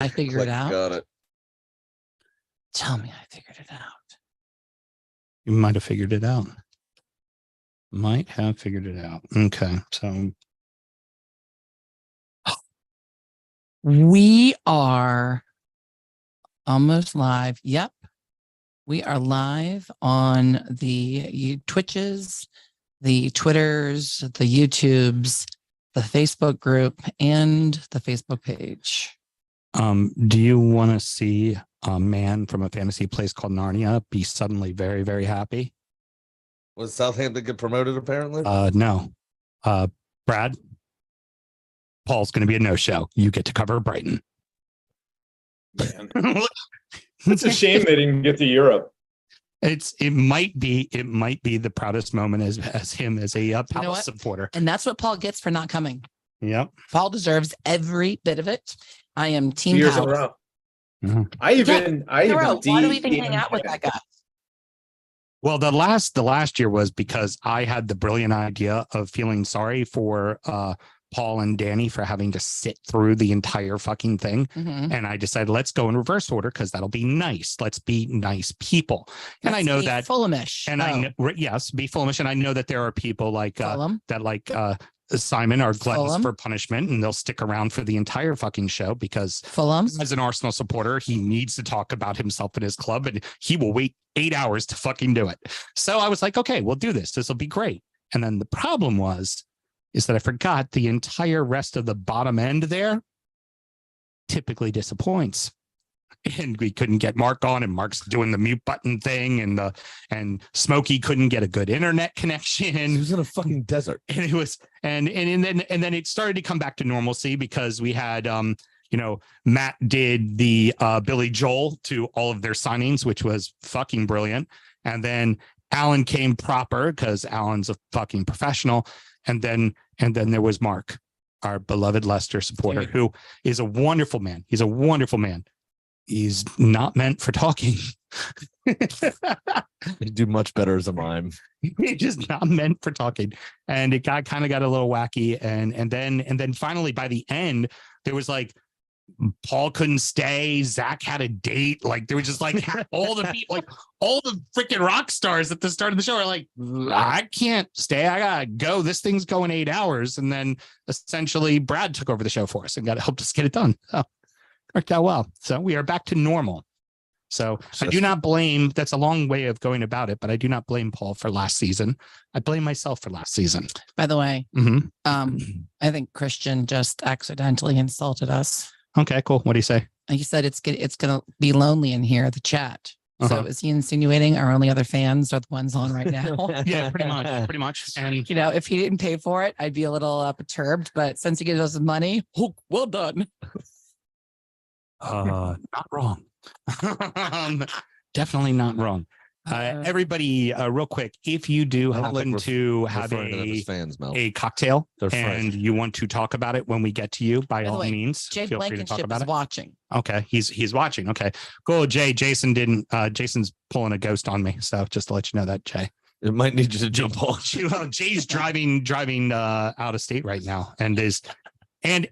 I figured it out. Got it. Tell me I figured it out. You might have figured it out. Might have figured it out. Okay. So we are almost live. Yep. We are live on the Twitches, the Twitters, the YouTubes, the Facebook group, and the Facebook page. Do you want to see a man from a fantasy place called Narnia be suddenly very, very happy? Was Southampton get promoted apparently? No. Brad, Paul's going to be a no-show. You get to cover Brighton. Man. It's a shame they didn't get to Europe. It might be the proudest moment as him as a Palace supporter. And that's what Paul gets for not coming. Yep. Paul deserves every bit of it. I am team Years in a Palace. row. Mm-hmm. Why do we even hang out with that guy? Well, the last year was because I had the brilliant idea of feeling sorry for Paul and Danny for having to sit through the entire fucking thing. Mm-hmm. And I decided, let's go in reverse order because that'll be nice. Let's be nice people. And I know that Fulhamish. And I know, yes, be Fulhamish. And I know that there are people like that, like Simon are gluttons Fulham. for punishment, and they'll stick around for the entire fucking show because Fulham, as an Arsenal supporter, he needs to talk about himself and his club, and he will wait 8 hours to fucking do it. So I was like, okay, we'll do this. This will be great. And then the problem is that I forgot the entire rest of the bottom end there typically disappoints. And we couldn't get Mark on, and Mark's doing the mute button thing, and Smokey couldn't get a good internet connection. He was in a fucking desert. And it was and then it started to come back to normalcy because we had Matt did the Billy Joel to all of their signings, which was fucking brilliant. And then Alan came proper because Alan's a fucking professional. And then there was Mark, our beloved Leicester supporter, who is a wonderful man. He's a wonderful man. He's not meant for talking. He'd do much better as a mime. He's just not meant for talking. And it got a little wacky. And then finally by the end, there was like Paul couldn't stay. Zach had a date. Like there was just like all the people, like all the freaking rock stars at the start of the show are like, I can't stay. I gotta go. This thing's going 8 hours. And then essentially Brad took over the show for us and helped us get it done. So worked out well. So we are back to normal. So I do not blame, that's a long way of going about it, but I do not blame Paul for last season. I blame myself for last season. By the way, Mm-hmm. I think Christian just accidentally insulted us. Okay, cool. What do you say? He said it's gonna be lonely in here, the chat. Uh-huh. So is he insinuating our only other fans are the ones on right now? Yeah, pretty much. And If he didn't pay for it, I'd be a little perturbed. But since he gives us the money, well done. not wrong. Definitely not wrong. Everybody, real quick, if you do happen to have a cocktail and you want to talk about it when we get to you, by all means, Jay feel free to talk Blankenship about is it. watching. Okay, he's watching. Okay, cool. Jay, Jason didn't. Jason's pulling a ghost on me, so just to let you know that, Jay. It might need you to jump on. Jay's driving out of state right now, and is. And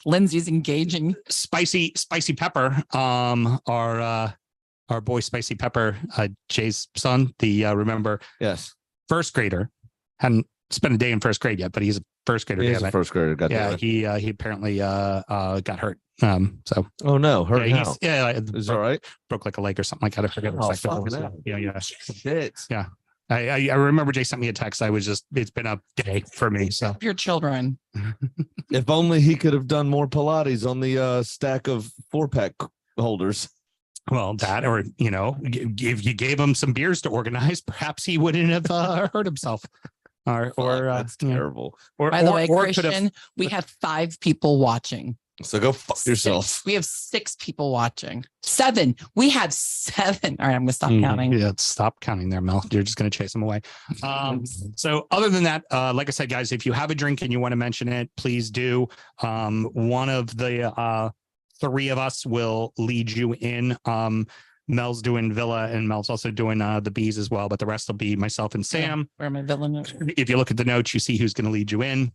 Lindsay's engaging. Spicy Pepper, our boy Spicy Pepper, Jay's son, remember, yes, first grader, hadn't spent a day in first grade yet, but he's a first grader. He's a first grader. He apparently got hurt. So oh no, hurt how? Is all right. Broke like a leg or something like that. I forget. Yeah. Shit. Yeah. I remember Jay sent me a text. It's been a day for me. So Your children. If only he could have done more Pilates on the stack of 4-pack holders. Well, that, or, if you gave him some beers to organize, perhaps he wouldn't have hurt himself. That's terrible. By the way, Christian, we have 5 people watching. So go fuck yourself. We have 6 people watching. 7. We have 7. All right, I'm gonna stop counting. Yeah, stop counting there, Mel. You're just gonna chase them away. So other than that, like I said, guys, if you have a drink and you want to mention it, please do. One of the 3 of us will lead you in. Mel's doing Villa, and Mel's also doing the Bees as well, but the rest will be myself and Sam. Where am I villain? If you look at the notes, you see who's going to lead you in.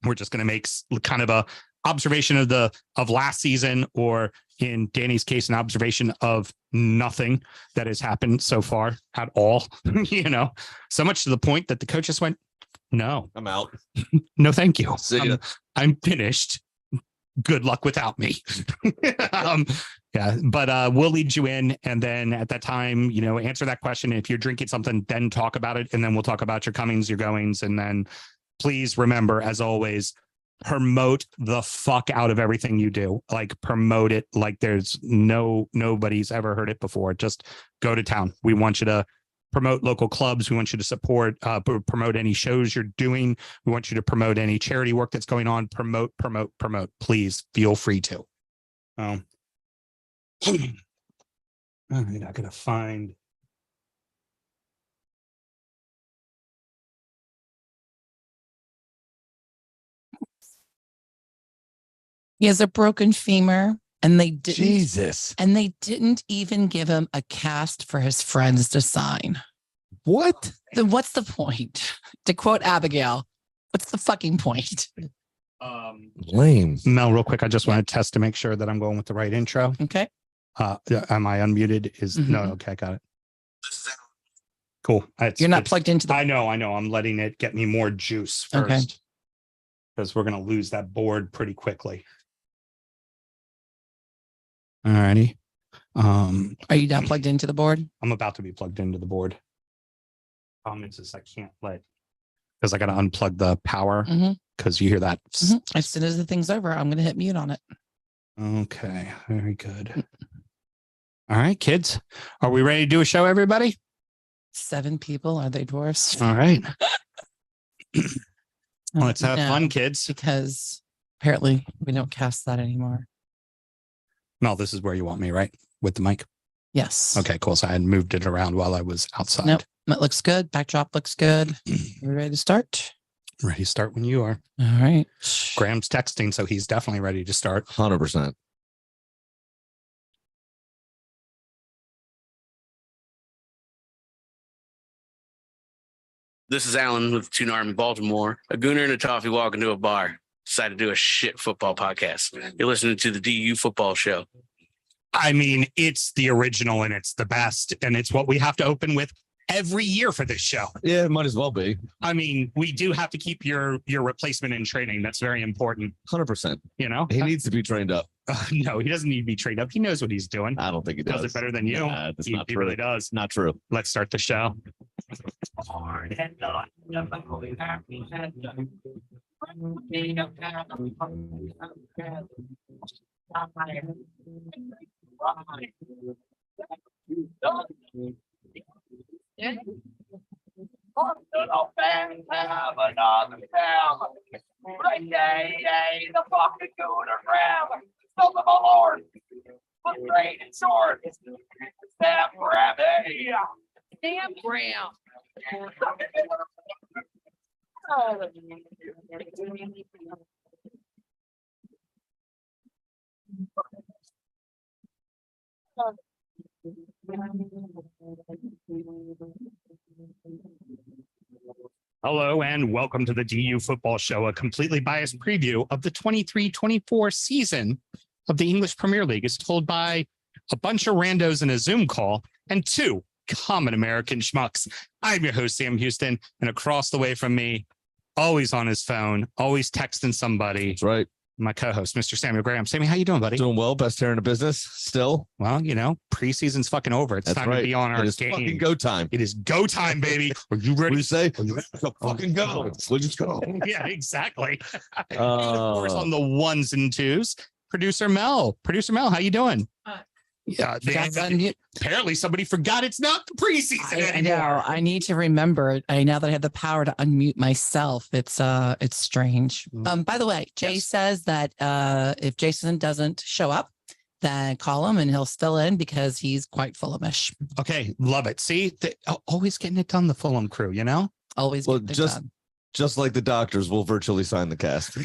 We're just going to make kind of a observation of last season, or in Danny's case, an observation of nothing that has happened so far at all. So much to the point that the coach just went, no, I'm out. no, thank you. See ya. I'm finished. Good luck without me. But we'll lead you in. And then at that time, answer that question. If you're drinking something, then talk about it. And then we'll talk about your comings, your goings. And then please remember, as always, promote the fuck out of everything you do. Like, promote it like there's nobody's ever heard it before. Just go to town. We want you to promote local clubs. We want you to support, promote any shows you're doing. We want you to promote any charity work that's going on. Promote. Please feel free to. I'm not going to find. He has a broken femur, and they didn't. Jesus. And they didn't even give him a cast for his friends to sign. What? Then what's the point? To quote Abigail, what's the fucking point? Lame. Mel, real quick, I just want to test to make sure that I'm going with the right intro. Okay. Am I unmuted? No, okay, got it. Cool. You're not plugged into the. I know. I'm letting it get me more juice first. Okay. Because we're going to lose that board pretty quickly. All righty. Are you not plugged into the board? I'm about to be plugged into the board. It's just I can't because I got to unplug the power because you hear that. As soon as the thing's over, I'm going to hit mute on it. Okay, very good. All right, kids, are we ready to do a show, everybody? 7 people. Are they dwarfs? All right. Let's have fun, kids. Because apparently we don't cast that anymore. No, this is where you want me, right? With the mic? Yes. Okay, cool. So I had moved it around while I was outside. Nope. That looks good. Backdrop looks good. Are we ready to start? Ready to start when you are. All right. Graham's texting, so he's definitely ready to start. 100%. This is Alan with Tune Army Baltimore. A gooner and a toffee walk into a bar. Decided to do a shit football podcast. You're listening to the DU Football Show. I mean, it's the original and it's the best. And it's what we have to open with every year for this show. Yeah, might as well be. I mean, we do have to keep your replacement in training. That's very important. 100%. He needs to be trained up. No, he doesn't need to be trained up. He knows what he's doing. I don't think he does. Does it better than you. That's not He true. really does. Not true. Let's start the show. The fucking gooner Graham, son of a lord, was great and short. Sam Graham, Sam Graham. Hello and welcome to the DU Football Show, a completely biased preview of the 23-24 season of the English Premier League. It's told by a bunch of randos in a Zoom call and 2 common American schmucks. I'm your host, Sam Huston, and across the way from me, always on his phone, always texting somebody. That's right. My co-host, Mr. Samuel Graham. Sammy, how you doing, buddy? Doing well. Best hair in the business still. Well, preseason's fucking over. It's That's time right. to be on our It is game. fucking go time. It is go time, baby. Are you What do ready? you say? Are you ready? Go fucking go. Let's just go. Yeah, exactly. And of course, on the 1s and 2s, producer Mel. Producer Mel, how you doing? Yeah, apparently somebody forgot it's not the preseason I know. I need to remember. Now that I have the power to unmute myself, it's strange. By the way, Jay says that if Jason doesn't show up, then call him and he'll fill in because he's quite Fulhamish. Okay, love it. See, always getting it done, the Fulham crew, Always. Well, get it just done. Just like the doctors will virtually sign the cast.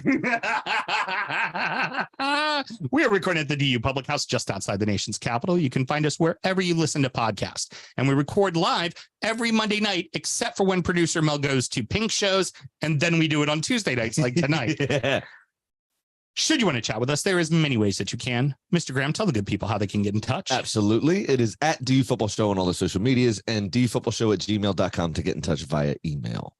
We are recording at the DU Public House just outside the nation's capital. You can find us wherever you listen to podcasts. And we record live every Monday night, except for when producer Mel goes to Pink shows. And then we do it on Tuesday nights like tonight. Yeah. Should you want to chat with us, there is many ways that you can. Mr. Graham, tell the good people how they can get in touch. Absolutely. It is at DU Football Show on all the social medias and dufootballshow@gmail.com to get in touch via email.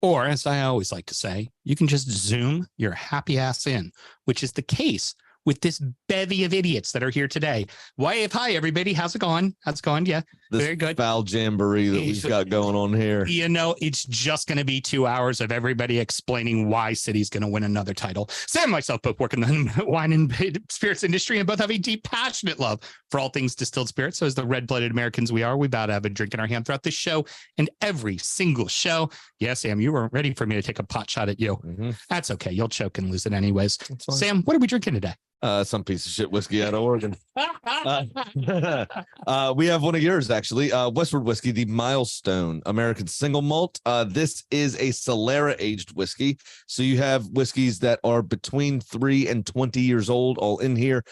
Or, as I always like to say, you can just Zoom your happy ass in, which is the case with this bevy of idiots that are here today. Hi, everybody. How's it going? Yeah, This very good. foul jamboree that we've got going on here. You know, it's just going to be 2 hours of everybody explaining why City's going to win another title. Sam and myself both work in the wine and spirits industry and both have a deep, passionate love for all things distilled spirits. So as the red-blooded Americans we are, we about to have a drink in our hand throughout this show and every single show. Yeah, Sam, you weren't ready for me to take a pot shot at you. Mm-hmm. That's okay. You'll choke and lose it anyways. Sam, what are we drinking today? Some piece of shit whiskey out of Oregon. We have one of yours, actually. Westward Whiskey, the Milestone American Single Malt. This is a Solera aged whiskey. So you have whiskeys that are between 3 and 20 years old, all in here.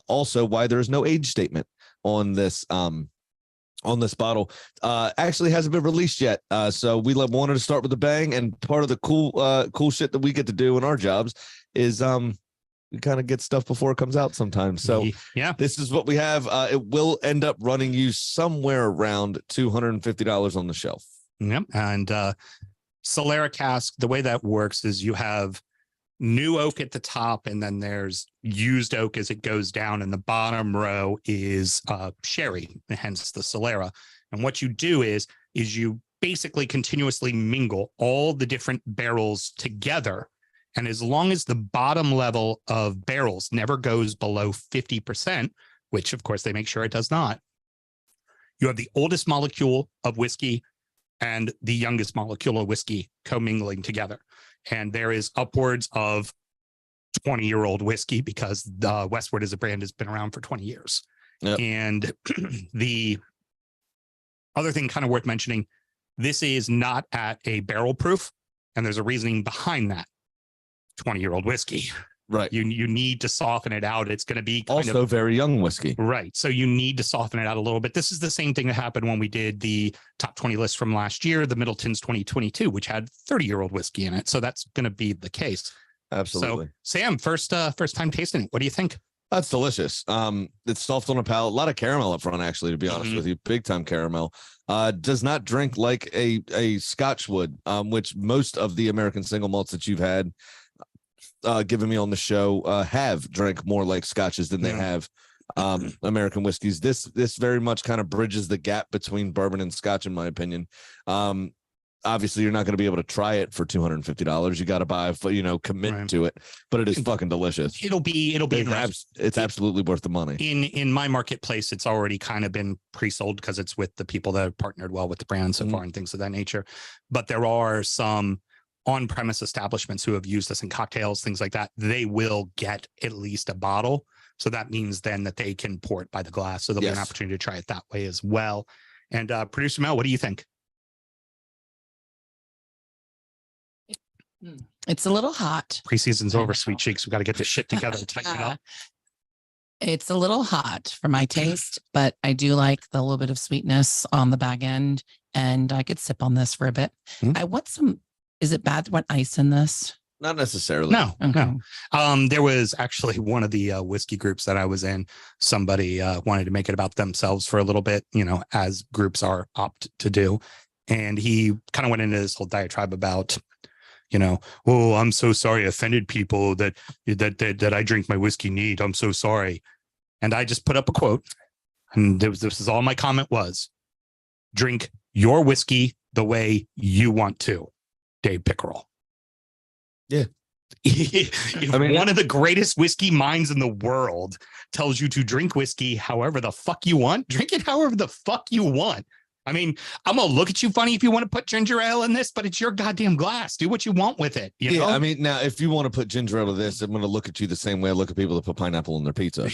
Also, why there is no age statement on this bottle. Actually hasn't been released yet. So we wanted to start with a bang, and part of the cool shit that we get to do in our jobs is we kind of get stuff before it comes out sometimes. So yeah, this is what we have. It will end up running you somewhere around $250 on the shelf. Yep. And Solera cask, the way that works is you have new oak at the top, and then there's used oak as it goes down, and the bottom row is sherry, hence the Solera. And what you do is you basically continuously mingle all the different barrels together. And as long as the bottom level of barrels never goes below 50%, which of course they make sure it does not, you have the oldest molecule of whiskey and the youngest molecule of whiskey commingling together. And there is upwards of 20-year-old whiskey because the Westward as a brand has been around for 20 years. Yep. And the other thing kind of worth mentioning, this is not at a barrel proof, and there's a reasoning behind that. 20-year-old whiskey, Right. You need to soften it out. It's going to be Also very young whiskey. Right. So you need to soften it out a little bit. This is the same thing that happened when we did the top 20 list from last year, the Middleton's 2022, which had 30-year-old whiskey in it. So that's going to be the case. Absolutely. So Sam, first time tasting it. What do you think? That's delicious. It's soft on the palate. A lot of caramel up front, actually, to be honest with you. Big time caramel. Does not drink like a Scotch would, which most of the American single malts that you've had given me on the show have drank more like scotches than they have American whiskeys. This very much kind of bridges the gap between bourbon and scotch, in my opinion. Obviously, you're not going to be able to try it for $250. You got to buy, commit to it. But it is fucking delicious. It'll be It's absolutely worth the money. In my marketplace. It's already kind of been pre-sold because it's with the people that have partnered well with the brand so far and things of that nature. But there are some on-premise establishments who have used this in cocktails, things like that. They will get at least a bottle. So that means then that they can pour it by the glass. So there'll be an opportunity to try it that way as well. And producer Mel, what do you think? It's a little hot. Preseason's over, sweet cheeks. We've got to get this shit together and tighten it up. It's a little hot for my taste, but I do like the little bit of sweetness on the back end, and I could sip on this for a bit. I want some. Is it bad to want ice in this? Not necessarily. No, Okay. no. There was actually one of the whiskey groups that I was in. Somebody wanted to make it about themselves for a little bit, as groups are opt to do. And he kind of went into this whole diatribe about, oh, I'm so sorry I offended people that I drink my whiskey neat. I'm so sorry. And I just put up a quote. And this is all my comment was. Drink your whiskey the way you want to. Dave Pickerel. Yeah. One of the greatest whiskey minds in the world tells you to drink whiskey however the fuck you want, drink it however the fuck you want. I mean, I'm going to look at you funny if you want to put ginger ale in this, but it's your goddamn glass. Do what you want with it. You know? I mean, now, if you want to put ginger ale to this, I'm going to look at you the same way I look at people that put pineapple in their pizza.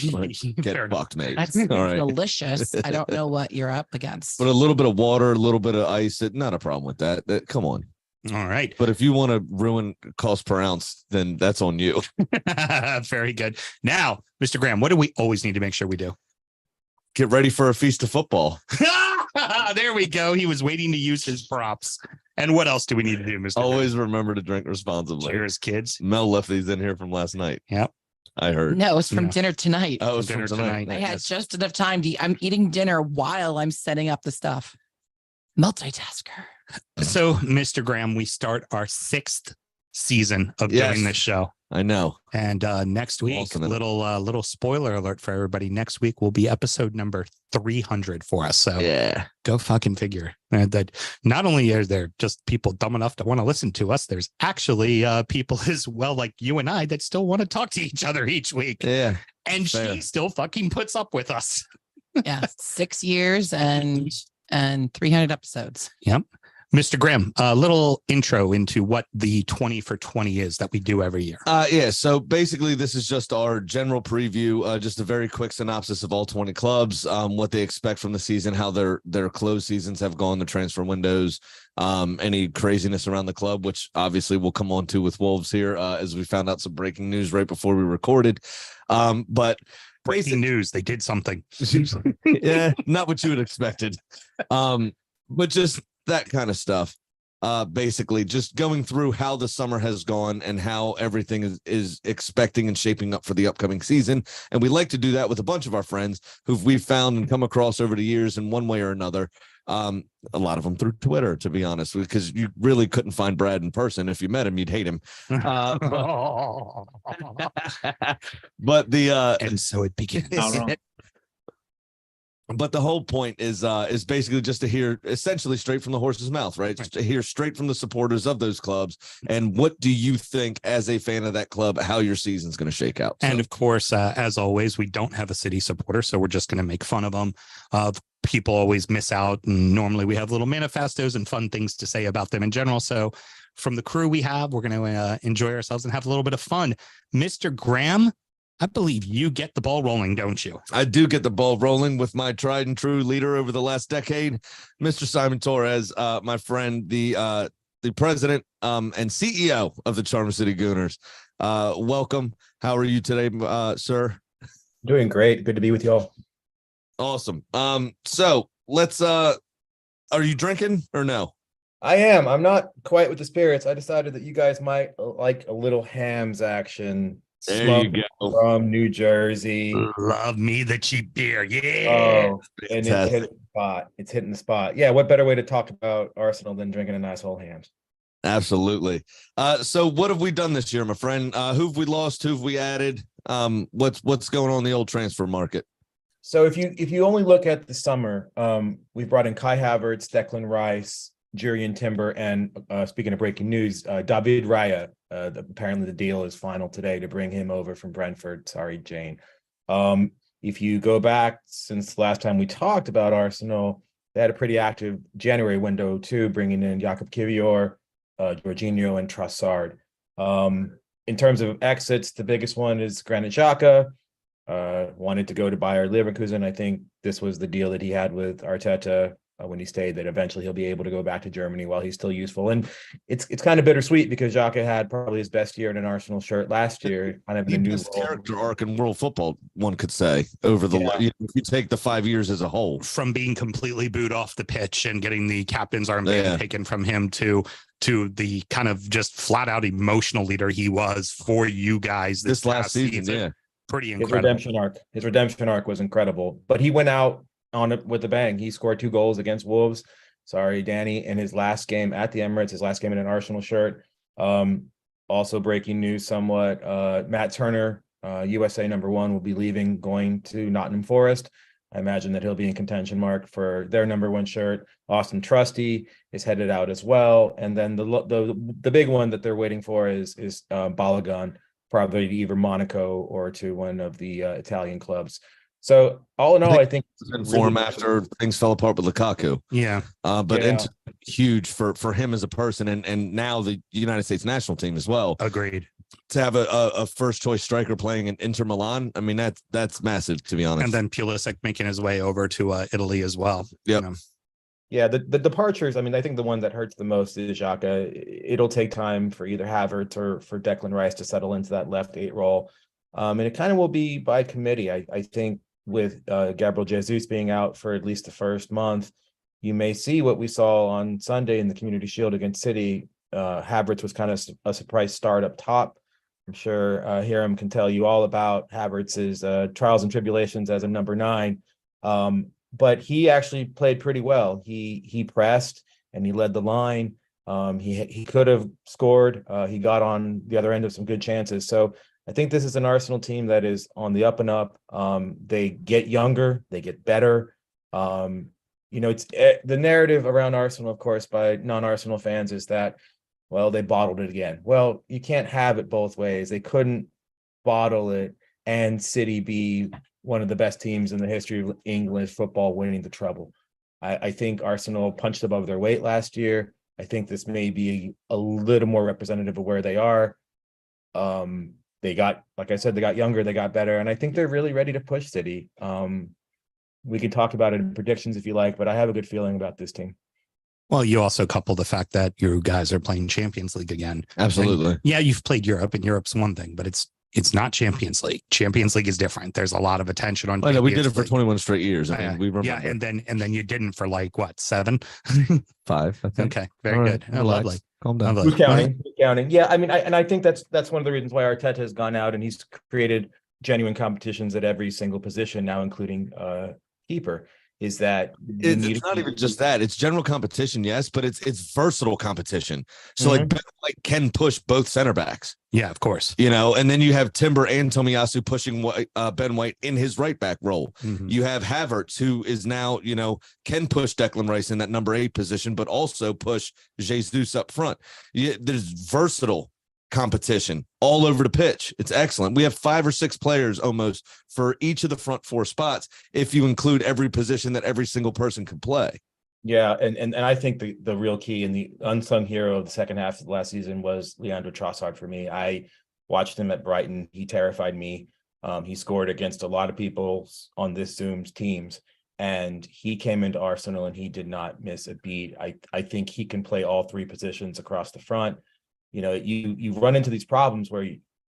Get fucked, mate. That's All right. delicious. I don't know what you're up against. But a little bit of water, a little bit of ice, not a problem with that. Come on. All right. But if you want to ruin cost per ounce, then that's on you. Very good. Now, Mr. Graham, what do we always need to make sure we do? Get ready for a feast of football. There we go. He was waiting to use his props. And what else do we need to do, Mr. Always remember to drink responsibly. Cheers, kids. Mel left these in here from last night. Yep. I heard. No, it's from Yeah. dinner tonight. Oh, it was Dinner from tonight. tonight. I had just enough time to eat. I'm eating dinner while I'm setting up the stuff. Multitasker. So, Mr. Graham, we start our 6th season of Yes. doing this show. I know. And next week, Awesome. little spoiler alert for everybody. Next week will be episode number 300 for us. So Yeah. go fucking figure. And that not only are there just people dumb enough to want to listen to us, there's actually people as well, like you and I, that still want to talk to each other each week. Yeah. And fair. she still fucking puts up with us. Yeah, 6 years and 300 episodes. Yep. Mr. Graham, a little intro into what the 20 for 20 is that we do every year. Yeah. So basically, this is just our general preview, just a very quick synopsis of all 20 clubs, what they expect from the season, how their closed seasons have gone, the transfer windows, any craziness around the club, which obviously we'll come on to with Wolves here, as we found out some breaking news right before we recorded. But Breaking news, they did something. yeah, not what you would expected. But just that kind of stuff. Basically just going through how the summer has gone and how everything is expecting and shaping up for the upcoming season. And we like to do that with a bunch of our friends who we've found and come across over the years in one way or another. A lot of them through Twitter, to be honest, because you really couldn't find Brad in person. If you met him, you'd hate him. But the And so it begins. But the whole point is basically just to hear essentially straight from the horse's mouth, right? Just to hear straight from the supporters of those clubs. And what do you think as a fan of that club, how your season's going to shake out? And of course, as always, we don't have a city supporter, so we're just going to make fun of them. People always miss out, and normally we have little manifestos and fun things to say about them in general. So from the crew we have, we're going to enjoy ourselves and have a little bit of fun. Mr. Graham, I believe you get the ball rolling, don't you? I do get the ball rolling with my tried and true leader over the last decade, Mr. Simon Torres, my friend, the president and CEO of the Charm City Gooners. Welcome. How are you today, sir? Doing great. Good to be with y'all. Awesome. So let's are you drinking or no? I am. I'm not quite with the spirits. I decided that you guys might like a little hams action. There you go. From New Jersey. Love me the cheap beer. Yeah. Oh, and it's hitting the spot. It's hitting the spot. Yeah, what better way to talk about Arsenal than drinking a nice whole hams? Absolutely. So what have we done this year, my friend? Who've we lost? Who've we added? What's going on in the old transfer market? So if you only look at the summer, we've brought in Kai Havertz, Declan Rice, Jurriën Timber, and speaking of breaking news, David Raya. Apparently the deal is final today to bring him over from Brentford. Sorry, Jane. If you go back since the last time we talked about Arsenal, they had a pretty active January window too, bringing in Jakub Kiwior, Jorginho, and Trossard. In terms of exits, the biggest one is Granit Xhaka. Wanted to go to Bayer Leverkusen. I think this was the deal that he had with Arteta when he stayed, that eventually he'll be able to go back to Germany while he's still useful. And it's kind of bittersweet because Xhaka had probably his best year in an Arsenal shirt last year. Kind of in a new best character arc in world football, one could say, over the if you take the 5 years as a whole. From being completely booed off the pitch and getting the captain's armband taken from him to the kind of just flat out emotional leader he was for you guys this last season. Yeah. Pretty incredible. His redemption arc was incredible, but he went out on it with a bang. He scored 2 goals against Wolves. Sorry, Danny, in his last game at the Emirates, his last game in an Arsenal shirt. Also breaking news somewhat, Matt Turner, USA #1, will be leaving, going to Nottingham Forest. I imagine that he'll be in contention mark for their #1 shirt. Austin Trusty is headed out as well. And then the big one that they're waiting for is Balogun, probably to either Monaco or to one of the Italian clubs. So all in all, I think form after things fell apart with Lukaku. Yeah. But huge for him as a person and now the United States national team as well. Agreed. To have a first choice striker playing in Inter Milan, I mean that's massive, to be honest. And then Pulisic making his way over to Italy as well. Yep. Yeah, the departures. I mean, I think the one that hurts the most is Xhaka. It'll take time for either Havertz or for Declan Rice to settle into that left 8 role, and it kind of will be by committee. I think with Gabriel Jesus being out for at least the first month, you may see what we saw on Sunday in the Community Shield against City. Havertz was kind of a surprise start up top. I'm sure Hiram can tell you all about Havertz's trials and tribulations as a number 9. But he actually played pretty well. He pressed and he led the line. He could have scored. He got on the other end of some good chances. So I think this is an Arsenal team that is on the up and up. They get younger, they get better. It's the narrative around Arsenal, of course, by non-Arsenal fans is that, well, they bottled it again. Well, you can't have it both ways. They couldn't bottle it and City be one of the best teams in the history of English football winning the treble. I think Arsenal punched above their weight last year. I think this may be a little more representative of where they are. They got, like I said, they got younger, they got better, and I think they're really ready to push City. We could talk about it in predictions if you like, but I have a good feeling about this team. Well, you also couple the fact that you guys are playing Champions League again. Absolutely. And yeah, you've played Europe, and Europe's one thing, but it's not Champions League. Champions League is different. There's a lot of attention on. I know we did it Champions for League. 21 straight years. I mean, we remember. Yeah, and then you didn't for like what, 7? 5. I think. Okay, very All good. right, Lovely. Calm down. Lovely. Who's counting? Who's counting? Yeah, I mean, I think that's one of the reasons why Arteta has gone out and he's created genuine competitions at every single position now, including keeper. Is that it's not even just that. It's general competition, yes, but it's versatile competition. So like Ben White can push both center backs. Yeah, of course. And then you have Timber and Tomiyasu pushing Ben White in his right back role. Mhm. You have Havertz, who is now, can push Declan Rice in that number 8 position, but also push Jesus up front. There's versatile competition all over the pitch. It's excellent. We have 5 or 6 players almost for each of the front 4 spots, if you include every position that every single person can play. Yeah, and I think the real key and the unsung hero of the second half of last season was Leandro Trossard for me. I watched him at Brighton. He terrified me. He scored against a lot of people on this Zoom's teams, and he came into Arsenal and he did not miss a beat. I think he can play all 3 positions across the front. You run into these problems where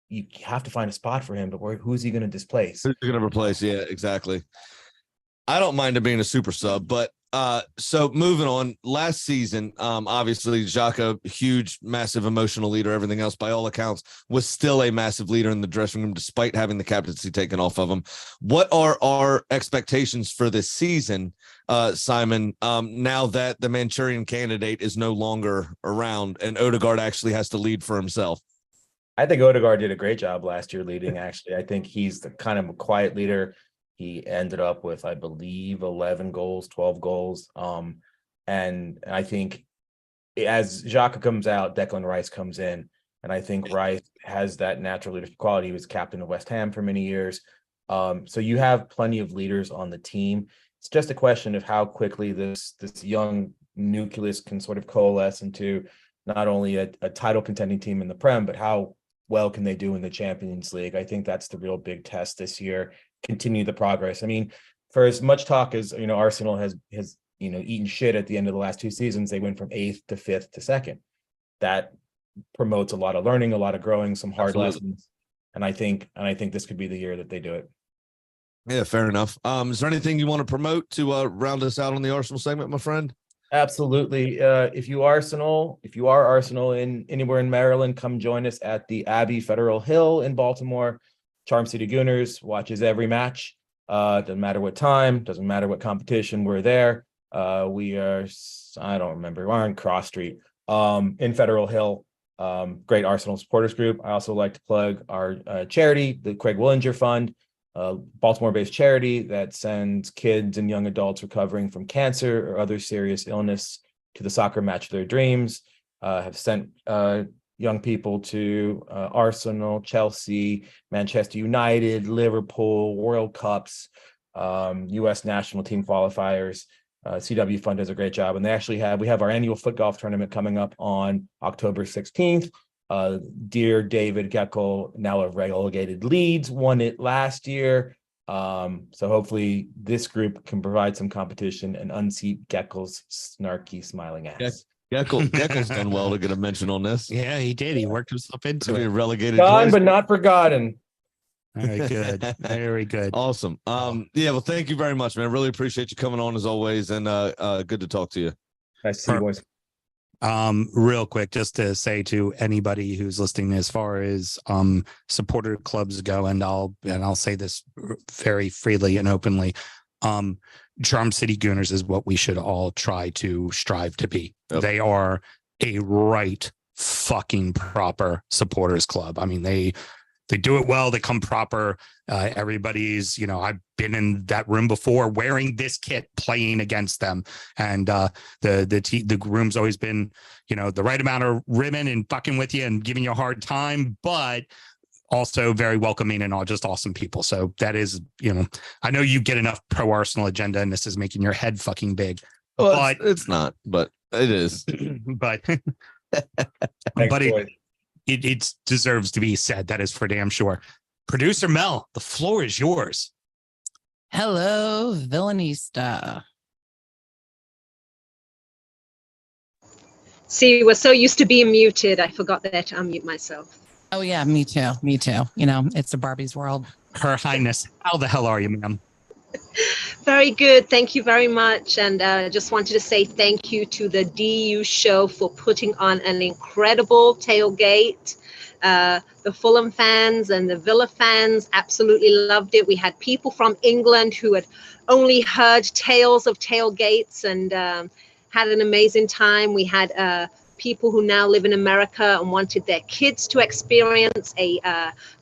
you have to find a spot for him, but who's he going to displace? Who's going to replace? Yeah, exactly. I don't mind him being a super sub, but so moving on, last season, obviously Xhaka, huge, massive emotional leader, everything else by all accounts, was still a massive leader in the dressing room, despite having the captaincy taken off of him. What are our expectations for this season, Simon, now that the Manchurian candidate is no longer around and Odegaard actually has to lead for himself? I think Odegaard did a great job last year leading, actually. I think he's the kind of a quiet leader. He ended up with, I believe, 11 goals, 12 goals. And I think as Xhaka comes out, Declan Rice comes in. And I think Rice has that natural leadership quality. He was captain of West Ham for many years. So you have plenty of leaders on the team. It's just a question of how quickly this young nucleus can sort of coalesce into not only a title contending team in the Prem, but how well can they do in the Champions League. I think that's the real big test this year. Continue the progress. I mean, for as much talk as Arsenal has eaten shit at the end of the last 2 seasons, they went from 8th to 5th to 2nd. That promotes a lot of learning, a lot of growing, some hard lessons. And I think this could be the year that they do it. Yeah, fair enough. Is there anything you want to promote to round us out on the Arsenal segment, my friend? Absolutely. If you are Arsenal in anywhere in Maryland, come join us at the Abbey Federal Hill in Baltimore. Charm City Gooners watches every match. Doesn't matter what time, doesn't matter what competition, we're there. We are, I don't remember, we're on Cross Street in Federal Hill. Great Arsenal supporters group. I also like to plug our charity, the Craig Willinger Fund, Baltimore-based charity that sends kids and young adults recovering from cancer or other serious illness to the soccer match of their dreams. Have sent young people to Arsenal, Chelsea, Manchester United, Liverpool, World Cups, U.S. national team qualifiers. CW Fund does a great job. And we have our annual foot golf tournament coming up on October 16th. Dear David Geckel, now of relegated Leeds, won it last year. So hopefully this group can provide some competition and unseat Geckel's snarky smiling ass. Geckel's done well to get a mention on this. Yeah, he did. He worked himself into To be it. relegated Gone twice. but not forgotten. Very good. Very good. Awesome. Yeah, well, thank you very much, man. Really appreciate you coming on as always, and good to talk to you. Nice to see you, boys. Real quick, just to say to anybody who's listening, as far as supporter clubs go, and I'll say this very freely and openly, Charm City Gooners is what we should all try to strive to be. Yep. They are a right fucking proper supporters club. I mean, they do it well. They come proper. Everybody's, I've been in that room before wearing this kit, playing against them. And the room's always been, the right amount of ribbon and fucking with you and giving you a hard time, but also very welcoming and all just awesome people. So that is, I know you get enough pro Arsenal agenda and this is making your head fucking big. Well, but it's not, but it is. But Thanks, but boys. it deserves to be said. That is for damn sure. Producer Mel, the floor is yours. Hello, Villanista. See, we're so used to being muted, I forgot that to unmute myself. Oh yeah, me too. Me too. It's a Barbie's world. Her Highness, how the hell are you, ma'am? Very good. Thank you very much. And I just wanted to say thank you to the DU show for putting on an incredible tailgate. The Fulham fans and the Villa fans absolutely loved it. We had people from England who had only heard tales of tailgates and had an amazing time. We had people who now live in America and wanted their kids to experience a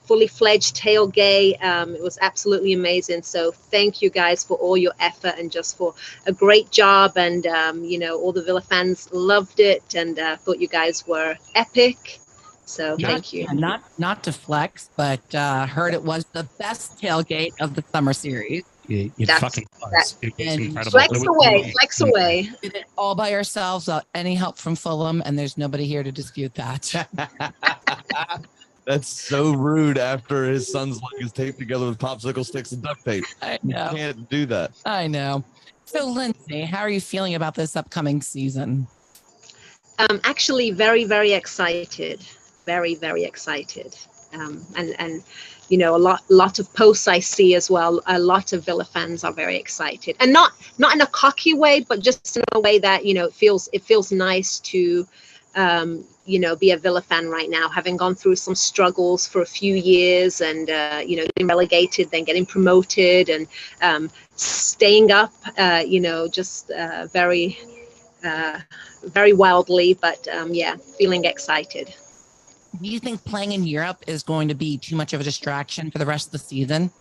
fully fledged tailgate. It was absolutely amazing. So thank you guys for all your effort and just for a great job. And, all the Villa fans loved it and thought you guys were epic. So thank you. Not to flex, but heard it was the best tailgate of the summer series. It fucking was. It was incredible. Flex away. Did it all by ourselves without any help from Fulham, and there's nobody here to dispute that. That's so rude after his son's leg is taped together with popsicle sticks and duct tape. I know. You can't do that. I know. So, Lindsay, how are you feeling about this upcoming season? Actually, very, very excited. Very, very excited. And a lot of posts I see as well. A lot of Villa fans are very excited, and not in a cocky way, but just in a way that it feels nice to be a Villa fan right now, having gone through some struggles for a few years and getting relegated, then getting promoted and staying up. Just very wildly, but feeling excited. Do you think playing in Europe is going to be too much of a distraction for the rest of the season?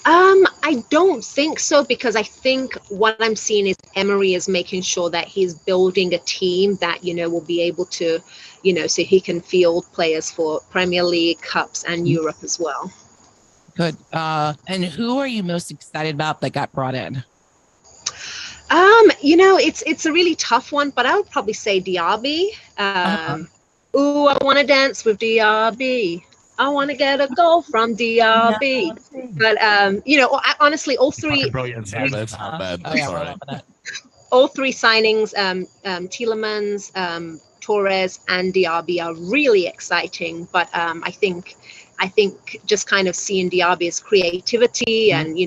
I don't think so, because I think what I'm seeing is Emery is making sure that he's building a team that, will be able to, so he can field players for Premier League, Cups, and Europe as well. Good. And who are you most excited about that got brought in? It's a really tough one, but I would probably say Diaby. Ooh, I want to dance with DRB. I want to get a goal from DRB. But, honestly, all three. Brilliant. That's not bad. That's all right. All three signings, Tielemans, Torres, and DRB are really exciting. But I think just kind of seeing Diaby's creativity and,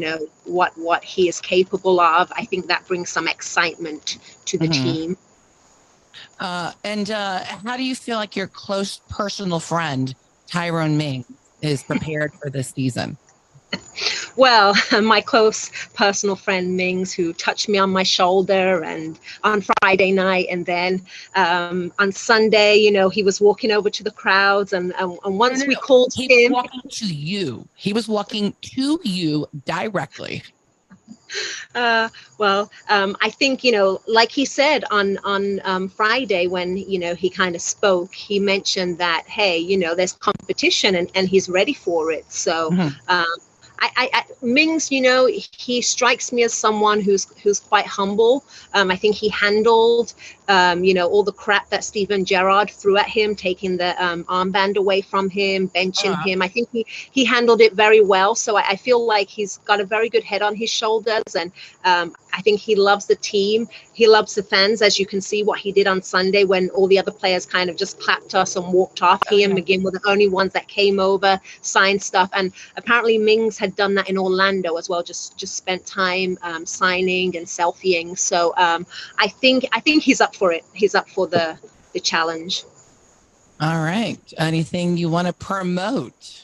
what he is capable of, I think that brings some excitement to the team. And how do you feel like your close personal friend, Tyrone Ming, is prepared for this season? Well, my close personal friend Mings, who touched me on my shoulder and on Friday night, and then on Sunday, he was walking over to the crowds, and once we called him, he was walking to you. He was walking to you directly. I think, like he said on Friday when, he kind of spoke, he mentioned that, hey, there's competition and he's ready for it. So Mings, he strikes me as someone who's quite humble. I think he handled, all the crap that Steven Gerrard threw at him, taking the armband away from him, benching him. I think he handled it very well. So I feel like he's got a very good head on his shoulders, and I think he loves the team. He loves the fans, as you can see what he did on Sunday when all the other players kind of just clapped us and walked off. He and McGinn were the only ones that came over, signed stuff, and apparently Mings had done that in Orlando as well. Just spent time signing and selfieing. So I think he's up for it. He's up for the challenge. All right. Anything you want to promote?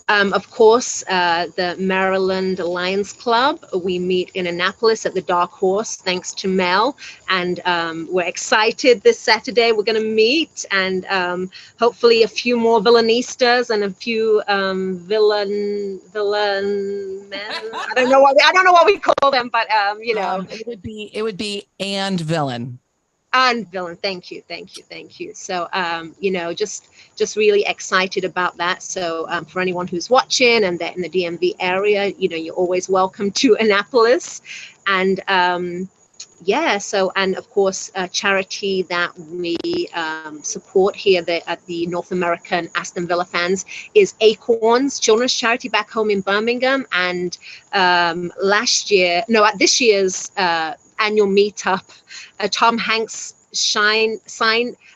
Of course, the Maryland Lions Club. We meet in Annapolis at the Dark Horse, thanks to Mel. And we're excited this Saturday. We're going to meet, and hopefully a few more Villanistas and a few villain men. I don't know what we call them, but it would be and villain. And villain. Thank you. So, just really excited about that. So, for anyone who's watching and they're in the DMV area, you're always welcome to Annapolis. And, so, and of course, a charity that we support here at the North American Aston Villa fans is Acorns, children's charity back home in Birmingham. And at this year's annual meetup, Tom Hanks signed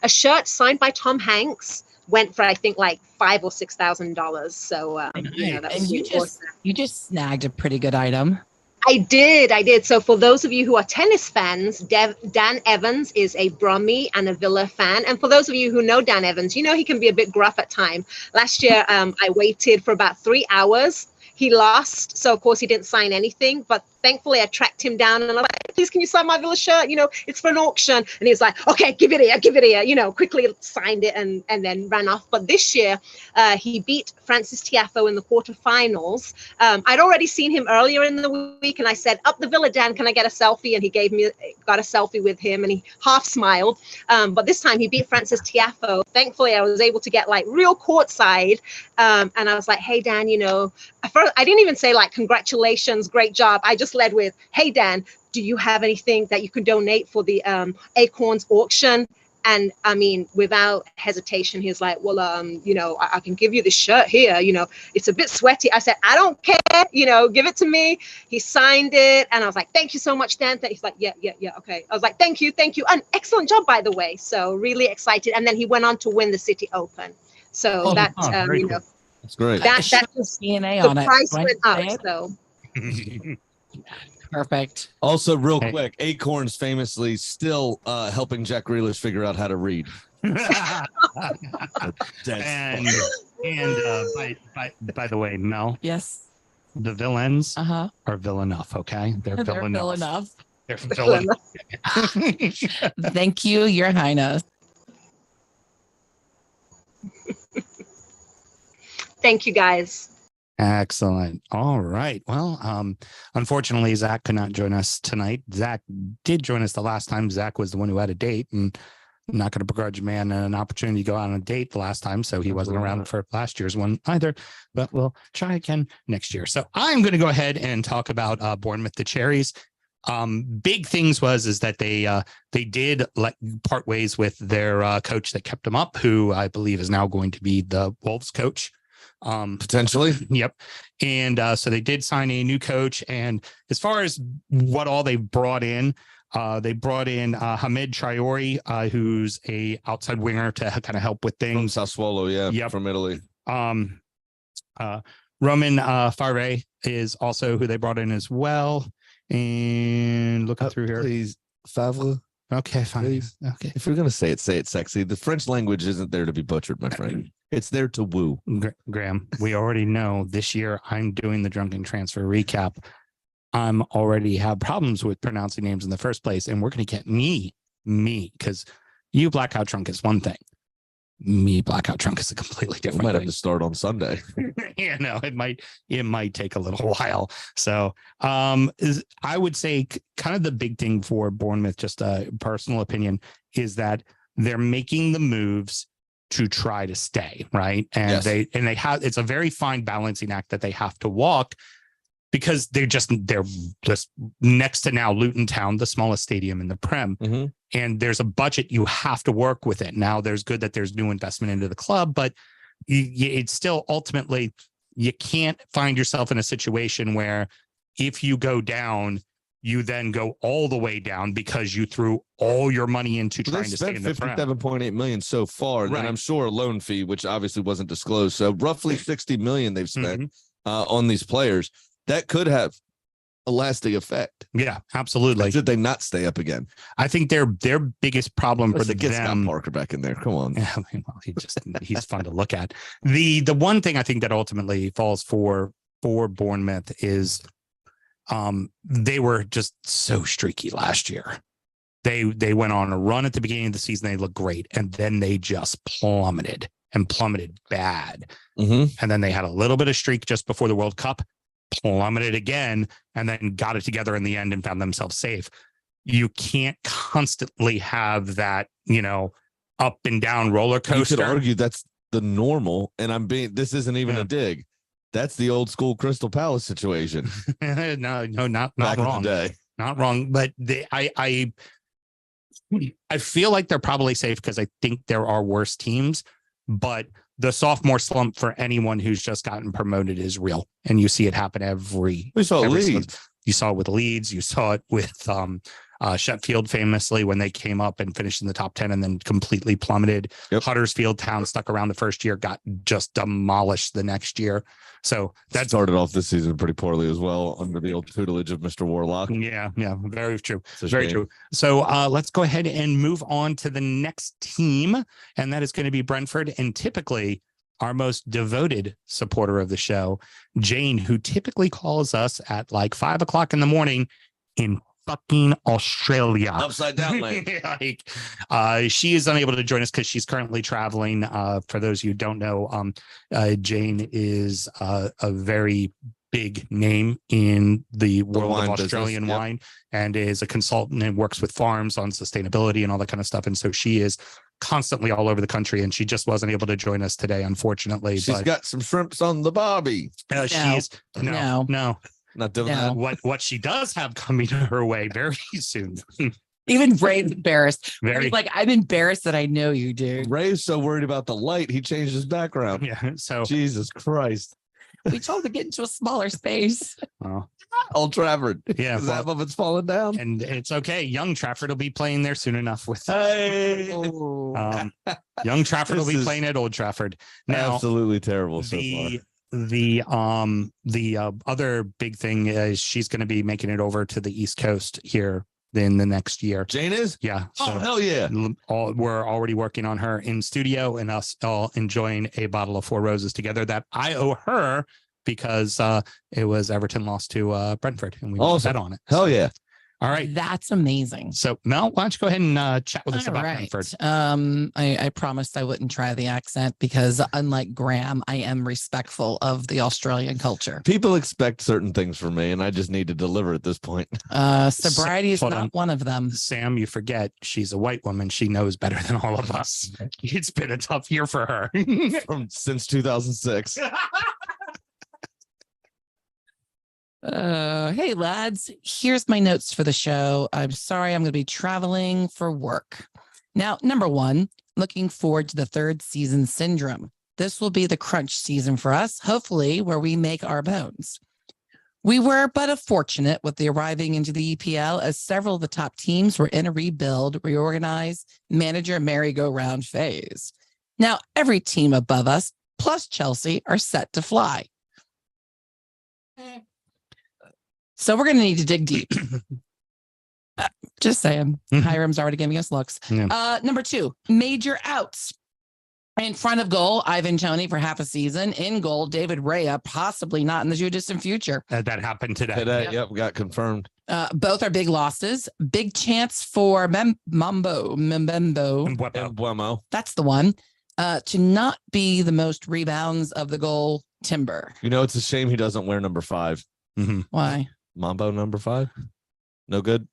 a shirt signed by Tom Hanks went for I think like $5,000 or $6,000. So that was awesome. You just snagged a pretty good item. I did. So for those of you who are tennis fans, Dan Evans is a Brummie and a Villa fan. And for those of you who know Dan Evans, he can be a bit gruff at times. Last year, I waited for about 3 hours. He lost, so of course he didn't sign anything. But thankfully, I tracked him down and I'm like, "Please, can you sign my Villa shirt? It's for an auction." And he was like, "Okay, give it here." Quickly signed it and then ran off. But this year, he beat Francis Tiafoe in the quarterfinals. I'd already seen him earlier in the week, and I said, "Up the Villa, Dan, can I get a selfie?" And he got a selfie with him, and he half smiled. But this time he beat Francis Tiafoe. Thankfully, I was able to get like real courtside. And I was like, "Hey, Dan, I didn't even say like congratulations, great job. I just led with, 'Hey, Dan, do you have anything that you could donate for the Acorns auction?'" And I mean, without hesitation, he's like, "Well, I can give you this shirt here. It's a bit sweaty." I said, "I don't care. Give it to me." He signed it, and I was like, "Thank you so much, Dan." He's like, "Yeah, okay." I was like, "Thank you, and excellent job, by the way." So really excited. And then he went on to win the City Open. So that's cool. That's great. That was DNA the on it. price went up. So. Perfect. Also, real quick, Acorns famously still helping Jack Grealish figure out how to read. And by the way, Mel. Yes. The villains are villainous. Okay, they're villainous. They're villainous. Thank you, Your Highness. Thank you, guys. Excellent. All right. Well, unfortunately, Zach could not join us tonight. Zach did join us the last time. Zach was the one who had a date, and I'm not going to begrudge a man an opportunity to go on a date the last time. So he wasn't around for last year's one either, but we'll try again next year. So I'm going to go ahead and talk about Bournemouth, the Cherries. Big things is that they did part ways with their coach that kept them up, who I believe is now going to be the Wolves coach. Potentially. Yep. And so they did sign a new coach. And as far as what all they brought in Hamed Traore, who's a outside winger to kind of help with things. From Sassuolo, from Italy. Roman Fare is also who they brought in as well. And looking through here. Please, Favre. Okay, fine. Please. Okay. If you're going to say it sexy. The French language isn't there to be butchered, my friend. It's there to woo. Graham, we already know this year I'm doing the drunken transfer recap. I'm already have problems with pronouncing names in the first place, and we're going to get me, because you blackout drunk is one thing. Me blackout drunk is a completely different thing. Might thing. have to start on Sunday. Yeah, no, it might take a little while. So I would say kind of the big thing for Bournemouth, just a personal opinion, is that they're making the moves to try to stay, right? And Yes. they have, it's a very fine balancing act that they have to walk, because they're just next to now Luton Town, the smallest stadium in the Prem. Mm-hmm. And there's a budget you have to work with it. Now there's good that there's new investment into the club, but it's still ultimately, you can't find yourself in a situation where if you go down, you then go all the way down because you threw all your money into trying to stay in the Prem. 57.8 million so far. Right. And I'm sure a loan fee, which obviously wasn't disclosed. So roughly 60 million they've spent on these players. That could have a lasting effect. Yeah, absolutely. Should they not stay up again? I think their biggest problem for Get them. Scott Parker back in there. Come on. Yeah, well, he's fun to look at. The one thing I think that ultimately falls for Bournemouth is they were just so streaky last year. They went on a run at the beginning of the season. They looked great, and then they just plummeted bad. Mm-hmm. And then they had a little bit of streak just before the World Cup, plummeted again, and then got it together in the end and found themselves safe. You can't constantly have that, up and down roller coaster. You could argue that's the normal, and this isn't even a dig. That's the old school Crystal Palace situation. No, not Back wrong. in the day. Not wrong, but I feel like they're probably safe because I think there are worse teams, but the sophomore slump for anyone who's just gotten promoted is real, and you see it happen every. We saw every Leeds. season. You saw it with Leeds. You saw it with Sheffield famously when they came up and finished in the top 10 and then completely plummeted. Yep. Huddersfield Town stuck around the first year, got just demolished the next year. So That started off this season pretty poorly as well under the old tutelage of Mr. Warlock. Yeah, very true. It's a Very shame. true. So let's go ahead and move on to the next team, and that is going to be Brentford. And typically our most devoted supporter of the show, Jane, who typically calls us at like 5 o'clock in the morning in fucking Australia. Upside down lane. She is unable to join us because she's currently traveling. For those who don't know, Jane is a very big name in the world of Australian wine, and is a consultant and works with farms on sustainability and all that kind of stuff. And so she is constantly all over the country, and she just wasn't able to join us today, unfortunately. She's got some shrimps on the barbie. She's no. Not doing No. that. What she does have coming her way very soon. Even Ray's embarrassed. Very. He's like, I'm embarrassed that I know you, dude. Ray's so worried about the light, he changed his background. Yeah. So Jesus Christ. We told him to get into a smaller space. Old Trafford. Yeah, Is that of it's falling down? and it's okay. Young Trafford will be playing there soon enough with Hey. Young Trafford will This be is playing at Old Trafford. Now absolutely terrible so far. the other big thing is she's going to be making it over to the East Coast here in the next year. Jane is? Yeah. Oh, hell yeah. We're already working on her in studio, and us all enjoying a bottle of Four Roses together that I owe her because it was Everton lost to Brentford, and we bet on it. Hell yeah. All right. That's amazing. So Mel, why don't you go ahead and chat with us All about right. Brentford? I promised I wouldn't try the accent because unlike Graham, I am respectful of the Australian culture. People expect certain things from me, and I just need to deliver at this point. Sobriety is Hold not on. one of them. Sam, you forget she's a white woman. She knows better than all of us. It's been a tough year for her. Since 2006. Hey lads, here's my notes for the show. I'm sorry I'm going to be traveling for work. Now, number one, looking forward to the third season syndrome. This will be the crunch season for us, hopefully where we make our bones. We were but fortunate with the arriving into the EPL as several of the top teams were in a rebuild, reorganize, manager merry-go-round phase. Now, every team above us, plus Chelsea, are set to fly. So we're going to need to dig deep. Just saying. Hiram's already giving us looks. Yeah. Number two, major outs. In front of goal, Ivan Toney for half a season. In goal, David Raya, possibly not in the too distant future. That happened today. Yep, got confirmed. Both are big losses. Big chance for Mbembo. And Buemo. That's the one. To not be the most rebounds of the goal, Timber. You know, it's a shame he doesn't wear number 5. Why? Mambo number 5? No good?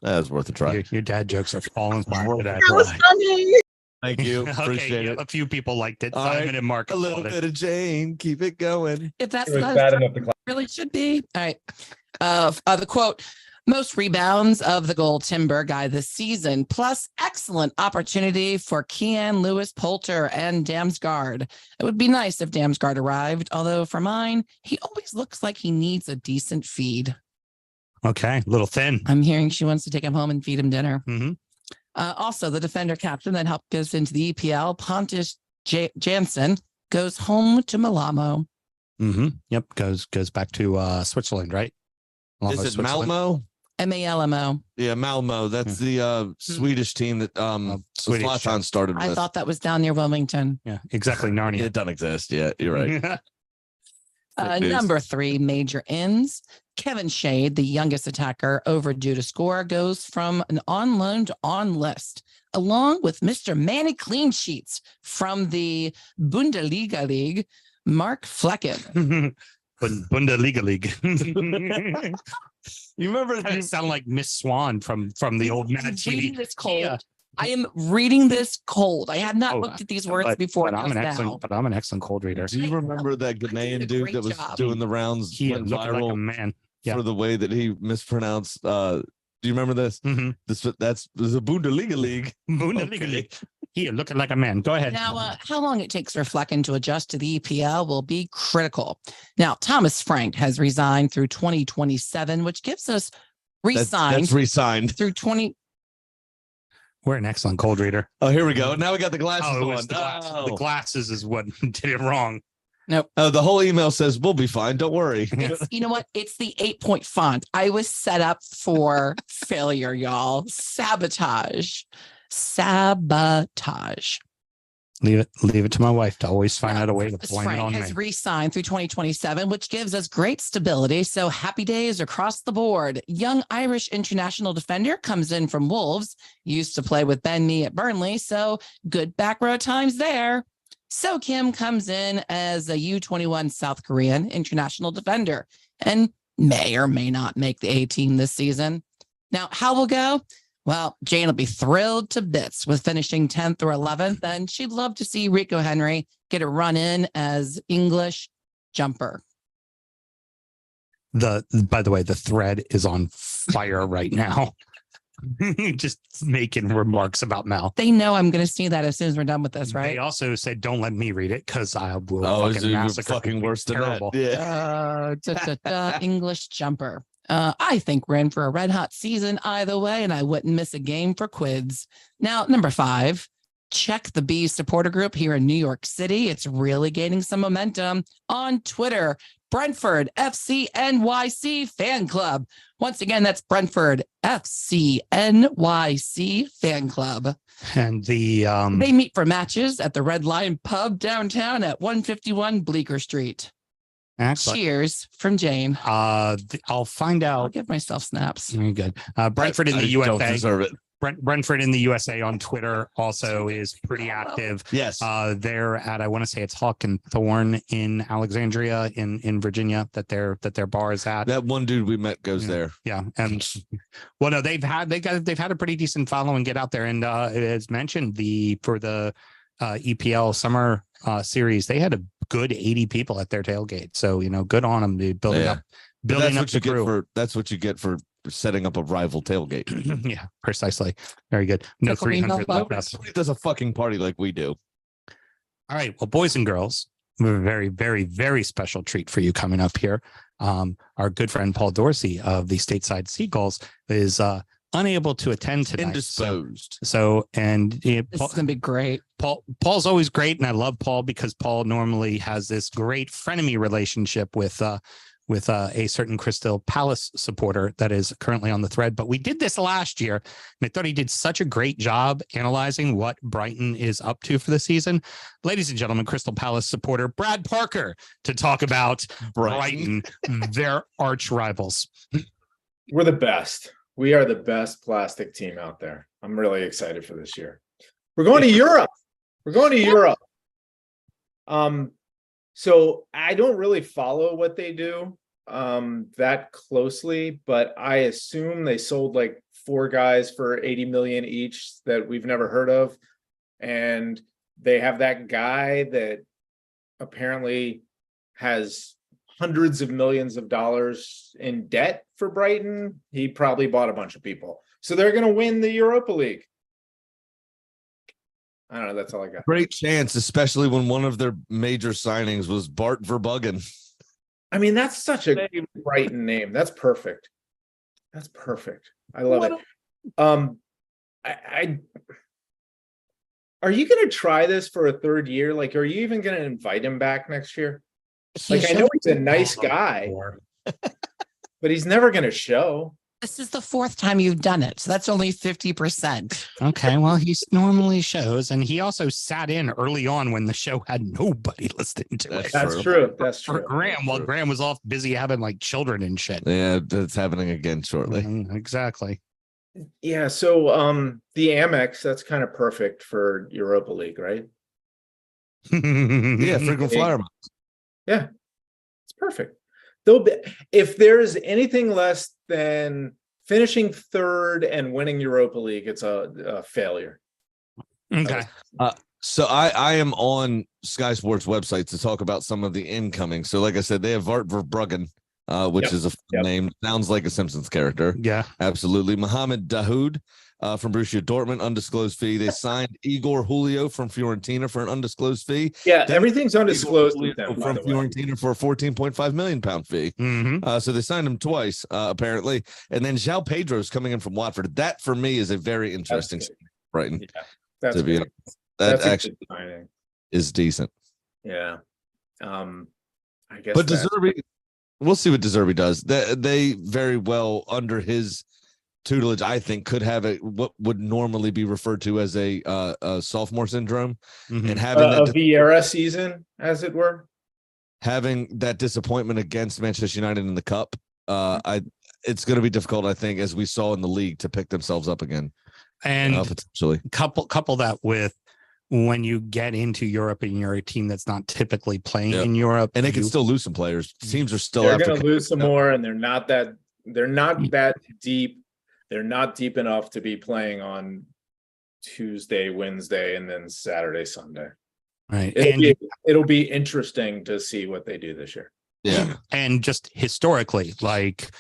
That's worth a try. Your dad jokes are falling flat today. That was funny. Thank you. Okay, Appreciate yeah, it. a few people liked it. All Simon right, and Mark a little applauded. bit of Jane. Keep it going. If that's It was not bad as enough to clap. really should be. All right. The quote, most rebounds of the goal timber guy this season, plus excellent opportunity for Kean Lewis Poulter and Damsgaard. It would be nice if Damsgaard arrived, although for mine, he always looks like he needs a decent feed. Okay, a little thin. I'm hearing she wants to take him home and feed him dinner. Mhm. Also, the defender captain that helped us into the EPL, Pontus Janssen, goes home to Malamo. Yep, goes back to Switzerland, right? Is it Malmo? Malmo. Yeah, Malmo. That's the Swedish team that Swedish Zlatan started with. I thought that was down near Wilmington. Yeah, exactly. Narnia. It doesn't exist. Yeah, you're right. Number 3, major ins. Kevin Shade, the youngest attacker overdue to score, goes from an on loan to on list, along with Mr. Manny Clean Sheets from the Bundesliga League, Mark Flecken. Bundesliga League. You remember You sound like Miss Swan from the old Mad I'm TV. reading this cold. Yeah. I am reading this cold. I have not looked at these words before. But I'm just an now. excellent cold reader. Do you remember that did a Ghanaian dude great that was job. doing the rounds, He went looked like a viral man. Yeah. for the way that he mispronounced? Do you remember this? Mhm. That's the Bundesliga League. Bundesliga Okay. League. He looking like a man. Go ahead. Now, how long it takes for Flecken to adjust to the EPL will be critical. Now, Thomas Frank has resigned through 2027, which gives us re-signed That's re-signed. through 20. We're an excellent cold reader. Oh, here we go. Now we got the glasses Oh, it one. was the glasses. Oh. The glasses is what did it wrong. Oh, the whole email says we'll be fine. Don't worry. It's, you know what? It's the 8-point font. I was set up for failure, y'all. Sabotage. Leave it to my wife to always find out a way to Thomas blame it Frank on has me. re-signed through 2027, which gives us great stability. So happy days across the board. Young Irish international defender comes in from Wolves, used to play with Ben Mee at Burnley. So good back row times there. So Kim comes in as a U21 South Korean international defender and may or may not make the A team this season. Now, how will go? Well, Jane will be thrilled to bits with finishing 10th or 11th, and she'd love to see Rico Henry get a run in as English jumper. By the way, the thread is on fire right now. Just making remarks about Mal. They know I'm going to see that as soon as we're done with this, They right? also said, "Don't let me read it because I will Oh, it's fucking even massacre." fucking worse than Terrible. that. Yeah. English jumper. I think we're in for a red hot season either way, and I wouldn't miss a game for quids. Now, number 5, check the Bees supporter group here in New York City. It's really gaining some momentum on Twitter. Brentford FCNYC fan club. Once again, that's Brentford FCNYC fan club. And the They meet for matches at the Red Lion Pub downtown at 151 Bleecker Street. actually, Cheers from Jane. I'll find I'll out. give myself snaps. Very good. Brentford in I the don't USA. deserve it. Brentford in the USA on Twitter also is pretty active. Yes. They're at, I want to say it's Hawk and Thorn in Alexandria in Virginia that their bar is at. That one dude we met goes there. Yeah, and well, no, they've had a pretty decent following get out there, and as mentioned, for the EPL summer series, they had a good 80 people at their tailgate. So good on them, dude, building up the crew. That's what you get for setting up a rival tailgate. Yeah, precisely. Very good. No Tickle me 300 no left up. Somebody does a fucking party like we do. All right. Well, boys and girls, we have a very, very, very special treat for you coming up here. Our good friend Paul Dorsey of the Stateside Seagulls is unable to attend tonight. Indisposed. And This is going to be great. Paul's always great, and I love Paul because Paul normally has this great frenemy relationship with a certain Crystal Palace supporter that is currently on the thread. But we did this last year, and I thought he did such a great job analyzing what Brighton is up to for the season. Ladies and gentlemen, Crystal Palace supporter Brad Parker to talk about Brighton, their arch rivals. We're the best. We are the best plastic team out there. I'm really excited for this year. We're going to Europe. We're going to Europe. So I don't really follow what they do that closely, but I assume they sold like 4 guys for 80 million each that we've never heard of. and they have that guy that apparently has hundreds of millions of dollars in debt for Brighton. He probably bought a bunch of people. So they're going to win the Europa League. I don't know. That's all I got. Great chance, especially when one of their major signings was Bart Verbruggen. I mean, that's such a Brighton name. That's perfect. That's perfect. I love it. Are you going to try this for a third year? Like, are you even going to invite him back next year? Like, I know he's a nice guy, but he's never going to show. This is the fourth time you've done it, so that's only 50%. Okay, well, he normally shows, and he also sat in early on when the show had nobody listening to it. That's true. That's For true. Graham, while Graham was off busy having like children and shit. Yeah, that's happening again shortly. Exactly. Yeah. So, the Amex, that's kind of perfect for Europa League, right? Yeah, frequent flyer miles. Yeah, it's perfect. Though, if there's anything less than finishing third and winning Europa League, it's a failure. Okay. So I am on Sky Sports website to talk about some of the incoming. So like I said, they have Bart Verbruggen, which is a name. Sounds like a Simpsons character. Yeah. Absolutely. Mohamed Dahoud from Borussia Dortmund, undisclosed fee. They signed Igor Julio from Fiorentina for an undisclosed fee. Yeah, everything's undisclosed with them, from Fiorentina for a £14.5 million fee. Mm-hmm. So they signed him twice, apparently. And then João Pedro's coming in from Watford. That for me is a very interesting Brighton. Yeah, that's to be good. That That's actually is decent. Yeah. I guess. But De Zerbi, we'll see what De Zerbi does. They very well, under his tutelage, I think, could have what would normally be referred to as a sophomore syndrome, and having a Vieira season, as it were. Having that disappointment against Manchester United in the cup, it's going to be difficult, I think, as we saw in the league, to pick themselves up again. And potentially couple that with when you get into Europe and you're a team that's not typically playing in Europe, and they can still lose some players. Teams are still going to lose some more, and they're not that deep. They're not deep enough to be playing on Tuesday, Wednesday, and then Saturday, Sunday. Right. It'll be interesting to see what they do this year. Yeah. And just historically, like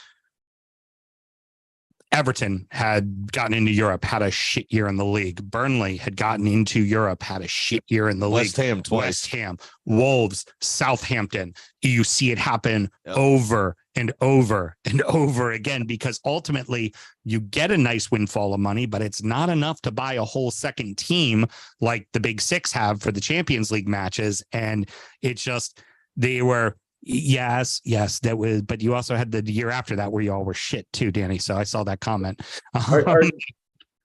Everton had gotten into Europe, had a shit year in the league. Burnley had gotten into Europe, had a shit year in the league. West Ham twice. West Ham, Wolves, Southampton. You see it happen over and over and over again, because ultimately you get a nice windfall of money, but it's not enough to buy a whole second team like the Big Six have for the Champions League matches. And it's just, they were, yes, that was, but you also had the year after that where you all were shit too, Danny. So I saw that comment.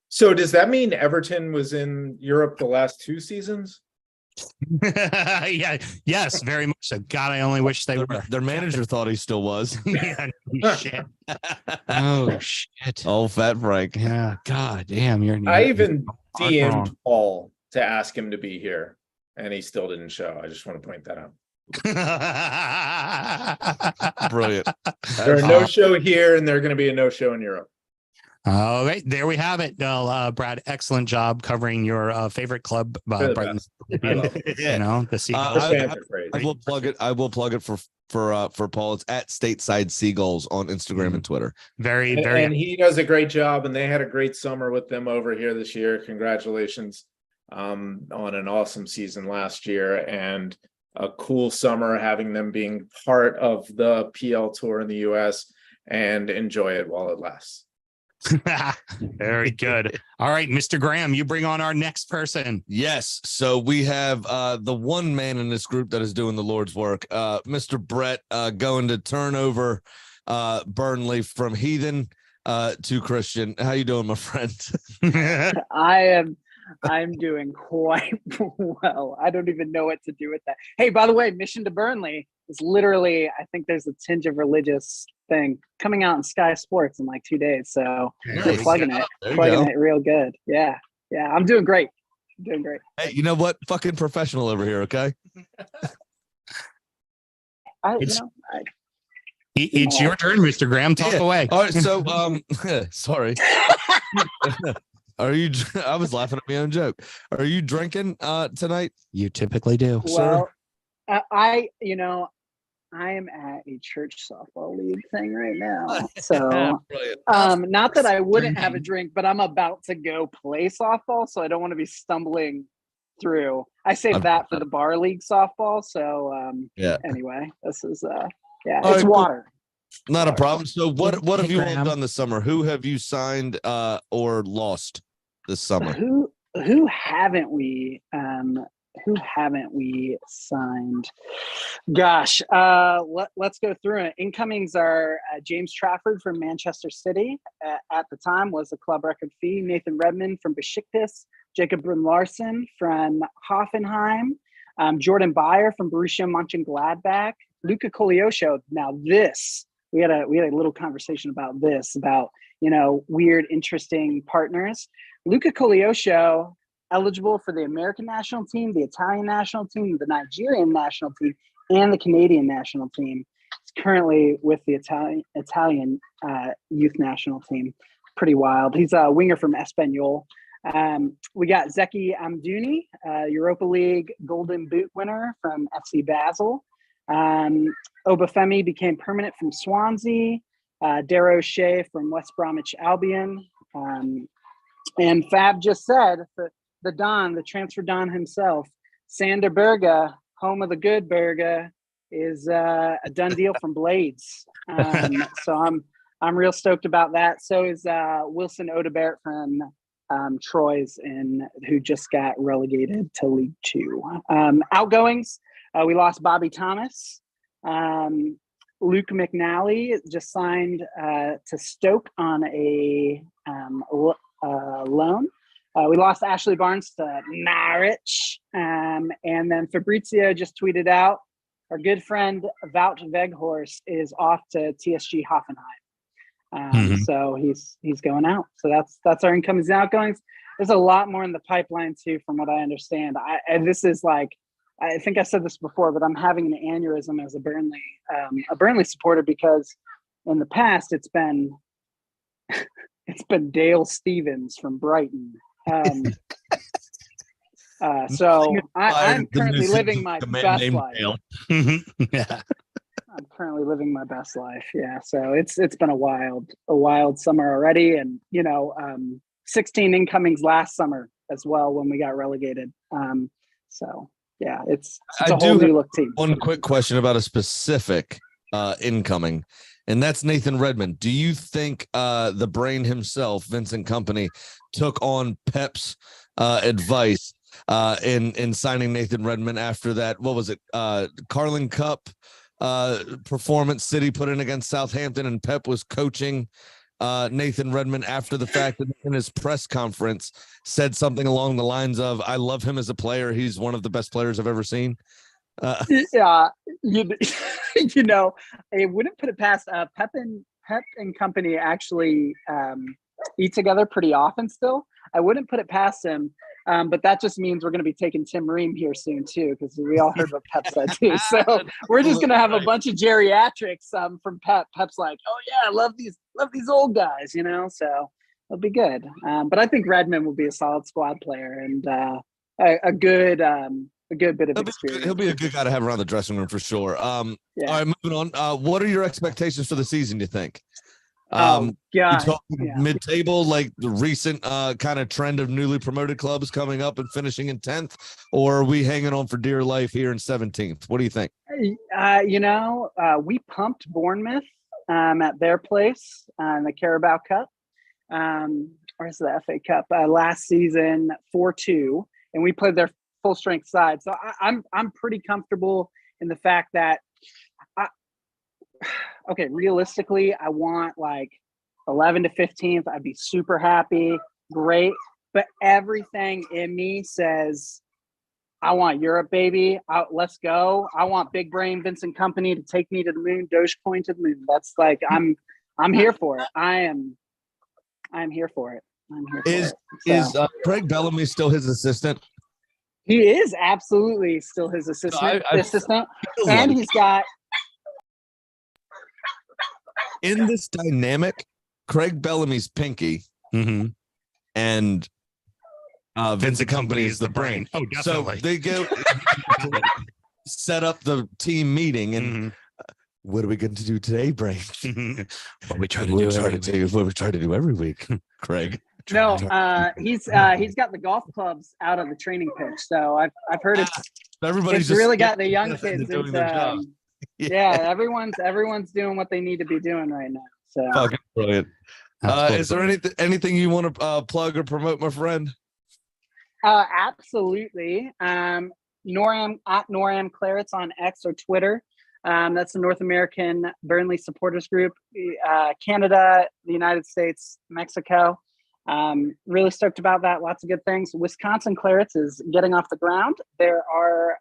So does that mean Everton was in Europe the last two seasons? Yeah, yes, very much so. God, I only wish they were. Their manager thought he still was. Yeah, shit. Oh shit. Oh, Fat Frank. Yeah, God damn. I even DM'd Paul to ask him to be here, and he still didn't show. I just want to point that out. Brilliant. There's a no-show here, and there's going to be a no-show in Europe. All right, there we have it. Well, Brad, excellent job covering your favorite club, Brighton. You know, the Seagulls. I will plug it. I will plug it for Paul. It's at Stateside Seagulls on Instagram and Twitter. Very. And he does a great job, and they had a great summer with them over here this year. Congratulations on an awesome season last year, and a cool summer having them being part of the PL Tour in the US, and enjoy it while it lasts. Very good. All right, Mr. Graham, you bring on our next person. Yes. So we have the one man in this group that is doing the Lord's work, Mr. Brett, going to turn over Burnley from heathen to Christian. How you doing, my friend? I'm doing quite well. I don't even know what to do with that. Hey, by the way, Mission to Burnley is literally, I think there's a tinge of religious thing coming out in Sky Sports in like 2 days. So we're plugging it real good. Yeah. I'm doing great. Hey, you know what? Fucking professional over here, okay? It's your turn, Mr. Graham. Talk away. All right. So, sorry. Are you? I was laughing at my own joke. Are you drinking tonight? You typically do. Well, I am at a church softball league thing right now. So, not that I wouldn't have a drink, but I'm about to go play softball, so I don't want to be stumbling through. I saved that for the bar league softball. So, anyway, this is it's water. Not a problem. So what have you all done this summer? Who have you signed or lost this summer? Who haven't we signed? Gosh, let's go through it. Incomings are James Trafford from Manchester City. At the time was a club record fee. Nathan Redmond from Besiktas. Jacob Brun-Larsen from Hoffenheim. Jordan Bayer from Borussia Mönchengladbach. Luka Kolyosho. Now this, we had a little conversation about this, about, weird, interesting partners. Luka Kolyosho, eligible for the American national team, the Italian national team, the Nigerian national team, and the Canadian national team. He's currently with the Italian youth national team. Pretty wild. He's a winger from Espanyol. We got Zeki Amdouni, Europa League Golden Boot winner from FC Basel. Obafemi became permanent from Swansea. Darrow Shea from West Bromwich Albion. And Fab just said, the Don, the transfer Don himself, Sander Berge, home of the good Berge, is a done deal from Blades. So I'm real stoked about that. So is Wilson Odebert from Troyes, who just got relegated to League Two. Outgoings, we lost Bobby Thomas. Luke McNally just signed to Stoke on a loan. We lost Ashley Barnes to Norwich. And then Fabrizio just tweeted out, our good friend Wout Weghorst is off to TSG Hoffenheim. So he's going out. So that's our incomings and outgoings. There's a lot more in the pipeline too, from what I understand. This is like, I think I said this before, but I'm having an aneurysm as a Burnley supporter, because in the past it's been Dale Stevens from Brighton. So I'm currently living my best life. Yeah. I'm currently living my best life. Yeah. So it's been a wild summer already. And, 16 incomings last summer as well when we got relegated. So yeah, it's a whole new look team. One quick question about a specific incoming, and that's Nathan Redmond. Do you think the brain himself, Vincent Kompany, took on Pep's advice in signing Nathan Redmond after that? What was it? Carling Cup performance City put in against Southampton, and Pep was coaching Nathan Redmond after the fact, that in his press conference said something along the lines of, I love him as a player. He's one of the best players I've ever seen. Yeah, I wouldn't put it past Pep and company actually eat together pretty often still. I wouldn't put it past him. But that just means we're going to be taking Tim Ream here soon too, because we all heard what Pep said too. So we're just going to have a bunch of geriatrics from Pep. Pep's like, oh yeah, I love these old guys, so it'll be good. But I think Redmond will be a solid squad player and a good bit of experience. He'll be a good guy to have around the dressing room for sure. All right, moving on. What are your expectations for the season, you think? Mid-table, like the recent kind of trend of newly promoted clubs coming up and finishing in 10th, or are we hanging on for dear life here in 17th? What do you think? We pumped Bournemouth at their place in the Carabao Cup, or is the FA Cup last season 4-2, and we played their full strength side. So I'm pretty comfortable in the fact that realistically, I want like 11 to 15th. I'd be super happy. Great. But everything in me says, I want Europe, baby. Let's go. I want big brain Vincent Kompany to take me to the moon, Dogecoin to the moon. That's like, I'm here for it. I'm here for it. Is Craig Bellamy still his assistant? He is absolutely still his assistant. And he's got, in this dynamic, Craig Bellamy's pinky, and and Vincent Company is the brain. Oh, definitely. So they go set up the team meeting and what are we going to do today, brain? What we try to do What we try to do every week, Craig. No, he's got the golf clubs out of the training pitch. So I've heard Everybody's it's really just got the young kids doing their into, jobs. yeah, everyone's doing what they need to be doing right now. So Fucking brilliant. Is there anything you want to plug or promote, my friend? absolutely. NORAM Clarets on X or Twitter. That's the North American Burnley Supporters Group. Canada, the United States, Mexico. Really stoked about that. Lots of good things. Wisconsin Clarets is getting off the ground. There are,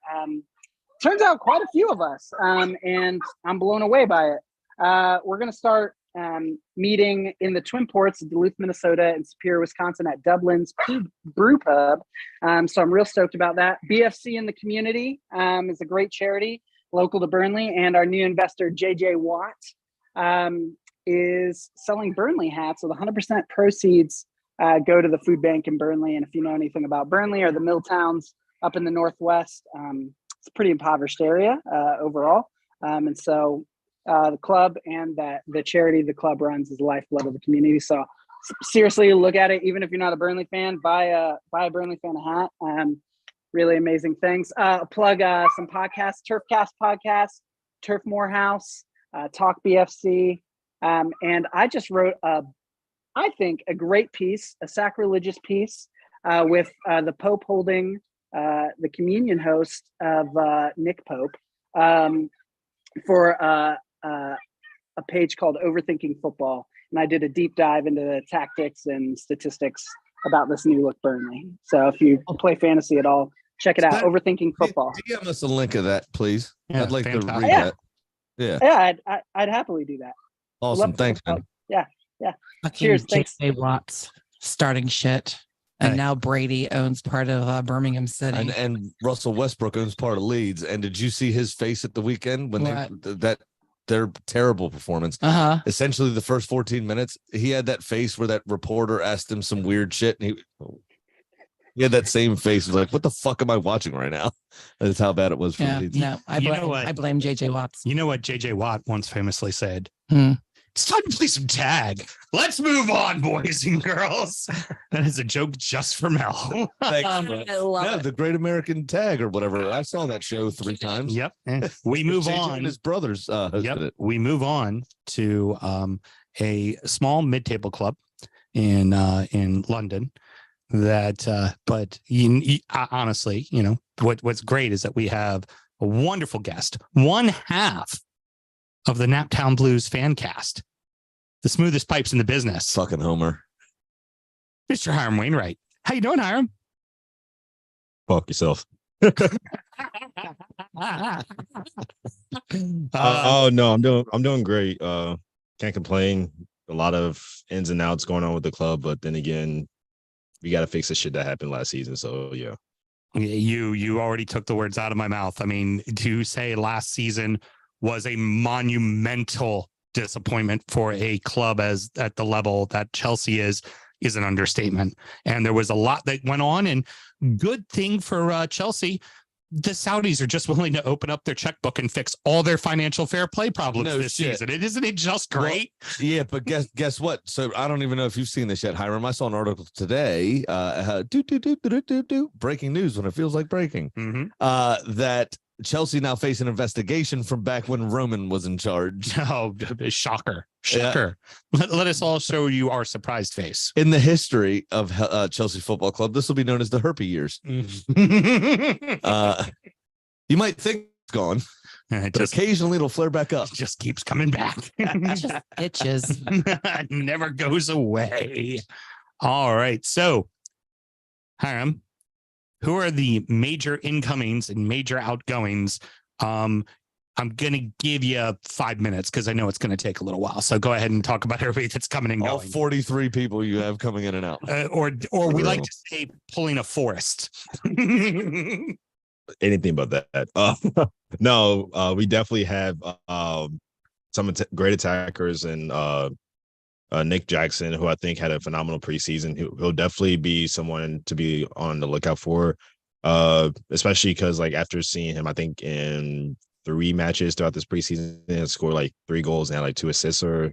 turns out, quite a few of us, and I'm blown away by it. We're going to start meeting in the Twin Ports, Duluth, Minnesota, and Superior, Wisconsin, at Dublin's Brew Pub. So I'm real stoked about that. BFC in the Community is a great charity local to Burnley, and our new investor, JJ Watt, is selling Burnley hats. So the 100% proceeds go to the food bank in Burnley. And if you know anything about Burnley or the mill towns up in the Northwest, it's a pretty impoverished area overall. And so the club and the charity the club runs is the lifeblood of the community. So seriously, look at it. Even if you're not a Burnley fan, buy a Burnley fan a hat. Really amazing things. Plug some podcasts, Turfcast podcast, Turf Morehouse, Talk BFC. And I just wrote I think a great piece, a sacrilegious piece with the Pope holding the communion host of Nick Pope for a page called Overthinking Football. And I did a deep dive into the tactics and statistics about this new look Burnley. So if you play fantasy at all, check it out. Overthinking Football. Give us a link of that, please. Yeah, I'd like fantastic. to read that. Yeah. Yeah, I'd happily do that. Awesome. Thanks, man. Yeah. Fucking Cheers, thanks. J.J. Watts starting shit. And Hey. now Brady owns part of Birmingham City. And Russell Westbrook owns part of Leeds. And did you see his face at the weekend when their terrible performance? Essentially, the first 14 minutes, he had that face where that reporter asked him some weird shit, and he had that same face. Like, what the fuck am I watching right now? That's how bad it was for Leeds. No, I blame JJ Watts. You know what JJ Watt once famously said? Hmm. It's time to play some tag. Let's move on, boys and girls. That is a joke just for Mel. Thanks, I love it. the Great American Tag or whatever. I saw that show 3 times. Yep. We move JJ on. and his brothers hosted it. We move on to a small mid-table club in London. That, but honestly, you know what's great is that we have a wonderful guest, one half of the Naptown Blues fan cast, the smoothest pipes in the business. Fucking Homer. Mr. Hiram Wainwright. How you doing, Hiram? Fuck yourself. Oh no, I'm doing great. Can't complain. A lot of ins and outs going on with the club, but then again, we got to fix the shit that happened last season. So yeah. You already took the words out of my mouth. I mean, to say last season was a monumental disappointment for a club as at the level that Chelsea is an understatement. And there was a lot that went on, and good thing for Chelsea, the Saudis are just willing to open up their checkbook and fix all their financial fair play problems this season. Isn't it just great? Well, yeah, but guess what? So I don't even know if you've seen this yet, Hiram. I saw an article today. Breaking news when it feels like breaking. That Chelsea now face an investigation from back when Roman was in charge. Oh, shocker. Yeah. Let us all show you our surprised face. In the history of Chelsea Football Club, this will be known as the herpy years. You might think it's gone, but occasionally it'll flare back up. It just keeps coming back. It just itches. Never goes away. All right. So, Hiram, who are the major incomings and major outgoings? I'm going to give you 5 minutes because I know it's going to take a little while. So go ahead and talk about everybody that's coming and going. All 43 people you have coming in and out. Or we like to say pulling a forest. Anything but that. No, we definitely have some great attackers and Nick Jackson, who I think had a phenomenal preseason. He'll definitely be someone to be on the lookout for, especially because like after seeing him, I think in 3 matches throughout this preseason, he had scored like 3 goals and had like 2 assists or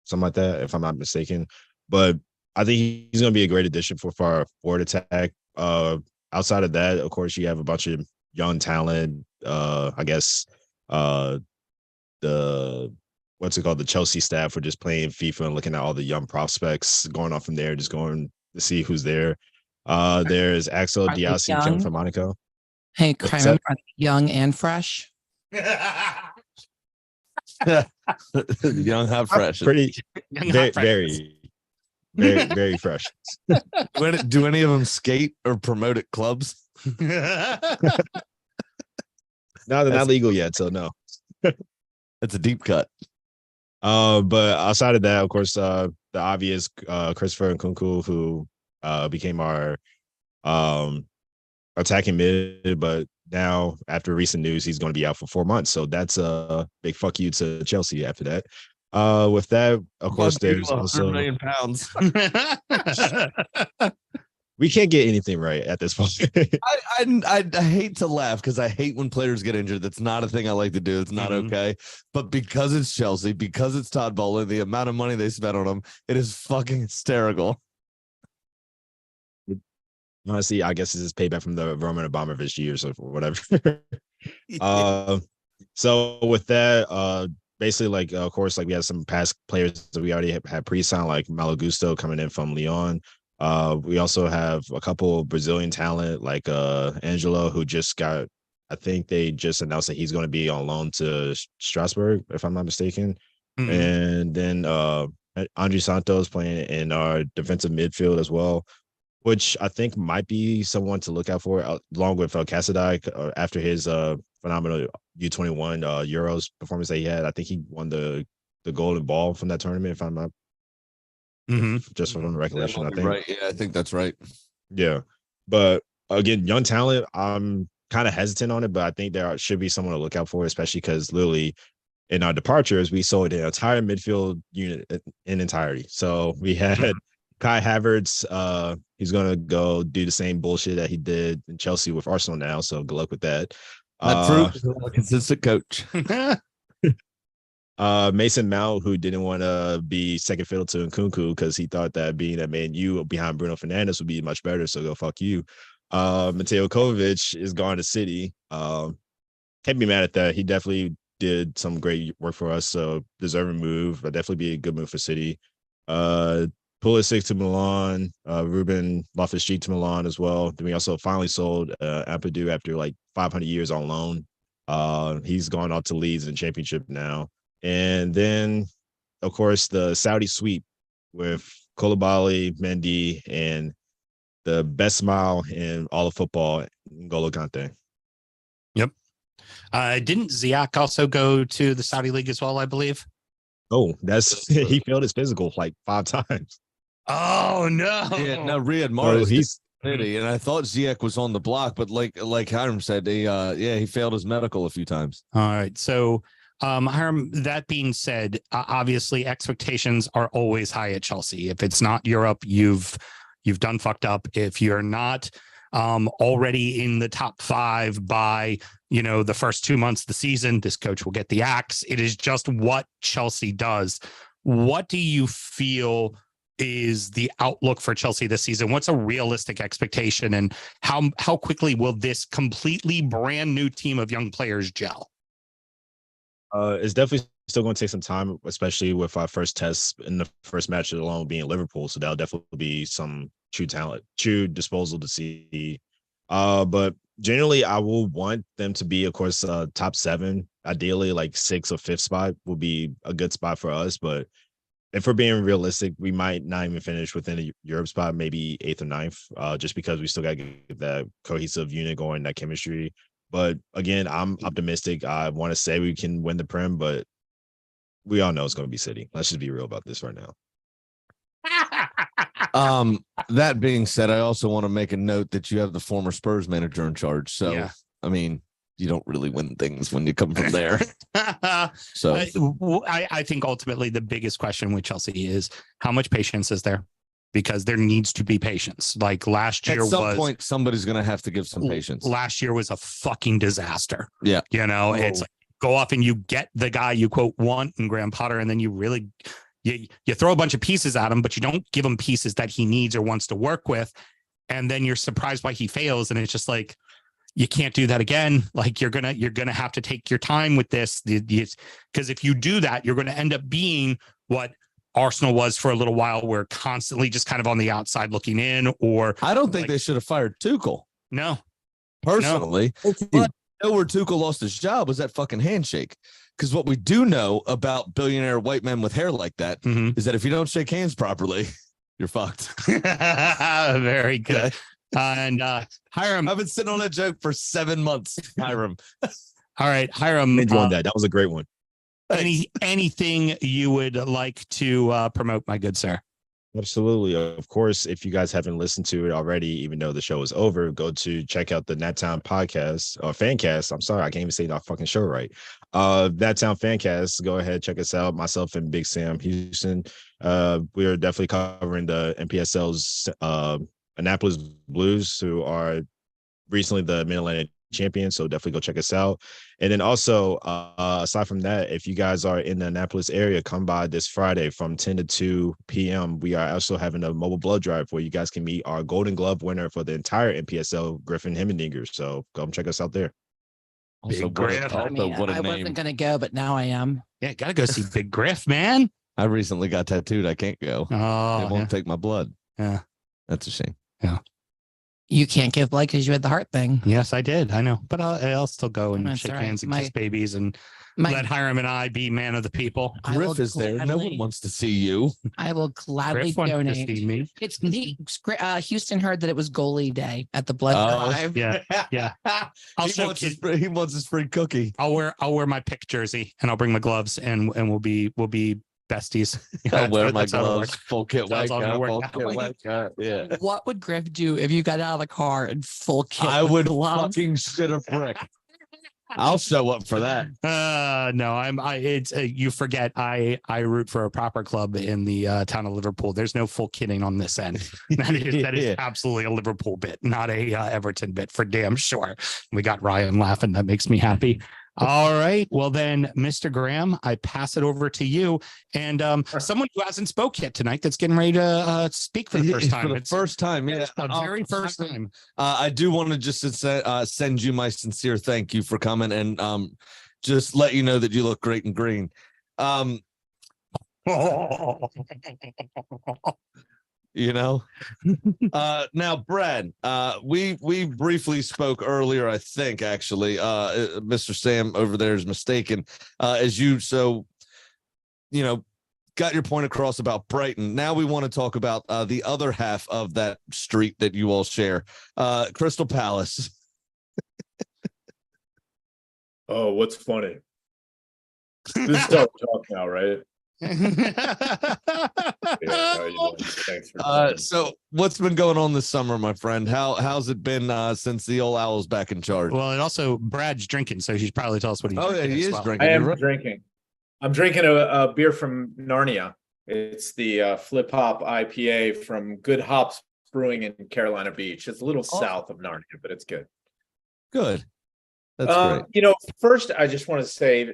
something like that, if I'm not mistaken. But I think he's going to be a great addition for our forward attack. Outside of that, of course, you have a bunch of young talent. I guess the what's it called? The Chelsea staff were just playing FIFA and looking at all the young prospects, going off from there, just going to see who's there. There's Axel Are they Diassi coming young? from Monaco. Hey, What's Kramer, that? are they young and fresh? Young, hot, fresh. Pretty Young very, hot freshers. very fresh. Do any of them skate or promote at clubs? No, they're That's- not legal yet, so no. That's a deep cut. But outside of that, of course, the obvious Christopher Nkunku, who became our attacking mid, but now after recent news, he's going to be out for 4 months. So that's a big fuck you to Chelsea after that. With that, of course, there's 100 also million pounds. we can't get anything right at this point. I hate to laugh because I hate when players get injured. That's not a thing I like to do. It's not okay. But because it's Chelsea, because it's Todd Bowley, the amount of money they spent on him, it is fucking hysterical. Honestly, I guess this is payback from the Roman Abramovich years or whatever. So with that, basically, like of course, like we have some past players that we already had pre-signed, like Malo Gusto coming in from Lyon. We also have a couple of Brazilian talent like Angelo, who just got. I think they just announced that he's going to be on loan to Strasbourg, if I'm not mistaken. And then Andre Santos playing in our defensive midfield as well, which I think might be someone to look out for, along with Casadai after his phenomenal U21 Euros performance that he had. I think he won the golden ball from that tournament, if I'm not just from recollection. I think Right. Yeah, I think that's right. Yeah, but again, young talent. I'm kind of hesitant on it, but I think there should be someone to look out for, especially because literally in our departures, we sold the entire midfield unit in entirety. So we had Kai Havertz. He's gonna go do the same bullshit that he did in Chelsea with Arsenal now. So good luck with that. That proves a consistent coach. Mason Mount, who didn't want to be second fiddle to Nkunku because he thought that being a Man U behind Bruno Fernandes would be much better. So go fuck you. Mateo Kovacic is gone to City. Can't be mad at that. He definitely did some great work for us. So deserving move, but definitely be a good move for City. Pulisic to Milan, Ruben Loftus-Cheek to Milan as well. Then we also finally sold Ampadu after like 500 years on loan. He's gone off to Leeds in the Championship now. And then, of course, the Saudi sweep with Koulibaly, Mendy, and the best smile in all of football, N'Golo Kante. Yep. Didn't Ziak also go to the Saudi League as well, I believe? Oh, he failed his physical like 5 times. Oh no! Yeah, no, Riyad Mahrez. He's City, and I thought Ziyech was on the block, but like Hiram said, he failed his medical a few times. All right, so Hiram, that being said, obviously expectations are always high at Chelsea. If it's not Europe, you've done fucked up. If you're not already in the top 5 by the first 2 months of the season, this coach will get the axe. It is just what Chelsea does. What do you feel is the outlook for Chelsea this season? What's a realistic expectation, and how quickly will this completely brand new team of young players gel? It's definitely still going to take some time, especially with our first test in the first match alone being Liverpool. So that'll definitely be some true talent, true disposal to see. But generally, I will want them to be, of course, top 7. Ideally, like 6th or 5th spot will be a good spot for us. But if we're being realistic, we might not even finish within a Europe spot, maybe 8th or 9th, just because we still got to get that cohesive unit going, that chemistry. But again, I'm optimistic. I want to say we can win the Prem, but we all know it's going to be City. Let's just be real about this right now. That being said, I also want to make a note that you have the former Spurs manager in charge. So, Yeah. I mean, you don't really win things when you come from there. So I think ultimately the biggest question with Chelsea is how much patience is there? Because there needs to be patience. Like last year at some point, somebody's going to have to give some patience. Last year was a fucking disaster. Yeah. It's like go off and you get the guy you quote want in Graham Potter, and then you really you throw a bunch of pieces at him, but you don't give him pieces that he needs or wants to work with. And then you're surprised why he fails. And it's just like, you can't do that again. Like you're gonna have to take your time with this. Because if you do that, you're going to end up being what Arsenal was for a little while, where constantly just kind of on the outside looking in. Or I don't think they should have fired Tuchel. No, personally. But I know where Tuchel lost his job was that fucking handshake. Because what we do know about billionaire white men with hair like that is that if you don't shake hands properly, you're fucked. Very good. And Hiram, I've been sitting on that joke for 7 months. Hiram. All right, Hiram. That was a great one. Anything you would like to promote, my good sir? Absolutely. Of course, if you guys haven't listened to it already, even though the show is over, go to check out the Nattown podcast or Fancast. I'm sorry, I can't even say that fucking show right. Nattown Fancast. Go ahead, check us out. Myself and Big Sam Houston. We are definitely covering the NPSL's Annapolis Blues, who are recently the Mid-Atlantic champions. So definitely go check us out. And then also, aside from that, if you guys are in the Annapolis area, come by this Friday from 10 to 2 p.m. We are also having a mobile blood drive where you guys can meet our Golden Glove winner for the entire NPSL, Griffin Hemmendinger. So come check us out there. Big Griff. I wasn't going to go, but now I am. Yeah, got to go see Big Griff, man. I recently got tattooed. I can't go. Oh, they won't take my blood. Yeah. That's a shame. Yeah. You can't give blood because you had the heart thing. Yes, I did. I know. But I'll still go and That's shake all right. hands and kiss babies and let Hiram and I be man of the people. Griff is there. No one wants to see you. I will gladly Griff wants to donate. see me. It's neat. Houston heard that it was goalie day at the blood drive. Yeah. Yeah. He wants his free cookie. I'll wear my pick jersey and I'll bring my gloves and we'll be besties. I'll wear my gloves. Full kit That's all gonna work white guy. Yeah. What would Griff do if you got out of the car in full kit? I with would gloves? fucking shit a brick. I'll show up for that. No, it's you forget I root for a proper club in the town of Liverpool. There's no full kidding on this end. That is absolutely a Liverpool bit, not a Everton bit for damn sure. We got Ryan laughing. That makes me happy. All right. Well, then, Mr. Graham, I pass it over to you. And someone who hasn't spoke yet tonight that's getting ready to speak for the first time. For the first time, yeah. The very first time. I do want to just send you my sincere thank you for coming and just let you know that you look great in green. You know, now, Brad, we briefly spoke earlier, I think, actually, Mr. Sam over there is mistaken, as you got your point across about Brighton. Now we want to talk about the other half of that street that you all share, Crystal Palace. Oh, what's funny? This is how we talk now, right? So what's been going on this summer, my friend? How's it been since the old Owl's back in charge? Well, and also Brad's drinking, so he should probably tell us what he's drinking. He is drinking. I am drinking. I'm drinking a beer from Narnia. It's the Flip Hop IPA from Good Hops Brewing in Carolina Beach. It's a little south of Narnia, but it's good. Good. That's great. First I just want to say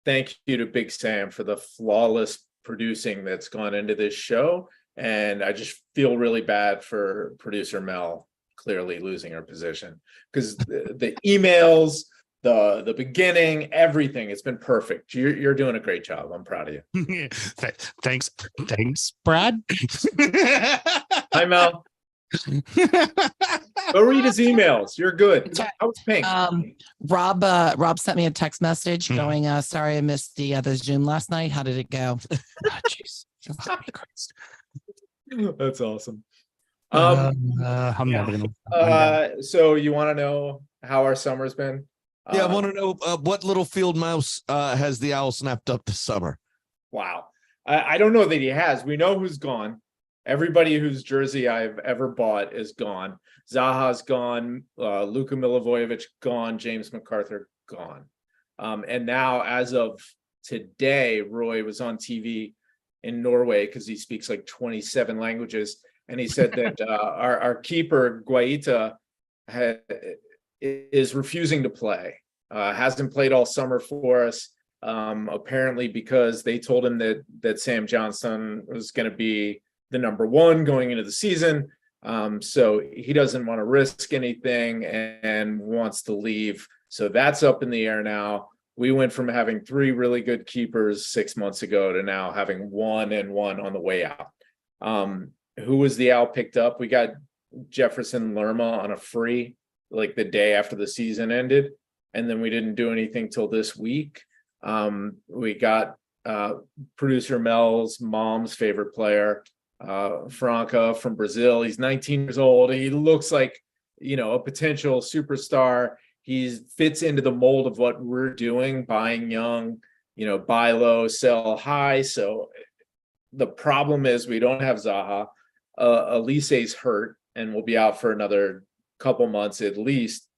thank you to Big Sam for the flawless producing that's gone into this show. And I just feel really bad for producer Mel clearly losing her position because the emails, the beginning, everything, it's been perfect. You're doing a great job. I'm proud of you. Thanks, Brad. Hi, Mel. Go read his emails. You're good. How was Pink? Rob sent me a text message going, sorry I missed the Zoom last night. How did it go? Jeez. That's awesome. I'm never gonna. So you want to know how our summer's been? Yeah, I want to know what little field mouse has the owl snapped up this summer. Wow. I don't know that he has. We know who's gone. Everybody whose jersey I've ever bought is gone. Zaha's gone. Luka Milivojevic gone. James MacArthur gone. And now, as of today, Roy was on TV in Norway because he speaks like 27 languages, and he said that our keeper Guaita is refusing to play. Hasn't played all summer for us. Apparently because they told him that Sam Johnson was going to be the number one going into the season. So he doesn't want to risk anything and wants to leave. So that's up in the air now. We went from having 3 really good keepers 6 months ago to now having 1 and 1 on the way out. Who was the out picked up? We got Jefferson Lerma on a free, like the day after the season ended. And then we didn't do anything till this week. We got producer Mel's mom's favorite player, Franca from Brazil. He's 19 years old. He looks like, a potential superstar. He fits into the mold of what we're doing, buying young, buy low, sell high. So the problem is we don't have Zaha. Elise's hurt and will be out for another couple months at least.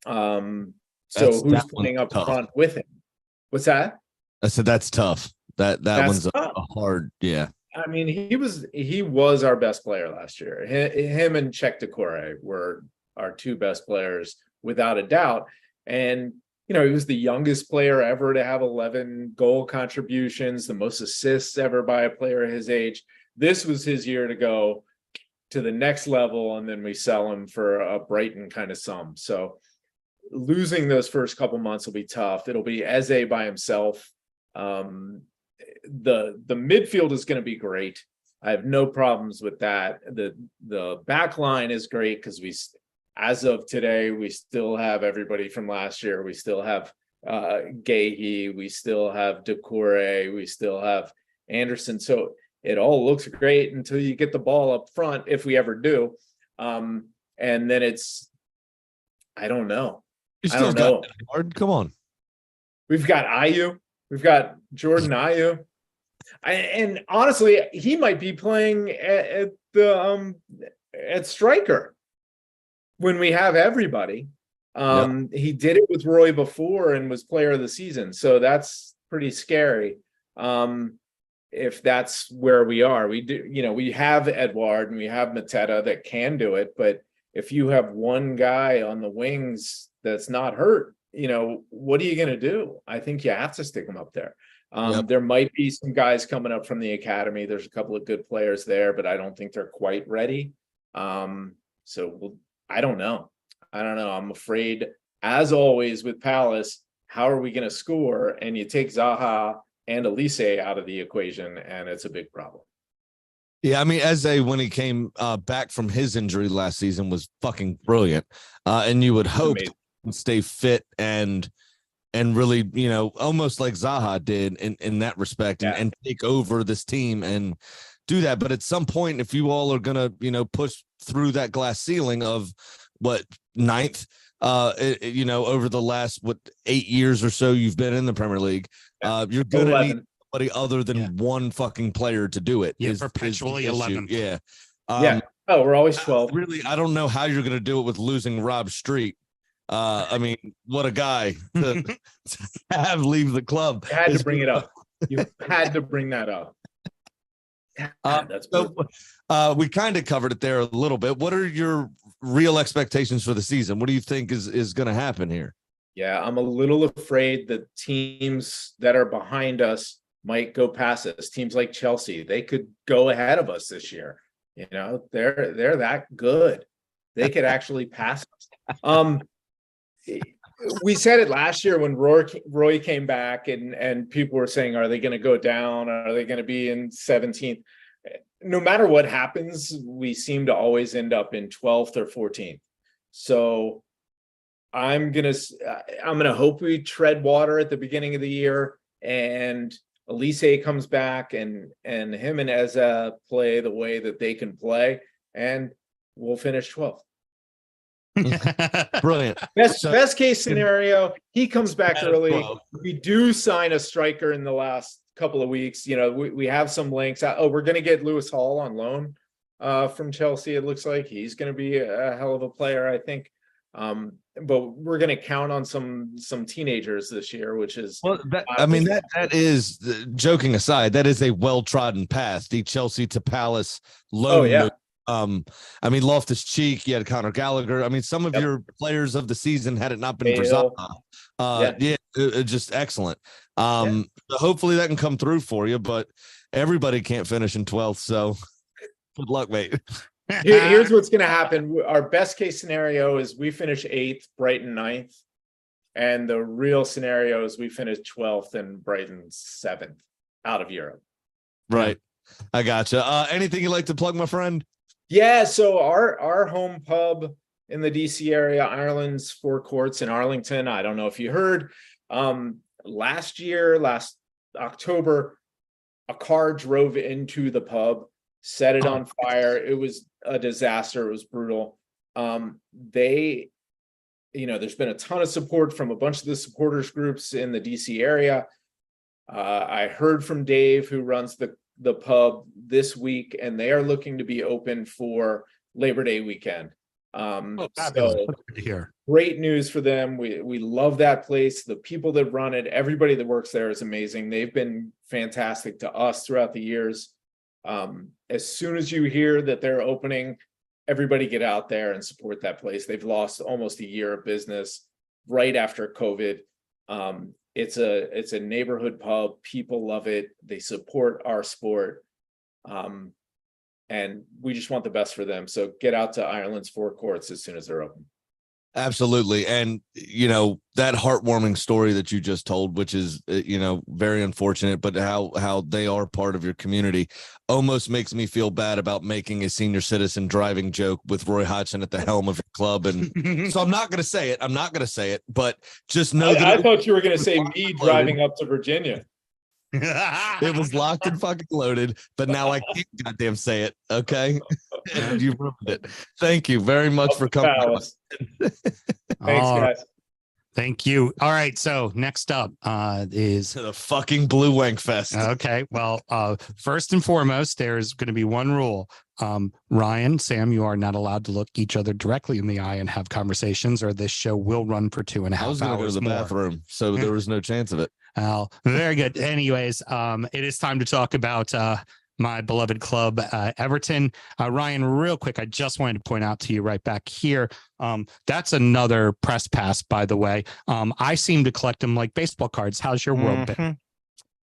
So who's playing up front with him? What's that? I said that's tough. That's one's tough. a hard, yeah. I mean, he was our best player last year. Him and Czech Decore were our 2 best players without a doubt. And he was the youngest player ever to have 11 goal contributions, the most assists ever by a player his age. This was his year to go to the next level, and then we sell him for a Brighton kind of sum. So losing those first couple months will be tough. It'll be Eze by himself. The midfield is going to be great. I have no problems with that. The back line is great because as of today, we still have everybody from last year. We still have Gahey. We still have Decore. We still have Anderson. So it all looks great until you get the ball up front, if we ever do. And then I don't know. I don't know. Come on. We've got Ayew. We've got Jordan Ayew. And honestly, he might be playing at striker when we have everybody. He did it with Roy before and was player of the season. So that's pretty scary. If that's where we are, we have Edouard and we have Mateta that can do it. But if you have one guy on the wings that's not hurt, what are you going to do? I think you have to stick him up there. There might be some guys coming up from the academy. There's a couple of good players there, but I don't think they're quite ready. So I don't know. I'm afraid, as always with Palace, how are we going to score? And you take Zaha and Elise out of the equation, and it's a big problem. Yeah, I mean, Eze, when he came back from his injury last season, was fucking brilliant. And you would hope to stay fit and really, almost like Zaha did in that respect, and take over this team and do that. But at some point, if you all are going to, push through that glass ceiling of ninth, over the last 8 years or so you've been in the Premier League, you're going to need somebody other than one fucking player to do it. Yeah, perpetually 11. Yeah. Oh, we're always 12. Really, I don't know how you're going to do it with losing Rob Street. I mean, what a guy to have leave the club. You had to bring it up. You had to bring that up. We kind of covered it there a little bit. What are your real expectations for the season? What do you think is going to happen here? Yeah, I'm a little afraid that teams that are behind us might go past us. Teams like Chelsea, they could go ahead of us this year. They're that good. They could actually pass us. We said it last year when Roy came back and people were saying, are they going to go down? Are they going to be in 17th? No matter what happens, we seem to always end up in 12th or 14th. So I'm gonna hope we tread water at the beginning of the year and Elise comes back and him and Eza play the way that they can play, and we'll finish 12th. Brilliant. Best case scenario, he comes back early. We do sign a striker in the last couple of weeks. You know, we have some links. We're going to get Lewis Hall on loan from Chelsea. It looks like he's going to be a hell of a player, I think. But we're going to count on some teenagers this year, which is that is, joking aside, that is a well-trodden path. The Chelsea to Palace loan. Oh, yeah. I mean, Loftus-Cheek, you had Conor Gallagher. I mean, some of your players of the season, had it not been for Zaha, just excellent. Hopefully that can come through for you, but everybody can't finish in 12th, so good luck, mate. Here's what's going to happen. Our best case scenario is we finish 8th, Brighton 9th. And the real scenario is we finish 12th and Brighton 7th out of Europe. Right. I gotcha. Anything you'd like to plug, my friend? Yeah. So our home pub in the DC area, Ireland's Four Courts in Arlington. I don't know if you heard, last October, a car drove into the pub, set it on fire. It was a disaster. It was brutal. There's been a ton of support from a bunch of the supporters groups in the DC area. I heard from Dave, who runs the pub, this week, and they are looking to be open for Labor Day weekend. So great news for them. We love that place. The people that run it, everybody that works there is amazing. They've been fantastic to us throughout the years. As soon as you hear that they're opening, everybody get out there and support that place. They've lost almost a year of business right after COVID. It's a neighborhood pub. People love it. They support our sport. And we just want the best for them. So get out to Ireland's Four Courts as soon as they're open. Absolutely. And, that heartwarming story that you just told, which is, very unfortunate, but how they are part of your community, almost makes me feel bad about making a senior citizen driving joke with Roy Hodgson at the helm of your club. And so I'm not going to say it, but just know that I thought you were going to say me driving up to Virginia. It was locked and fucking loaded, but now I can't goddamn say it. Okay. You ruined it. Thank you very much for coming. Thanks, guys. Thank you. All right. So next up is the fucking Blue Wank Fest. Okay. Well, first and foremost, there's going to be one rule. Ryan, Sam, you are not allowed to look each other directly in the eye and have conversations, or this show will run for 2.5 hours. I was going to go to the bathroom, so there was no chance of it. Very good. Anyways, it is time to talk about my beloved club, Everton. Ryan, real quick, I just wanted to point out to you right back here. That's another press pass, by the way. I seem to collect them like baseball cards. How's your world been?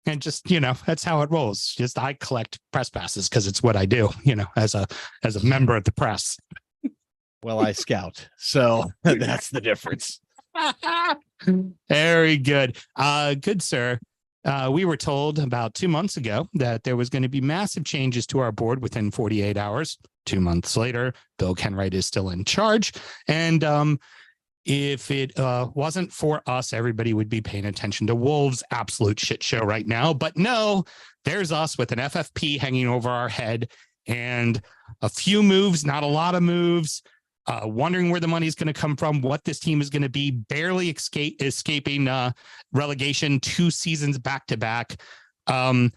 And just, that's how it rolls. Just I collect press passes because it's what I do, as a member of the press. Well, I scout. So that's the difference. Very good. Good, sir. We were told about 2 months ago that there was going to be massive changes to our board within 48 hours. 2 months later, Bill Kenwright is still in charge. And if it wasn't for us, everybody would be paying attention to Wolves' absolute shit show right now. But no, there's us with an FFP hanging over our head and a few moves, not a lot of moves. Wondering where the money is going to come from, what this team is going to be, barely escaping relegation 2 seasons back to back. Who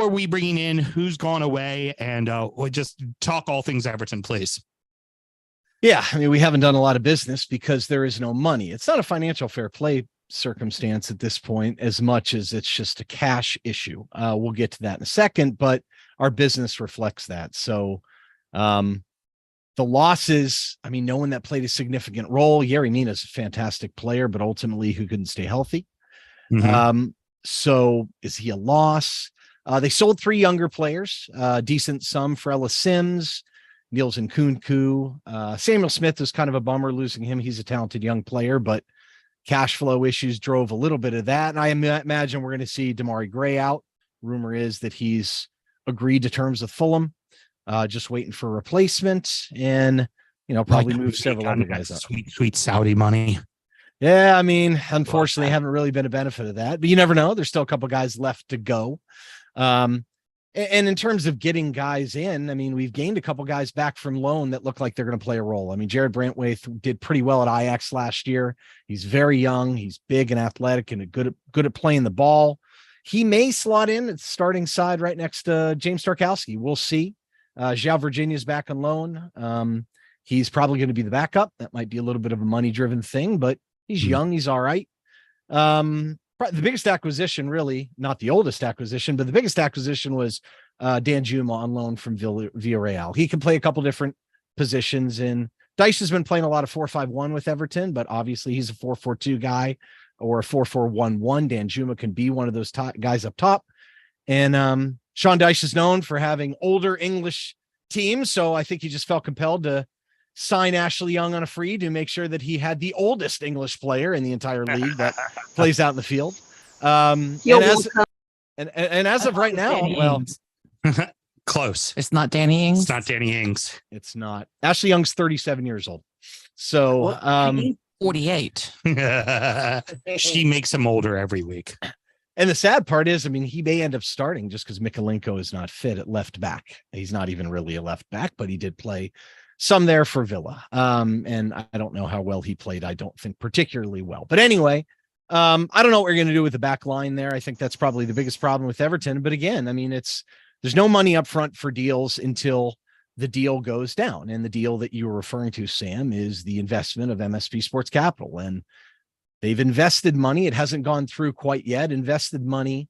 are we bringing in? Who's gone away? And we'll just talk all things Everton, please. Yeah, I mean, we haven't done a lot of business because there is no money. It's not a financial fair play circumstance at this point as much as it's just a cash issue. We'll get to that in a second, but our business reflects that. So, the losses, I mean, no one that played a significant role. Yerry Mina's a fantastic player, but ultimately who couldn't stay healthy. So is he a loss? They sold 3 younger players, decent sum for Ella Sims, Niels Nkunku. Samuel Smith was kind of a bummer losing him. He's a talented young player, but cash flow issues drove a little bit of that. And I imagine we're going to see Damari Gray out. Rumor is that he's agreed to terms with Fulham. Just waiting for a replacement and, probably move several other guys up. Sweet Saudi money. Yeah. I mean, unfortunately, haven't really been a benefit of that, but you never know. There's still a couple guys left to go. And in terms of getting guys in, I mean, we've gained a couple guys back from loan that look like they're going to play a role. I mean, Jared Brantwaite did pretty well at Ajax last year. He's very young. He's big and athletic and good at playing the ball. he may slot in at the starting side right next to James Tarkowski. We'll see. João Virginia's back on loan. He's probably going to be the backup. That might be a little bit of a money-driven thing, but he's young. He's all right. The biggest acquisition, really, not the oldest acquisition, but the biggest acquisition was Dan Juma on loan from Villarreal. He can play a couple different positions, and Dyche has been playing a lot of 4-5-1 with Everton, but obviously he's a 4-4-2 guy or a 4-4-1-1. Dan Juma can be one of those guys up top. And Sean Dyche is known for having older English teams, so I think he just felt compelled to sign Ashley Young on a free to make sure that he had the oldest English player in the entire league that plays out in the field. And as of right now, well, close. It's not Danny Ings. It's not Danny Ings. It's not. Ashley Young's 37 years old. So 48. She makes him older every week. And the sad part is, I mean, he may end up starting just because Mikalenko is not fit at left back. He's not even really a left back, but he did play some there for Villa. And I don't know how well he played. I don't think particularly well. But anyway, I don't know what we're going to do with the back line there. I think that's probably the biggest problem with Everton. But again, I mean, there's no money up front for deals until the deal goes down. And the deal that you were referring to, Sam, is the investment of MSP Sports Capital. And they've invested money. It hasn't gone through quite yet. Invested money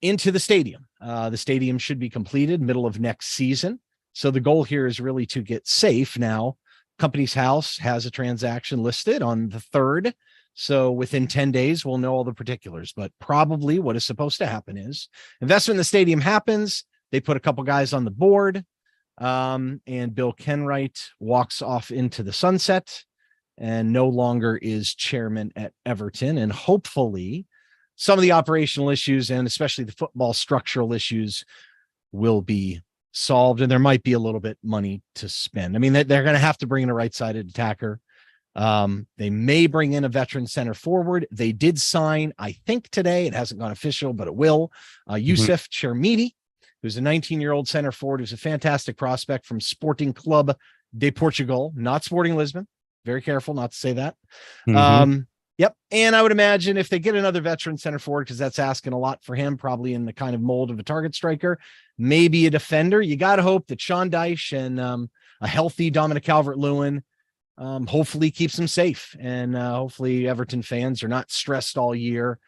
into the stadium. The stadium should be completed middle of next season. So the goal here is really to get safe. Now, Company's House has a transaction listed on the 3rd. So within 10 days, we'll know all the particulars. But probably what is supposed to happen is investment in the stadium happens. They put a couple guys on the board. And Bill Kenwright walks off into the sunset and no longer is chairman at Everton. And hopefully some of the operational issues and especially the football structural issues will be solved. And there might be a little bit money to spend. I mean, they're going to have to bring in a right-sided attacker. They may bring in a veteran center forward. They did sign, I think today, it hasn't gone official, but it will, Youssef Chermiti, who's a 19-year-old center forward, who's a fantastic prospect from Sporting Club de Portugal, not Sporting Lisbon. Very careful not to say that. Yep. And I would imagine if they get another veteran center forward, because that's asking a lot for him, probably in the kind of mold of a target striker, maybe a defender. You got to hope that Sean Dyche and a healthy Dominic Calvert-Lewin hopefully keeps them safe. And hopefully Everton fans are not stressed all year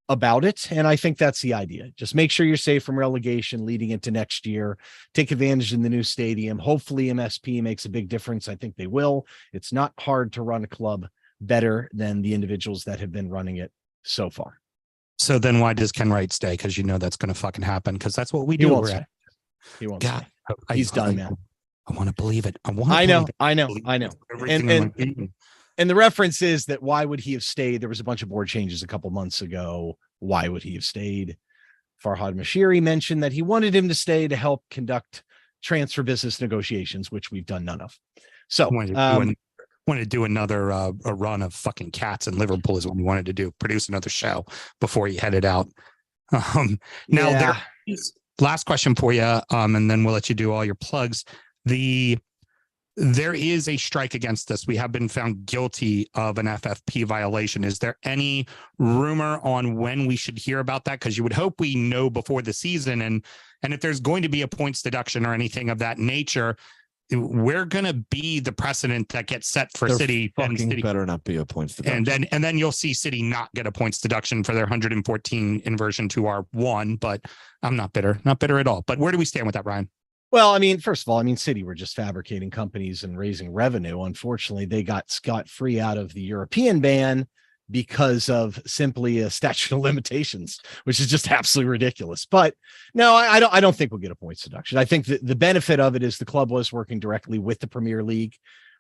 about it. And I think that's the idea. Just make sure you're safe from relegation leading into next year. Take advantage in the new stadium. Hopefully MSP makes a big difference. I think they will. It's not hard to run a club better than the individuals that have been running it so far. So then why does Kenwright stay? Because you know that's going to fucking happen, because that's what we He do. won't stay. He won't stay. He's done, man. I want to believe it. I know. And the reference is that why would he have stayed? There was a bunch of board changes a couple months ago. Why would he have stayed? Farhad Mashiri mentioned that he wanted him to stay to help conduct transfer business negotiations, which we've done none of. So wanted to do another a run of fucking Cats in Liverpool is what we wanted to do. Produce another show before he headed out. Last question for you, and then we'll let you do all your plugs. There is a strike against us. We have been found guilty of an FFP violation. Is there any rumor on when we should hear about that? Because you would hope we know before the season. And if there's going to be a points deduction or anything of that nature, we're going to be the precedent that gets set for City. Fucking City better not be a points deduction. And then you'll see City not get a points deduction for their 114 inversion to our 1. But I'm not bitter at all. But where do we stand with that, Ryan? Well, I mean, first of all, City were just fabricating companies and raising revenue. Unfortunately, they got scot-free out of the European ban because of simply a statute of limitations, which is just absolutely ridiculous. But no, I don't think we'll get a points deduction. I think that the benefit of it is the club was working directly with the Premier League.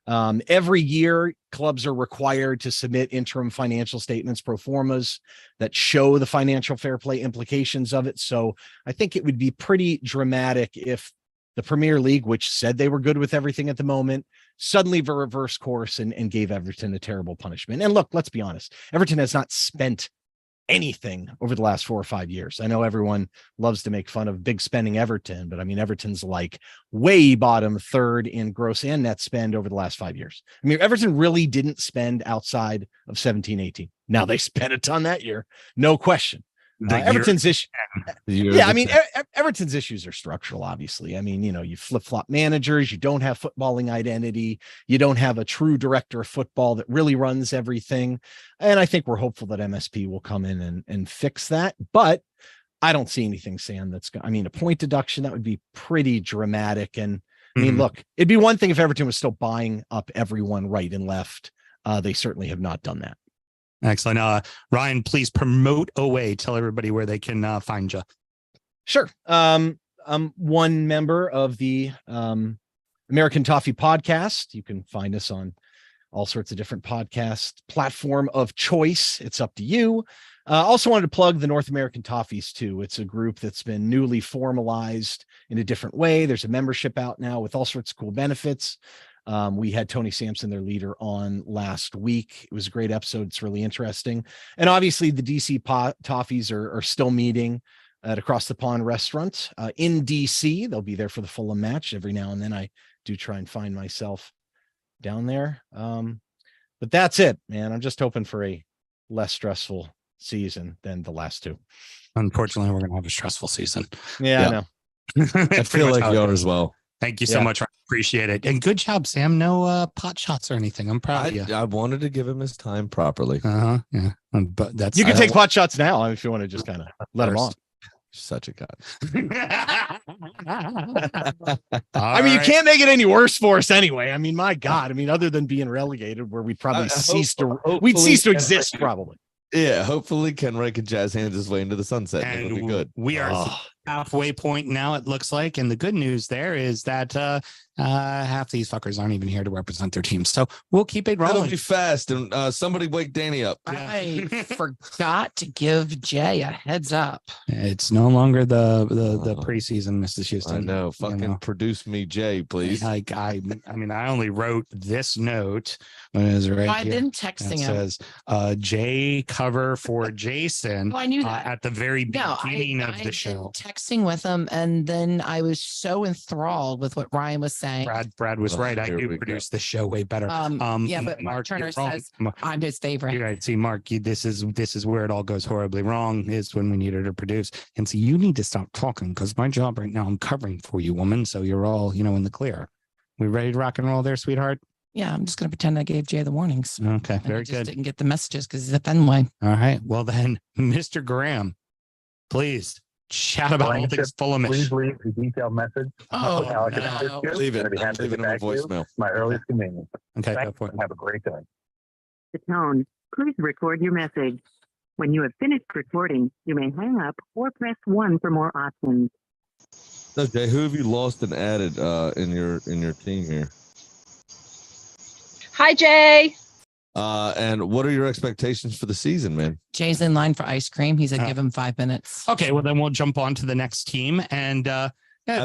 Every year, clubs are required to submit interim financial statements, pro formas, that show the financial fair play implications of it. So I think it would be pretty dramatic if the Premier League, which said they were good with everything at the moment, suddenly reversed course and gave Everton a terrible punishment. And look, let's be honest, Everton has not spent anything over the last 4 or 5 years. I know everyone loves to make fun of big spending Everton, but Everton's like way bottom third in gross and net spend over the last 5 years. Everton really didn't spend outside of 17-18. Now they spent a ton that year, no question. Everton's issue. You're I the mean, Everton's issues are structural, obviously. I mean, you flip-flop managers, you don't have footballing identity, you don't have a true director of football that really runs everything. And I think we're hopeful that MSP will come in and fix that. But I don't see anything, Sam, a point deduction, that would be pretty dramatic. And I mean, look, it'd be one thing if Everton was still buying up everyone right and left. They certainly have not done that. Excellent. Ryan, please promote away. Tell everybody where they can find you. Sure. I'm one member of the American Toffee podcast. You can find us on all sorts of different podcast platform of choice. It's up to you. Also wanted to plug the North American Toffees too. It's a group that's been newly formalized in a different way. There's a membership out now with all sorts of cool benefits. We had Tony Sampson, their leader, on last week. It was a great episode. It's really interesting. And obviously the DC Toffees are still meeting at Across the Pond restaurant in DC. They'll be there for the Fulham match. Every now and then I do try and find myself down there. But that's it, man. I'm just hoping for a less stressful season than the last two. Unfortunately, we're going to have a stressful season. Yeah. I know. I feel like you are as well. Thank you so much. I appreciate it. And good job, Sam. No pot shots or anything. I'm proud of you. I wanted to give him his time properly. Yeah. But you can take pot shots now if you want to just kind of let him on. Such a god. I mean, you can't make it any worse for us anyway. I mean, my God. I mean, other than being relegated, where we'd probably cease to exist, probably. Yeah, hopefully Ken Wright can jazz hands his way into the sunset. And it'll be good. We are halfway point now, it looks like. And the good news there is that half these fuckers aren't even here to represent their team. So we'll keep it rolling. That'll be fast. And somebody wake Danny up. I forgot to give Jay a heads up. It's no longer the preseason, Mrs. Houston. I know. Fucking produce me, Jay, please. I mean, I only wrote this note. Is right I've here. been texting him. It says Jay cover for Jason. I knew that at the very beginning of the show. Texting with him, and then I was so enthralled with what Ryan was saying. Brad was right. I do produce the show way better. Yeah, but Mark Turner says I'm his favorite. You're right. See, Mark, this is where it all goes horribly wrong. Is when we need her to produce. And so you need to stop talking because my job right now, I'm covering for you, woman. So you're all in the clear. We ready to rock and roll there, sweetheart? Yeah, I'm just going to pretend I gave Jay the warnings. Okay, very good. good. Didn't get the messages because he's a Fenway. All right. Well then, Mr. Graham, please chat about all things Fulhamish. Please leave a detailed message. Oh, no. Leave it. Leave it in a voicemail. My earliest convenience. Okay, Thanks, go for it. and have a great day. The tone. Please record your message. When you have finished recording, you may hang up or press 1 for more options. Okay, who have you lost and added in your team here? Hi, Jay. And what are your expectations for the season, man? Jay's in line for ice cream. He said give him 5 minutes. Okay, well then we'll jump on to the next team. And I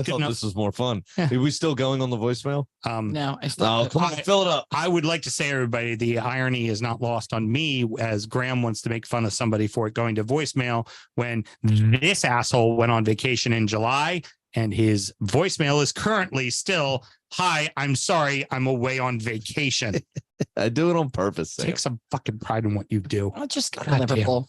thought this was more fun. Are we still going on the voicemail? No, I still. Come on, fill it up. I would like to say, everybody, the irony is not lost on me as Graham wants to make fun of somebody for it going to voicemail when this asshole went on vacation in July and his voicemail is currently still, "Hi, I'm sorry, I'm away on vacation." I do it on purpose. Sam. Take some fucking pride in what you do. I'll just go to Liverpool.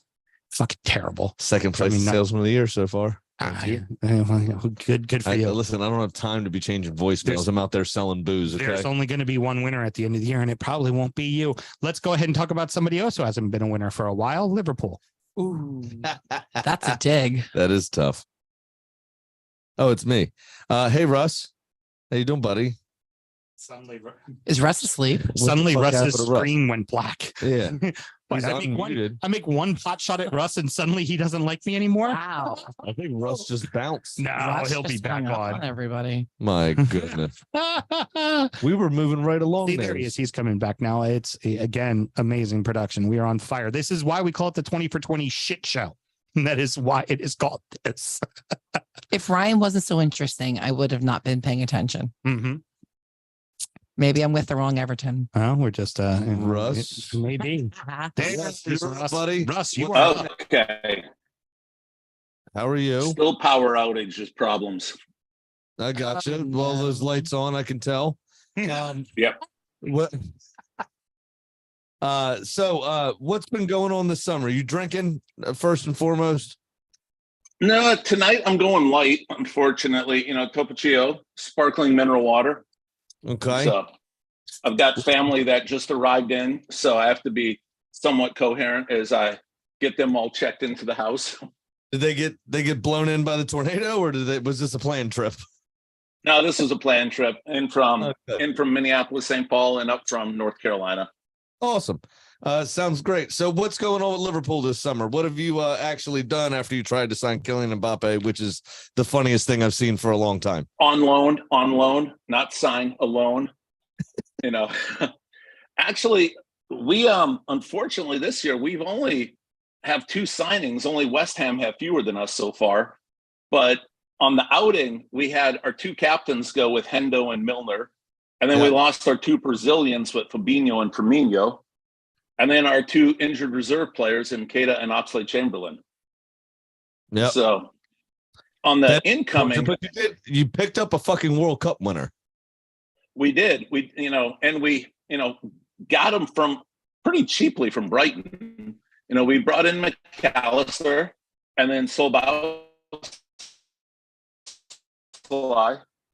Fucking terrible. Second place salesman of the year so far. Good for you. Listen, I don't have time to be changing voicemails. I'm out there selling booze. Okay? There's only going to be one winner at the end of the year, and it probably won't be you. Let's go ahead and talk about somebody else who hasn't been a winner for a while. Liverpool. Ooh, that's a dig. That is tough. Oh, it's me. Hey, Russ. How you doing, buddy? Suddenly, is Russ asleep? Suddenly, Russ's screen went black. Yeah. But I make one pot shot at Russ, and suddenly he doesn't like me anymore. Wow. I think Russ just bounced. No, Russ he'll be back on. Everybody. My goodness. We were moving right along. See, there he is. He's coming back now. It's, again, amazing production. We are on fire. This is why we call it the 20 for 20 shit show. And that is why it is called this. If Ryan wasn't so interesting, I would have not been paying attention. Mm-hmm. Maybe I'm with the wrong Everton. Oh, we're just Russ. Maybe. Russ, buddy. Russ, you are okay. How are you? Still power outages problems. I got you. Well, those lights on, I can tell. Yep. What? So what's been going on this summer? You drinking first and foremost? No, tonight I'm going light, unfortunately. Topo Chico, sparkling mineral water. Okay. So I've got family that just arrived in, so I have to be somewhat coherent as I get them all checked into the house. Did they get blown in by the tornado, or was this a planned trip? No, this was a planned trip in from Minneapolis, St. Paul, and up from North Carolina. Awesome. Sounds great. So what's going on with Liverpool this summer? What have you actually done after you tried to sign Kylian Mbappe, which is the funniest thing I've seen for a long time? On loan, not sign, alone. Actually, we unfortunately this year we've only have 2 signings. Only West Ham have fewer than us so far. But on the outing, we had our 2 captains go with Hendo and Milner. And then we lost our 2 Brazilians with Fabinho and Firmino. And then our 2 injured reserve players in Keita and Oxlade-Chamberlain. Yeah. So on the incoming, but you picked up a fucking World Cup winner. we did. We got them from pretty cheaply from Brighton. We brought in McAllister and then Solbausly.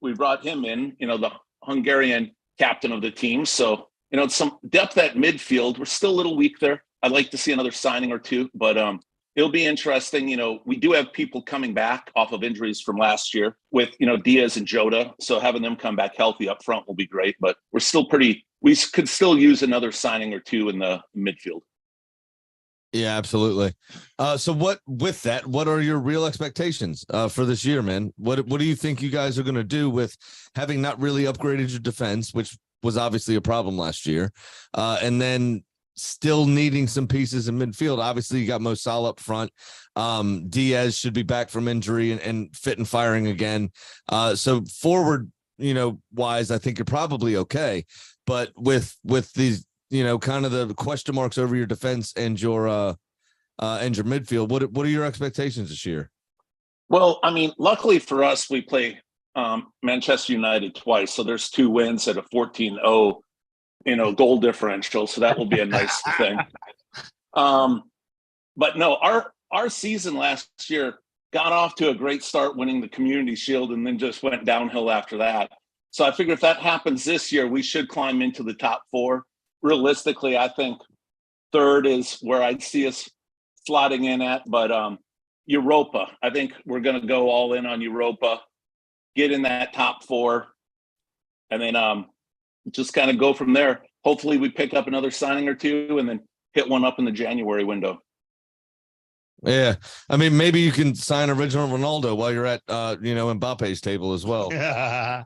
We brought him in, the Hungarian captain of the team. So, some depth at midfield. We're still a little weak there. I'd like to see another signing or 2, but it'll be interesting. We do have people coming back off of injuries from last year with, Diaz and Jota. So having them come back healthy up front will be great, but we could still use another signing or 2 in the midfield. Yeah, absolutely. So what are your real expectations for this year, man? What do you think you guys are going to do with having not really upgraded your defense, which was obviously a problem last year, and then still needing some pieces in midfield? Obviously, you got Mo Salah up front. Diaz should be back from injury and fit and firing again. So forward, wise, I think you're probably okay. But with these, kind of the question marks over your defense and your midfield, what are your expectations this year? Well, luckily for us, we play Manchester United twice. So there's 2 wins at a 14-0, goal differential. So that will be a nice thing. But no, our season last year got off to a great start winning the Community Shield and then just went downhill after that. So I figure if that happens this year, we should climb into the top 4. Realistically, I think 3rd is where I'd see us slotting in at. But Europa, I think we're going to go all in on Europa, get in that top 4, and then just kind of go from there. Hopefully we pick up another signing or 2 and then hit one up in the January window. Yeah. Maybe you can sign original Ronaldo while you're at, Mbappe's table as well.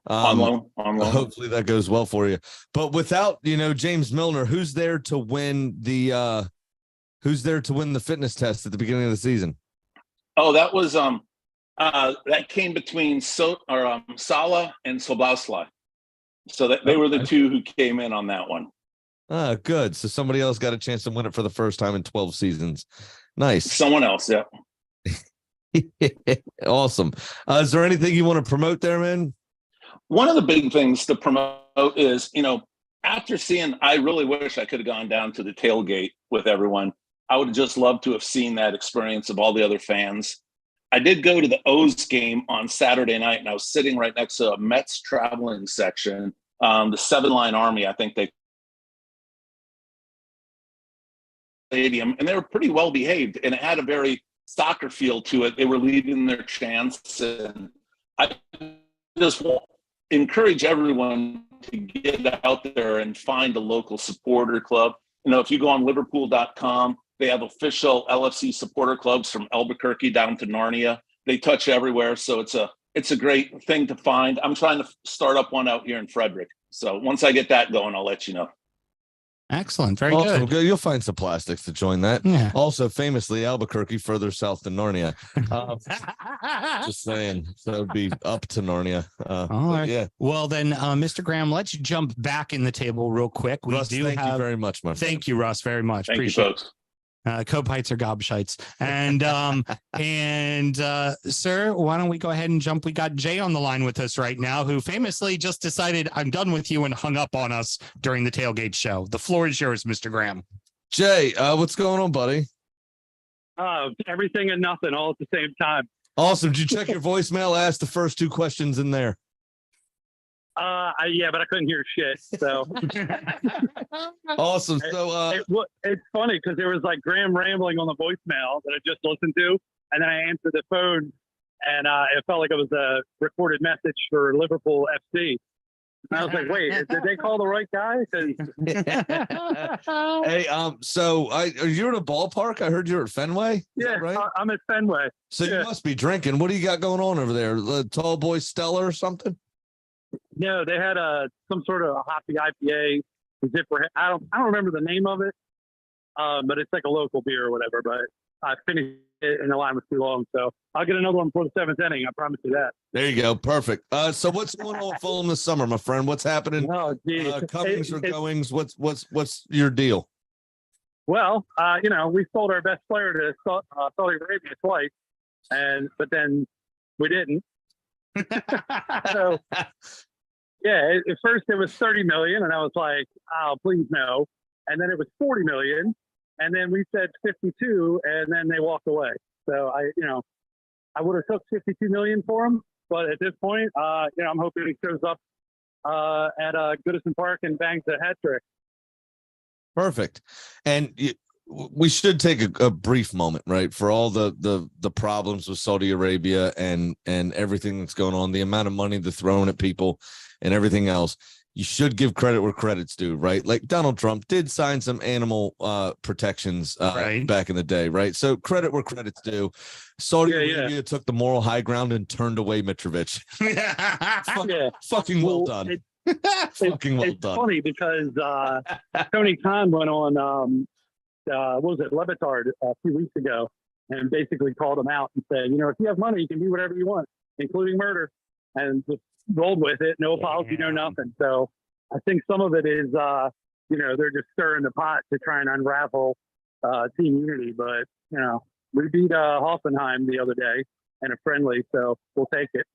On loan. Hopefully that goes well for you. But without, James Milner, who's there to win the fitness test at the beginning of the season? Oh, that was, that came between Salah and Solbausly. So they were the 2 who came in on that one. Ah, good. So somebody else got a chance to win it for the first time in 12 seasons. Nice. Someone else, yeah. Awesome. Is there anything you want to promote there, man? One of the big things to promote is, after seeing, I really wish I could have gone down to the tailgate with everyone. I would have just loved to have seen that experience of all the other fans. I did go to the O's game on Saturday night, and I was sitting right next to a Mets traveling section, the 7-line army, I think they stadium, and they were pretty well behaved, and it had a very soccer feel to it. They were leading their chants, and I just encourage everyone to get out there and find a local supporter club. If you go on Liverpool.com, they have official LFC supporter clubs from Albuquerque down to Narnia. They touch everywhere, so it's a great thing to find. I'm trying to start up one out here in Frederick, so once I get that going, I'll let you know. Excellent. Very awesome. good. You'll find some plastics to join that. Yeah. Also, famously, Albuquerque further south than Narnia. Just saying. So it'd be up to Narnia. All right. Yeah. Well, then, Mr. Graham, let's jump back in the table real quick. Russ, thank you very much, my friend. Thank you, Russ, very much. Thank Appreciate you, folks. Copites or gobshites. And sir, why don't we go ahead and jump? We got Jay on the line with us right now, who famously just decided I'm done with you and hung up on us during the tailgate show. The floor is yours, Mr. Graham. Jay, what's going on, buddy? Everything and nothing all at the same time. Awesome. Did you check your voicemail? Ask the first two questions in there. Yeah, but I couldn't hear shit. So Awesome. So it's funny because there was like Graham rambling on the voicemail that I just listened to, and then I answered the phone, and it felt like it was a recorded message for Liverpool FC. And I was like, wait, did they call the right guy? Hey, so are you at a ballpark? I heard you're at Fenway. Is Yeah, that right? I'm at Fenway. So Yeah. you must be drinking. What do you got going on over there? The Tall Boy Stella or something? No, they had some sort of hoppy IPA. I don't remember the name of it, but it's like a local beer or whatever. But I finished it and the line was too long, so I'll get another one for the seventh inning. I promise you that. There you go. Perfect. So what's going on with Fulham this summer, my friend? What's happening? Oh, geez. Comings or goings? What's your deal? Well, we sold our best player to Saudi Arabia twice, but then we didn't. So, yeah, at first it was 30 million, and I was like, "Oh, please no." And then it was 40 million, and then we said 52, and then they walked away. So I would have took 52 million for him, but at this point, I'm hoping he shows up at Goodison Park and bangs a hat trick. Perfect. And we should take a brief moment, right, for all the problems with Saudi Arabia and everything that's going on, the amount of money they're throwing at people and everything else. You should give credit where credit's due, right? Like Donald Trump did sign some animal protections back in the day, right? So credit where credit's due. Saudi Arabia took the moral high ground and turned away Mitrovic. Fucking well done. Fucking well done. It's funny because Tony Khan went on what was it, Levitard a few weeks ago, and basically called him out and said, if you have money, you can do whatever you want, including murder, and just rolled with it. No apology, no nothing. So I think some of it is, they're just stirring the pot to try and unravel team unity. But, we beat Hoffenheim the other day in a friendly, so we'll take it.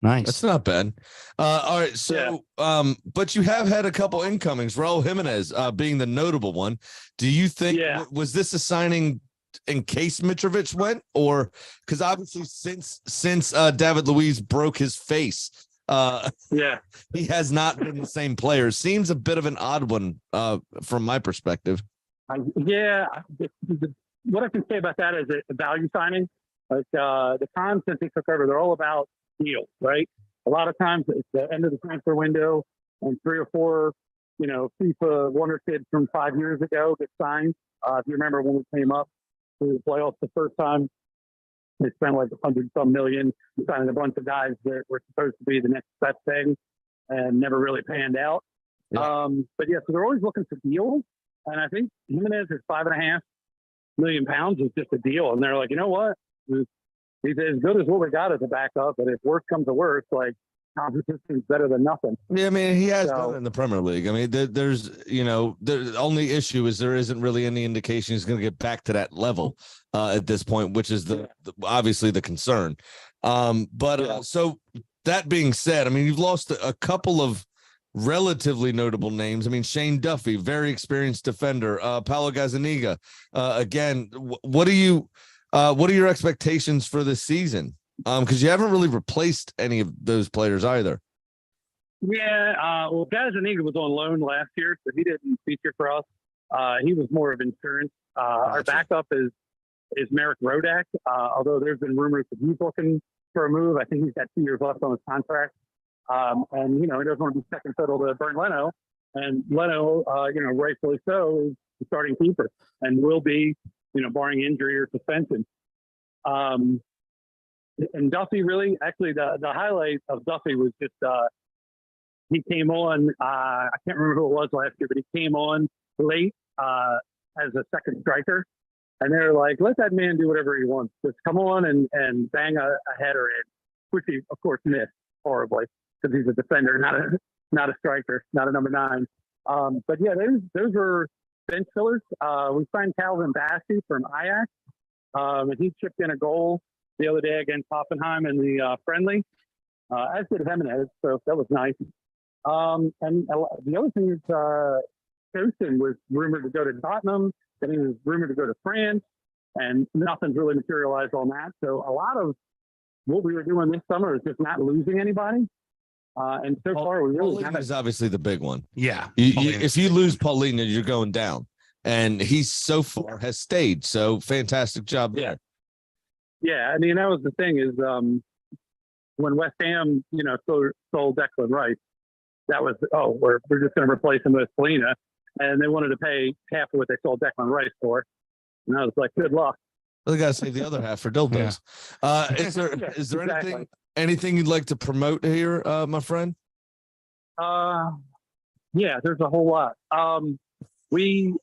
Nice. That's not bad. All right. So, but you have had a couple incomings, Raul Jimenez being the notable one. Do you think, was this a signing in case Mitrovic went, or because obviously since David Luiz broke his face, he has not been the same player. Seems a bit of an odd one from my perspective. What I can say about that is a value signing. Like the Cons, since he took over, they're all about deals, right? A lot of times it's the end of the transfer window, and 3 or 4, FIFA wonder kids from 5 years ago get signed. If you remember when we came up to the playoffs the first time, they spent like 100-some million signing a bunch of guys that were supposed to be the next best thing and never really panned out. So they're always looking for deals, and I think Jimenez is £5.5 million is just a deal, and they're like, you know what? He's as good as what we got as a backup, but if worse comes to worse, like competition is better than nothing. Yeah, I mean, he has done it in the Premier League. I mean, there's, the only issue is there isn't really any indication he's going to get back to that level at this point, which is obviously the concern. So that being said, I mean, you've lost a couple of relatively notable names. I mean, Shane Duffy, very experienced defender. Paulo Gazzaniga. Again, what are your expectations for this season? Because you haven't really replaced any of those players either. Well, Gazzaniga was on loan last year, so he didn't feature for us. He was more of insurance. Our backup is Merrick Rodak, although there's been rumors that he's looking for a move. I think he's got 2 years left on his contract. And, he doesn't want to be second fiddle to Bernd Leno. And Leno, rightfully so, is the starting keeper and will be, barring injury or suspension. And Duffy really, actually, the highlight of Duffy was just he came on. I can't remember who it was last year, but he came on late as a second striker, and they're like, "Let that man do whatever he wants. Just come on and bang a header in," which he, of course, missed horribly because he's a defender, not a striker, not a number 9. But yeah, those were bench fillers. We signed Calvin Bassey from Ajax, and he chipped in a goal the other day against Hoffenheim in the friendly, as did Jimenez, so that was nice. And the other thing is Huston was rumored to go to Tottenham, then he was rumored to go to France, and nothing's really materialized on that. So a lot of what we were doing this summer is just not losing anybody. And so far, we really Paulina is obviously the big one. Yeah. If you lose Paulina, you're going down. And he so far has stayed. So fantastic job there. Yeah, I mean, that was the thing is when West Ham, sold Declan Rice, that was, we're just going to replace him with Paulina. And they wanted to pay half of what they sold Declan Rice for. And I was like, good luck. Well, they got to save the other half for dildos. Is there Exactly. anything you'd like to promote here, my friend? Yeah, there's a whole lot. We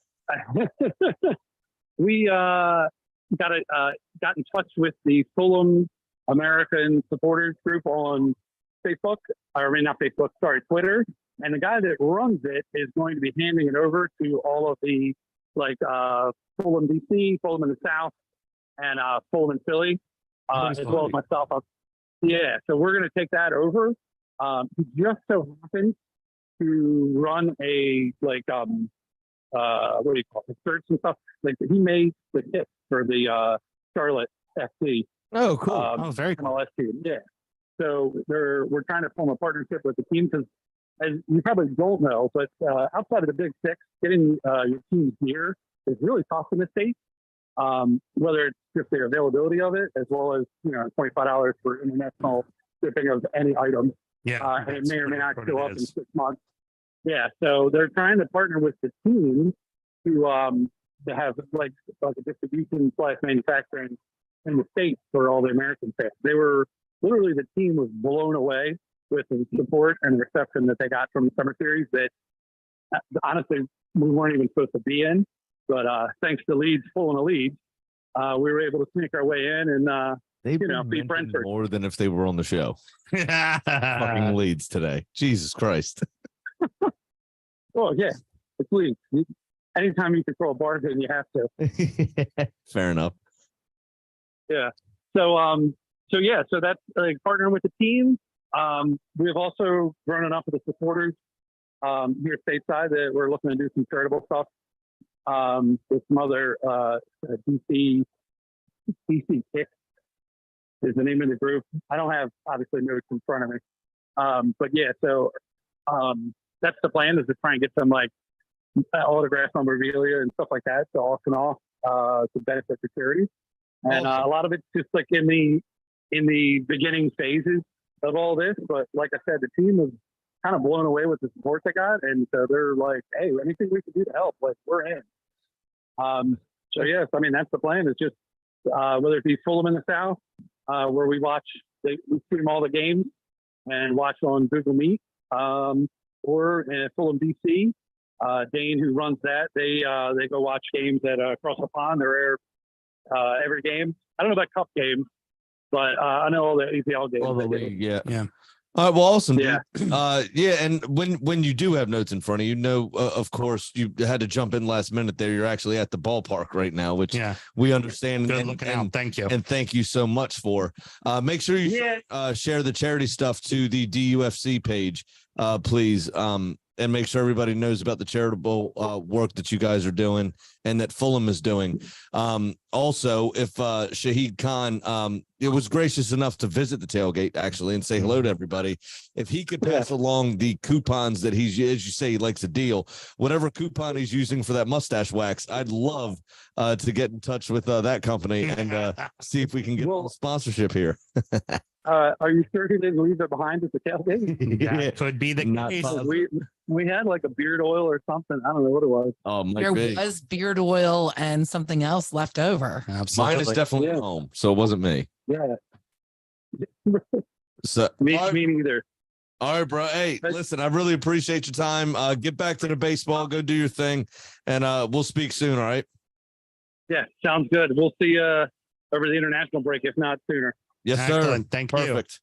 got in touch with the Fulham American supporters group on Facebook. Not Facebook, sorry, Twitter. And the guy that runs it is going to be handing it over to all of the Fulham DC, Fulham in the South, and Fulham in Philly, as well as myself. Yeah, so we're going to take that over. He just so happens to run a what do you call it, search and stuff. Like he made the kit for the Charlotte FC. Oh, cool. Very cool. MLS team. Yeah. So we're trying to form a partnership with the team because, as you probably don't know, but outside of the Big Six, getting your team's gear is really tough in the States. Whether it's just the availability of it, as well as $25 for international shipping of any item. Yeah. And it may or may not show up in 6 months. Yeah, so they're trying to partner with the team to have like a distribution / manufacturing in the States for all the American fans. They were literally, the team was blown away with the support and the reception that they got from the summer series that honestly we weren't even supposed to be in. But thanks to Leeds pulling a lead, we were able to sneak our way in and beat Brentford. More than if they were on the show. Fucking Leeds today. Jesus Christ. Oh yeah, it's Leeds. Anytime you can throw a bargain, you have to. Fair enough. Yeah. So that's partnering with the team. We've also grown enough with the supporters here stateside that we're looking to do some charitable stuff with some other DC Kick is the name of the group. I don't have obviously notes in front of me, but yeah. So that's the plan, is to try and get some autographs on memorabilia and stuff like that to auction off to benefit the charity. And a lot of it's just in the beginning phases of all this. But like I said, the team was kind of blown away with the support they got, and so they're like, "Hey, anything we can do to help, we're in." So yes, I mean that's the plan. Is just whether it be Fulham in the South, where we stream all the games and watch on Google Meet, or in Fulham DC. Dane, who runs that, they go watch games at across the pond. They're every game. I don't know about cup games, but I know all the APL games. All the league, yeah. All right, well, awesome. Yeah. And when you do have notes in front of you, of course, you had to jump in last minute there. You're actually at the ballpark right now, which we understand. Good looking out. Thank you. And thank you so much for. Make sure you share the charity stuff to the DUFC page, please. And make sure everybody knows about the charitable work that you guys are doing and that Fulham is doing. Also, if Shahid Khan it was gracious enough to visit the tailgate actually and say hello to everybody, if he could pass along the coupons that he's, as you say, he likes a deal, whatever coupon he's using for that mustache wax, I'd love to get in touch with that company and see if we can get a sponsorship here. Are you sure he didn't leave it behind at the tailgate? Yeah, could be the case. We had a beard oil or something. I don't know what it was. Oh, there was beard oil and something else left over. Absolutely. Mine is definitely home, so it wasn't me. Yeah. So me neither. All right, bro. Hey, listen, I really appreciate your time. Get back to the baseball, go do your thing, and we'll speak soon. All right. Yeah, sounds good. We'll see you over the international break, if not sooner. Yes, excellent. Sir. Thank you. Perfect.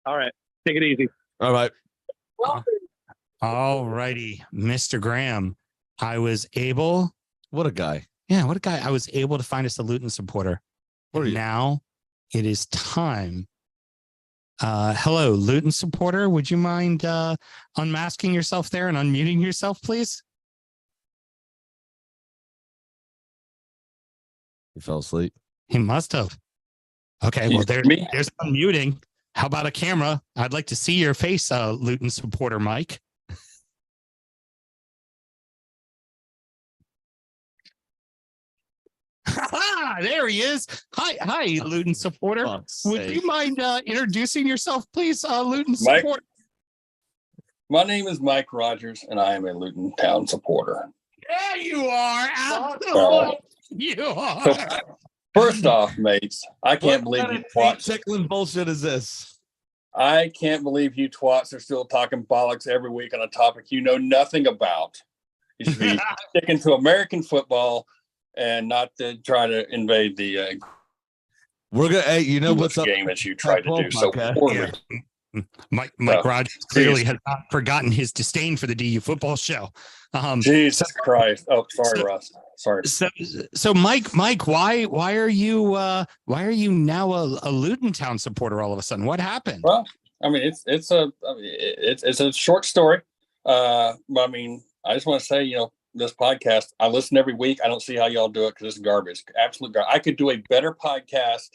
All right. Take it easy. All right. All righty, Mr. Graham. I was able. What a guy. Yeah, what a guy. I was able to find us a Luton supporter. What are you? Now it is time. Hello, Luton supporter. Would you mind unmasking yourself there and unmuting yourself, please? He fell asleep. He must have. Okay, well, there's unmuting. How about a camera? I'd like to see your face, Luton supporter Mike. There he is. Hi, Luton supporter. Would you mind introducing yourself, please, Luton supporter? My name is Mike Rogers, and I am a Luton Town supporter. Yeah, you are. Absolutely, you are. So, first off, mates, I can't believe you twats. Tickling bullshit is this? I can't believe you twats are still talking bollocks every week on a topic you know nothing about. You should be sticking to American football and not to try to invade the. We're gonna. Hey, you know what's up? Game as you tried to do so poorly. Mike Rogers clearly has not forgotten his disdain for the DU football show. Jesus Christ! Oh, sorry, Russ. Sorry. So Mike, why are you now a Luton Town supporter all of a sudden? What happened? Well, I mean, it's a short story. But I mean, I just want to say, this podcast, I listen every week. I don't see how y'all do it because it's garbage, absolute garbage. I could do a better podcast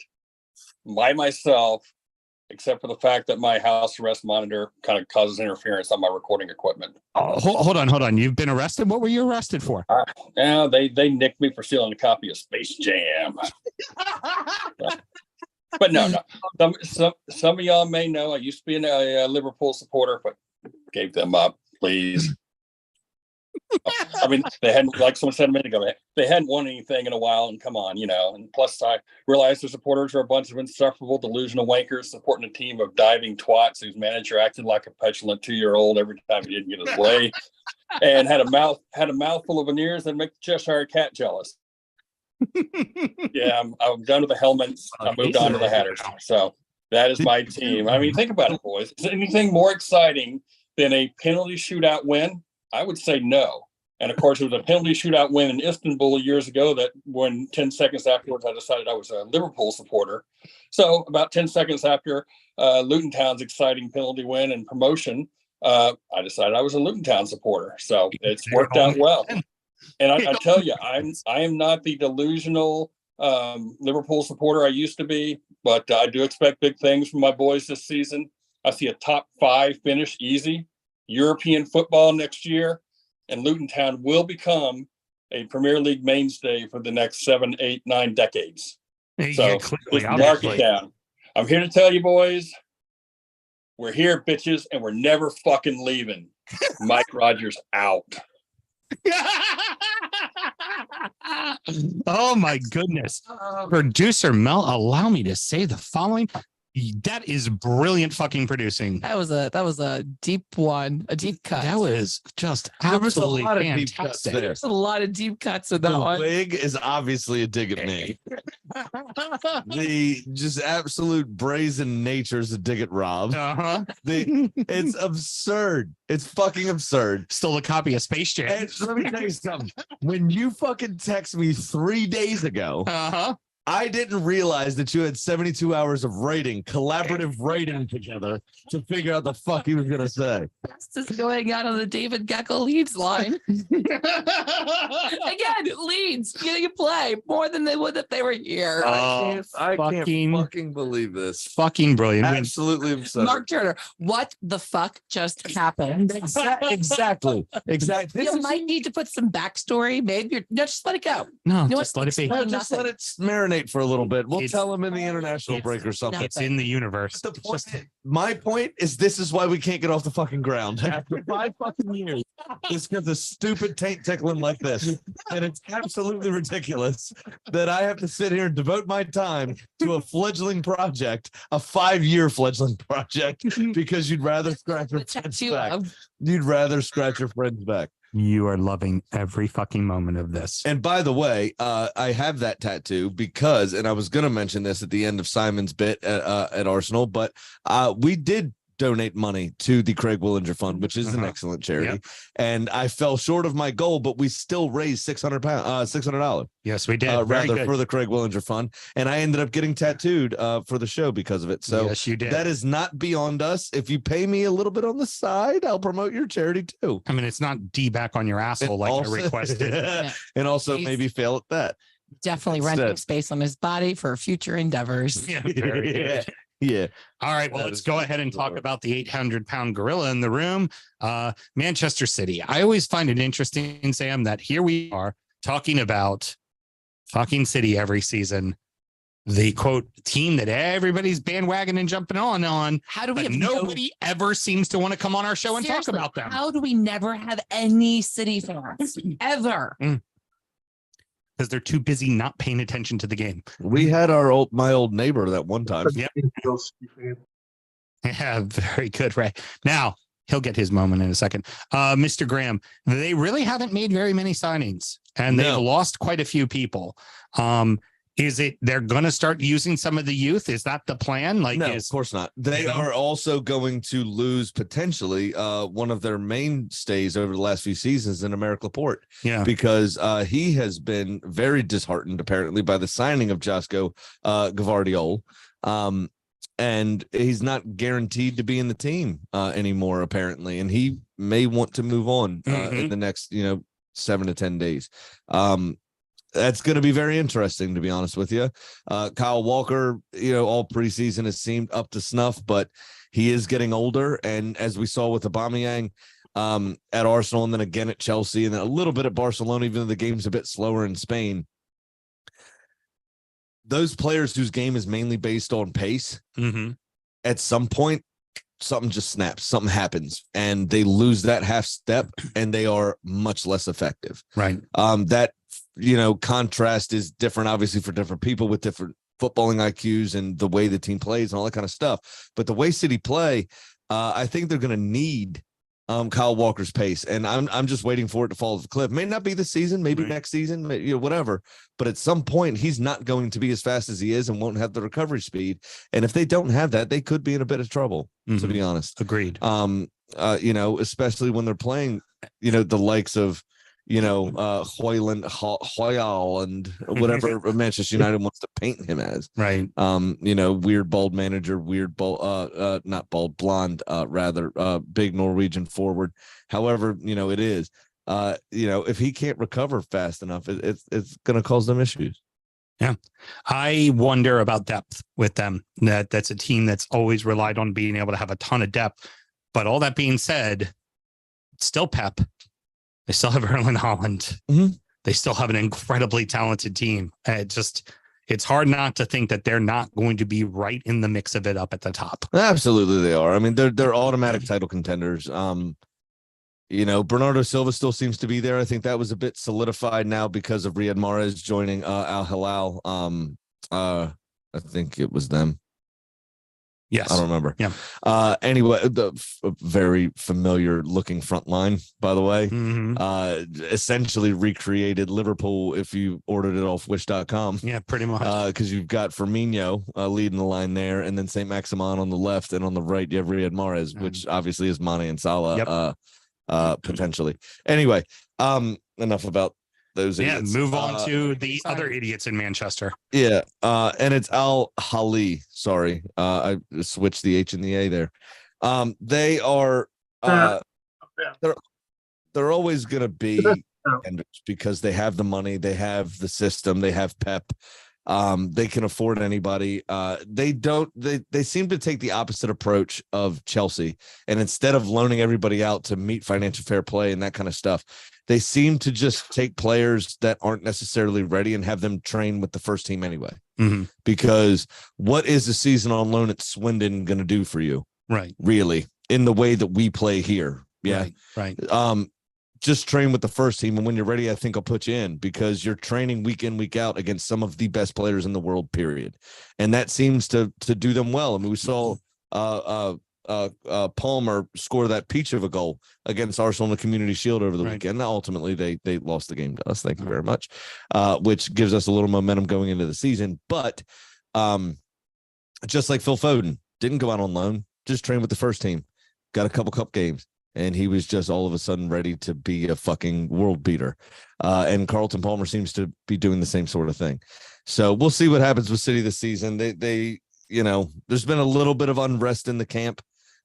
by myself, except for the fact that my house arrest monitor kind of causes interference on my recording equipment. Oh, hold on. You've been arrested? What were you arrested for? They nicked me for stealing a copy of Space Jam. But no. Some of y'all may know I used to be a Liverpool supporter, but gave them up, please. I mean, they hadn't, like someone said a minute ago, they hadn't won anything in a while, and come on, and plus I realized their supporters are a bunch of insufferable, delusional wankers supporting a team of diving twats whose manager acted like a petulant 2-year-old every time he didn't get his way, and had a mouthful of veneers that make the Cheshire Cat jealous. Yeah, I'm done with the helmets. I moved on to the Hatters. So that is my team. I mean, think about it, boys. Is anything more exciting than a penalty shootout win? I would say no. And of course, it was a penalty shootout win in Istanbul years ago that when 10 seconds afterwards, I decided I was a Liverpool supporter. So about 10 seconds after Luton Town's exciting penalty win and promotion, I decided I was a Luton Town supporter. So it's worked out well. And I tell you, I am not the delusional Liverpool supporter I used to be, but I do expect big things from my boys this season. I see a top 5 finish easy. European football next year, and Luton Town will become a Premier League mainstay for the next 7, 8, 9 decades. So mark it down. I'm here to tell you, boys, we're here, bitches, and we're never fucking leaving. Mike Rogers out. Oh my goodness. Producer Mel, allow me to say the following. That is brilliant fucking producing. That was a deep one, a deep cut. That was just absolutely fantastic. There's a lot of deep cuts in that one. The wig is obviously a dig at me. The just absolute brazen nature is a dig at Rob. It's absurd. It's fucking absurd. Stole a copy of Space Jam. And let me tell you something. When you fucking text me 3 days ago, I didn't realize that you had 72 hours of collaborative writing together to figure out the fuck he was going to say. That's just going out on the David Geckel Leeds line. Again, Leeds getting a play more than they would if they were here. I can't fucking believe this. Fucking brilliant. Absolutely absurd. Mark Turner, what the fuck just happened? Exactly. You might need to put some backstory. Maybe just let it go. No, just let it be. Just let it marinate for a little bit. We'll tell him in the international break or something. It's in the universe. My point is, this is why we can't get off the fucking ground after 5 fucking years. It's because of stupid taint tickling like this, and it's absolutely ridiculous that I have to sit here and devote my time to a fledgling project, a 5-year fledgling project, because you'd rather scratch your friend's back. You'd rather scratch your friend's back. You are loving every fucking moment of this. And by the way, I have that tattoo because, and I was going to mention this at the end of Simon's bit at Arsenal, but we did donate money to the Craig Willinger Fund, which is an excellent charity. Yep. And I fell short of my goal, but we still raised $600. Yes, we did. For the Craig Willinger Fund. And I ended up getting tattooed for the show because of it. So yes, you did. That is not beyond us. If you pay me a little bit on the side, I'll promote your charity too. I mean, it's not D back on your asshole like I requested. And also maybe fail at that. Definitely renting space on his body for future endeavors. Yeah, very good. Yeah. All right. Well, let's go ahead and talk about the 800-pound gorilla in the room, Manchester City. I always find it interesting, Sam, that here we are talking about fucking City every season. The quote team that everybody's bandwagon and jumping on. How do we have nobody ever seems to want to come on our show and talk about them? How do we never have any City fans ever? Because they're too busy not paying attention to the game. We had my old neighbor that one time. Yep. Yeah, very good, Ray. Now he'll get his moment in a second. Mr. Graham, they really haven't made very many signings, and they've lost quite a few people. Is it they're going to start using some of the youth? Is that the plan? No, of course not. They are also going to lose potentially one of their mainstays over the last few seasons in Americ Laporte. Yeah, because he has been very disheartened apparently by the signing of Josko Gvardiol. And he's not guaranteed to be in the team anymore, apparently, and he may want to move on in the next 7 to 10 days. That's going to be very interesting, to be honest with you. Kyle Walker, all preseason has seemed up to snuff, but he is getting older. And as we saw with Aubameyang at Arsenal, and then again at Chelsea, and then a little bit at Barcelona, even though the game's a bit slower in Spain, those players whose game is mainly based on pace, at some point, something just snaps, something happens, and they lose that half step, and they are much less effective. Right. That contrast is different, obviously, for different people with different footballing IQs and the way the team plays and all that kind of stuff. But the way City play, I think they're going to need Kyle Walker's pace, and I'm just waiting for it to fall off the cliff. May not be this season, maybe next season, whatever. But at some point, he's not going to be as fast as he is and won't have the recovery speed. And if they don't have that, they could be in a bit of trouble, to be honest. Agreed. Especially when they're playing, the likes of Hoyland, Hoyal, and whatever Manchester United wants to paint him as. Right. Weird bald manager, not bald, blonde, rather, big Norwegian forward. However, it is. If he can't recover fast enough, it's going to cause them issues. Yeah. I wonder about depth with them. That's a team that's always relied on being able to have a ton of depth. But all that being said, it's still Pep. They still have Erling Haaland. They still have an incredibly talented team. It's hard not to think that they're not going to be right in the mix of it up at the top. Absolutely, they are. I mean, they're automatic title contenders. Bernardo Silva still seems to be there. I think that was a bit solidified now because of Riyad Mahrez joining Al Hilal. I think it was them. Yes. I don't remember. Yeah. Anyway, the very familiar looking front line, by the way, essentially recreated Liverpool if you ordered it off wish.com. Yeah, pretty much. Because you've got Firmino leading the line there, and then St. Maximin on the left, and on the right, you have Riyad Mahrez, which obviously is Mane and Salah, potentially. Anyway, enough about those idiots. Move on to the other idiots in Manchester. Yeah, and it's Al Hali. Sorry, I switched the H and the A there. They are they're always going to be because they have the money, they have the system, they have Pep. They can afford anybody. They seem to take the opposite approach of Chelsea, and instead of loaning everybody out to meet financial fair play and that kind of stuff, they seem to just take players that aren't necessarily ready and have them train with the first team anyway. Because what is a season on loan at Swindon going to do for you? Right. Really, in the way that we play here. Yeah. Right. Just train with the first team, and when you're ready, I think I'll put you in, because you're training week in, week out against some of the best players in the world, period. And that seems to do them well. I mean, we saw Palmer score that peach of a goal against Arsenal in the Community Shield over the weekend. Now, ultimately, they lost the game to us. Thank you very much, which gives us a little momentum going into the season. But just like Phil Foden, didn't go out on loan, just trained with the first team, got a couple cup games, and he was just all of a sudden ready to be a fucking world beater. And Carlton Palmer seems to be doing the same sort of thing. So we'll see what happens with City this season. They there's been a little bit of unrest in the camp.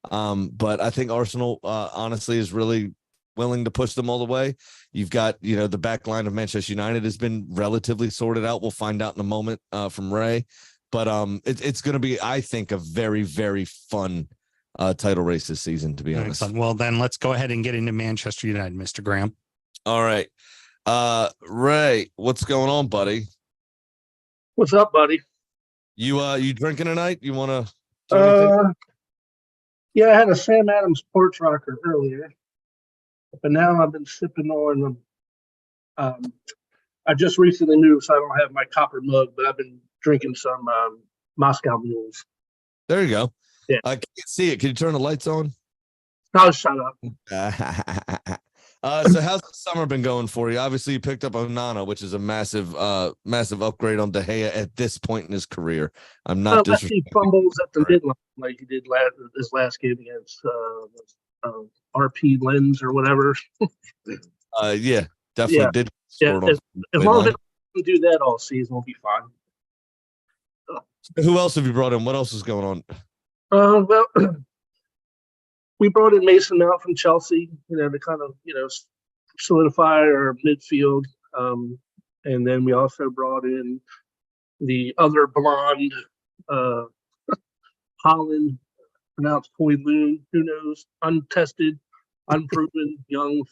But I think Arsenal, honestly, is really willing to push them all the way. You've got, the back line of Manchester United has been relatively sorted out. We'll find out in a moment from Ray. But it's going to be, I think, a very, very fun title race this season, to be honest. Excellent. Well, then let's go ahead and get into Manchester United, Mr. Graham. All right. Ray, what's going on, buddy? What's up, buddy? You drinking tonight? You want to? Yeah, I had a Sam Adams porch rocker earlier, but now I've been sipping on. I just recently moved, so I don't have my copper mug, but I've been drinking some Moscow Mules. There you go. Yeah, I can't see it. Can you turn the lights on? Oh, shut up. So how's the summer been going for you? Obviously, you picked up Onana, which is a massive upgrade on De Gea at this point in his career. I'm not he fumbles at the midline like he did this last game against RP Lens or whatever. Yeah, definitely did. Yeah, as long as they do that all season, we'll be fine. Who else have you brought in? What else is going on? Well, we brought in Mason Mount from Chelsea, to kind of, solidify our midfield. And then we also brought in the other blonde, Holland, pronounced Hoyloon, who knows, untested, unproven, young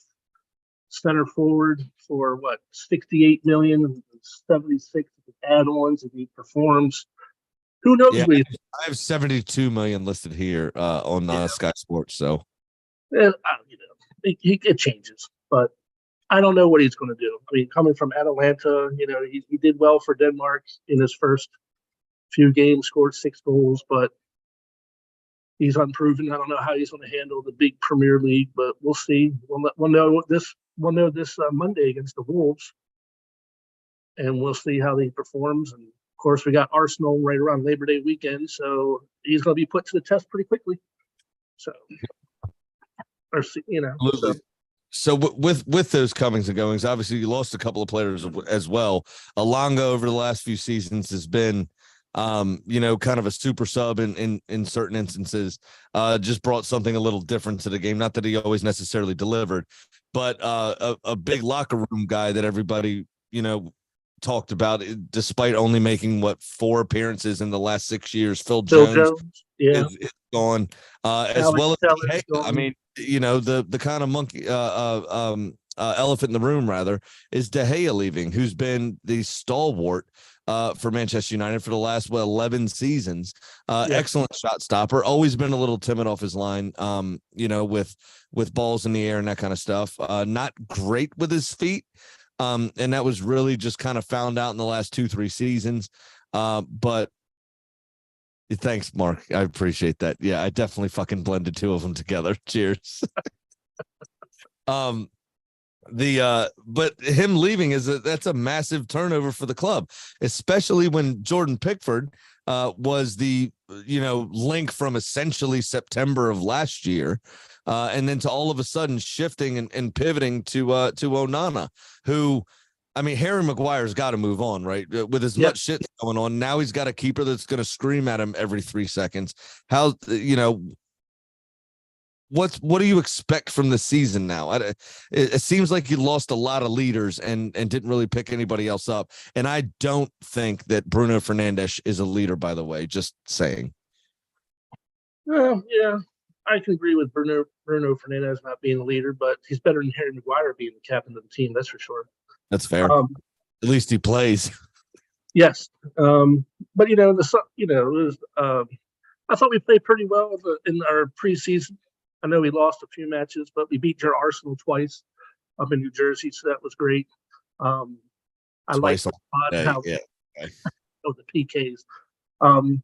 center forward for 68 million and 76 add-ons, and he performs. Who knows? Yeah, I have 72 million listed here on Sky Sports. So, it changes, but I don't know what he's going to do. I mean, coming from Atalanta, he did well for Denmark in his first few games, scored 6 goals, but he's unproven. I don't know how he's going to handle the big Premier League, but we'll see. We'll know this Monday against the Wolves, and we'll see how he performs. And of course, we got Arsenal right around Labor Day weekend, so he's going to be put to the test pretty quickly. So, So with those comings and goings, obviously you lost a couple of players as well. Alonga over the last few seasons has been, kind of a super sub in certain instances. Just brought something a little different to the game. Not that he always necessarily delivered, but a big locker room guy that everybody talked about, despite only making 4 appearances in the last 6 years. Phil Jones is gone, as well as I mean, the kind of monkey elephant in the room rather is De Gea leaving, who's been the stalwart for Manchester United for the last 11 seasons. Excellent shot stopper, always been a little timid off his line, with balls in the air and that kind of stuff. Not great with his feet. And that was really just kind of found out in the last 2-3 seasons. But thanks, Mark. I appreciate that. Yeah, I definitely fucking blended 2 of them together. Cheers. But him leaving that's a massive turnover for the club, especially when Jordan Pickford was the link from essentially September of last year. And then to all of a sudden shifting and pivoting to Onana, who, I mean, Harry Maguire's got to move on, right? With as much shit going on. Now he's got a keeper that's going to scream at him every 3 seconds. What do you expect from the season now? It seems like you lost a lot of leaders and didn't really pick anybody else up. And I don't think that Bruno Fernandes is a leader, by the way, just saying. Well, yeah. I can agree with Bruno Fernandes not being the leader, but he's better than Harry Maguire being the captain of the team. That's for sure. That's fair. At least he plays. Yes, but I thought we played pretty well in our preseason. I know we lost a few matches, but we beat Arsenal twice up in New Jersey, so that was great. I like the PKs. And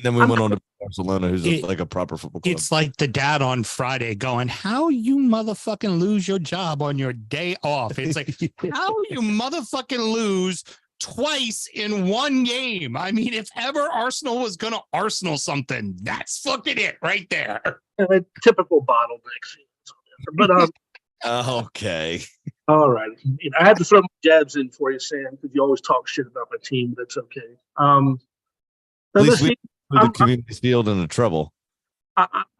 then we went on to Barcelona, who's like a proper football club. It's like the dad on Friday going, how you motherfucking lose your job on your day off? It's like, how you motherfucking lose twice in one game? I mean, if ever Arsenal was going to Arsenal something, that's fucking it right there. A typical bottlenecks. But okay. All right. I had to throw my jabs in for you, Sam, because you always talk shit about my team. That's okay. At least we put the community field into trouble.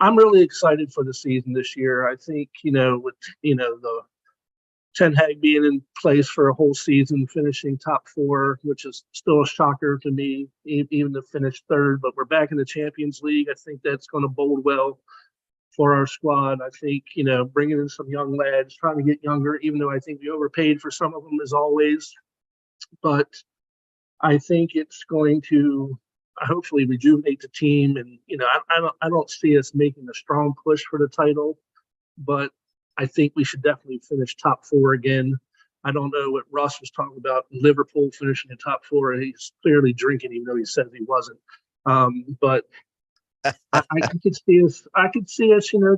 I'm really excited for the season this year. I think, with, the Ten Hag being in place for a whole season, finishing top 4, which is still a shocker to me, even to finish 3rd, but we're back in the Champions League. I think that's going to bode well for our squad. I think, bringing in some young lads, trying to get younger, even though I think we overpaid for some of them as always. But I think it's going to hopefully rejuvenate the team. And, I don't see us making a strong push for the title, but I think we should definitely finish top 4 again. I don't know what Russ was talking about, Liverpool finishing in top 4. He's clearly drinking, even though he says he wasn't. But I could see us.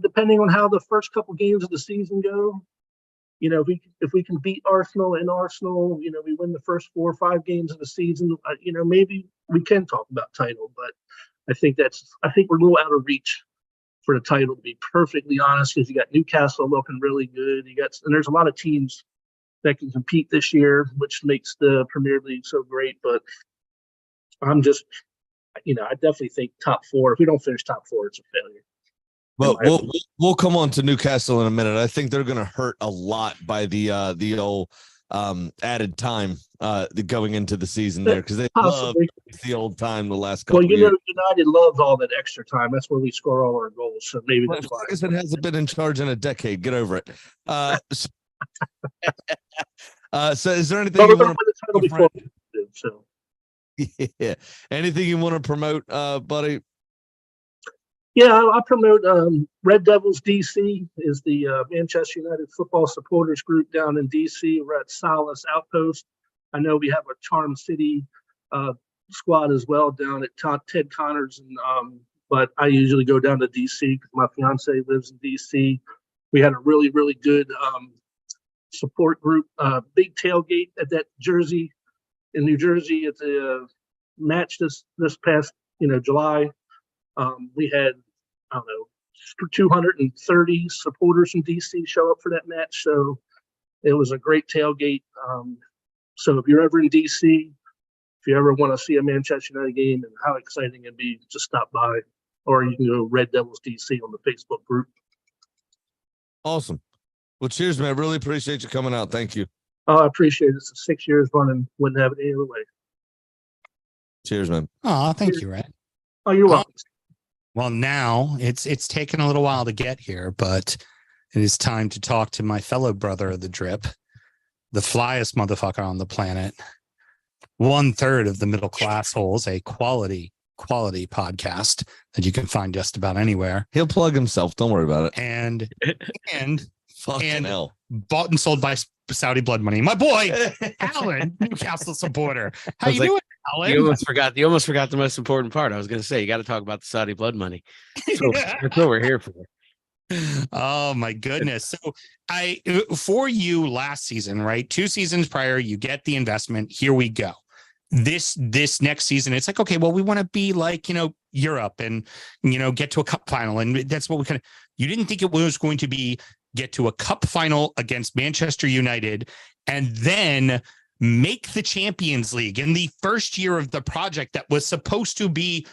Depending on how the first couple games of the season go. If we can beat Arsenal in Arsenal, we win the first 4 or 5 games of the season. Maybe we can talk about title. But I think we're a little out of reach for the title, to be perfectly honest, because you got Newcastle looking really good. And there's a lot of teams that can compete this year, which makes the Premier League so great. But I'm just, I definitely think top 4. If we don't finish top 4, it's a failure. But we'll come on to Newcastle in a minute. I think they're going to hurt a lot by the old added time going into the season there, because they love the old time the last couple years. United loves all that extra time. That's where we score all our goals. So maybe that's why. Ferguson hasn't been in charge in a decade. Get over it. So is there anything you want to promote? Yeah. Anything you want to promote, buddy? Yeah, I promote Red Devils DC is the Manchester United football supporters group down in DC. We're at Solace Outpost. I know we have a Charm City squad as well down at Ted Connors, but I usually go down to DC because my fiance lives in DC. We had a really, really good support group, big tailgate at that Jersey in New Jersey at the match this past July. We had, 230 supporters from DC show up for that match. So it was a great tailgate. So if you're ever in DC, if you ever want to see a Manchester United game and how exciting it'd be, just stop by, or you can go Red Devils DC on the Facebook group. Awesome. Well, cheers, man. I really appreciate you coming out. Thank you. I appreciate it. It's 6 years running. Wouldn't have it any other way. Cheers, man. Oh, thank you, Red. Oh, you're welcome. Well, now it's taken a little while to get here, but it is time to talk to my fellow brother of the drip, the flyest motherfucker on the planet, 1/3 of the middle class holes, a quality podcast that you can find just about anywhere. He'll plug himself. Don't worry about it. And fucking hell. Bought and sold by Saudi blood money. My boy, Alan, Newcastle supporter. How you doing, Alan? You almost forgot the most important part. I was going to say, you got to talk about the Saudi blood money. That's what we're here for. Oh my goodness. So for you last season, right? 2 seasons prior, you get the investment. Here we go. This next season, it's like, okay, well, we want to be like, Europe and, get to a cup final. And that's what you didn't think it was going to be get to a cup final against Manchester United and then make the Champions League in the first year of the project that was supposed to be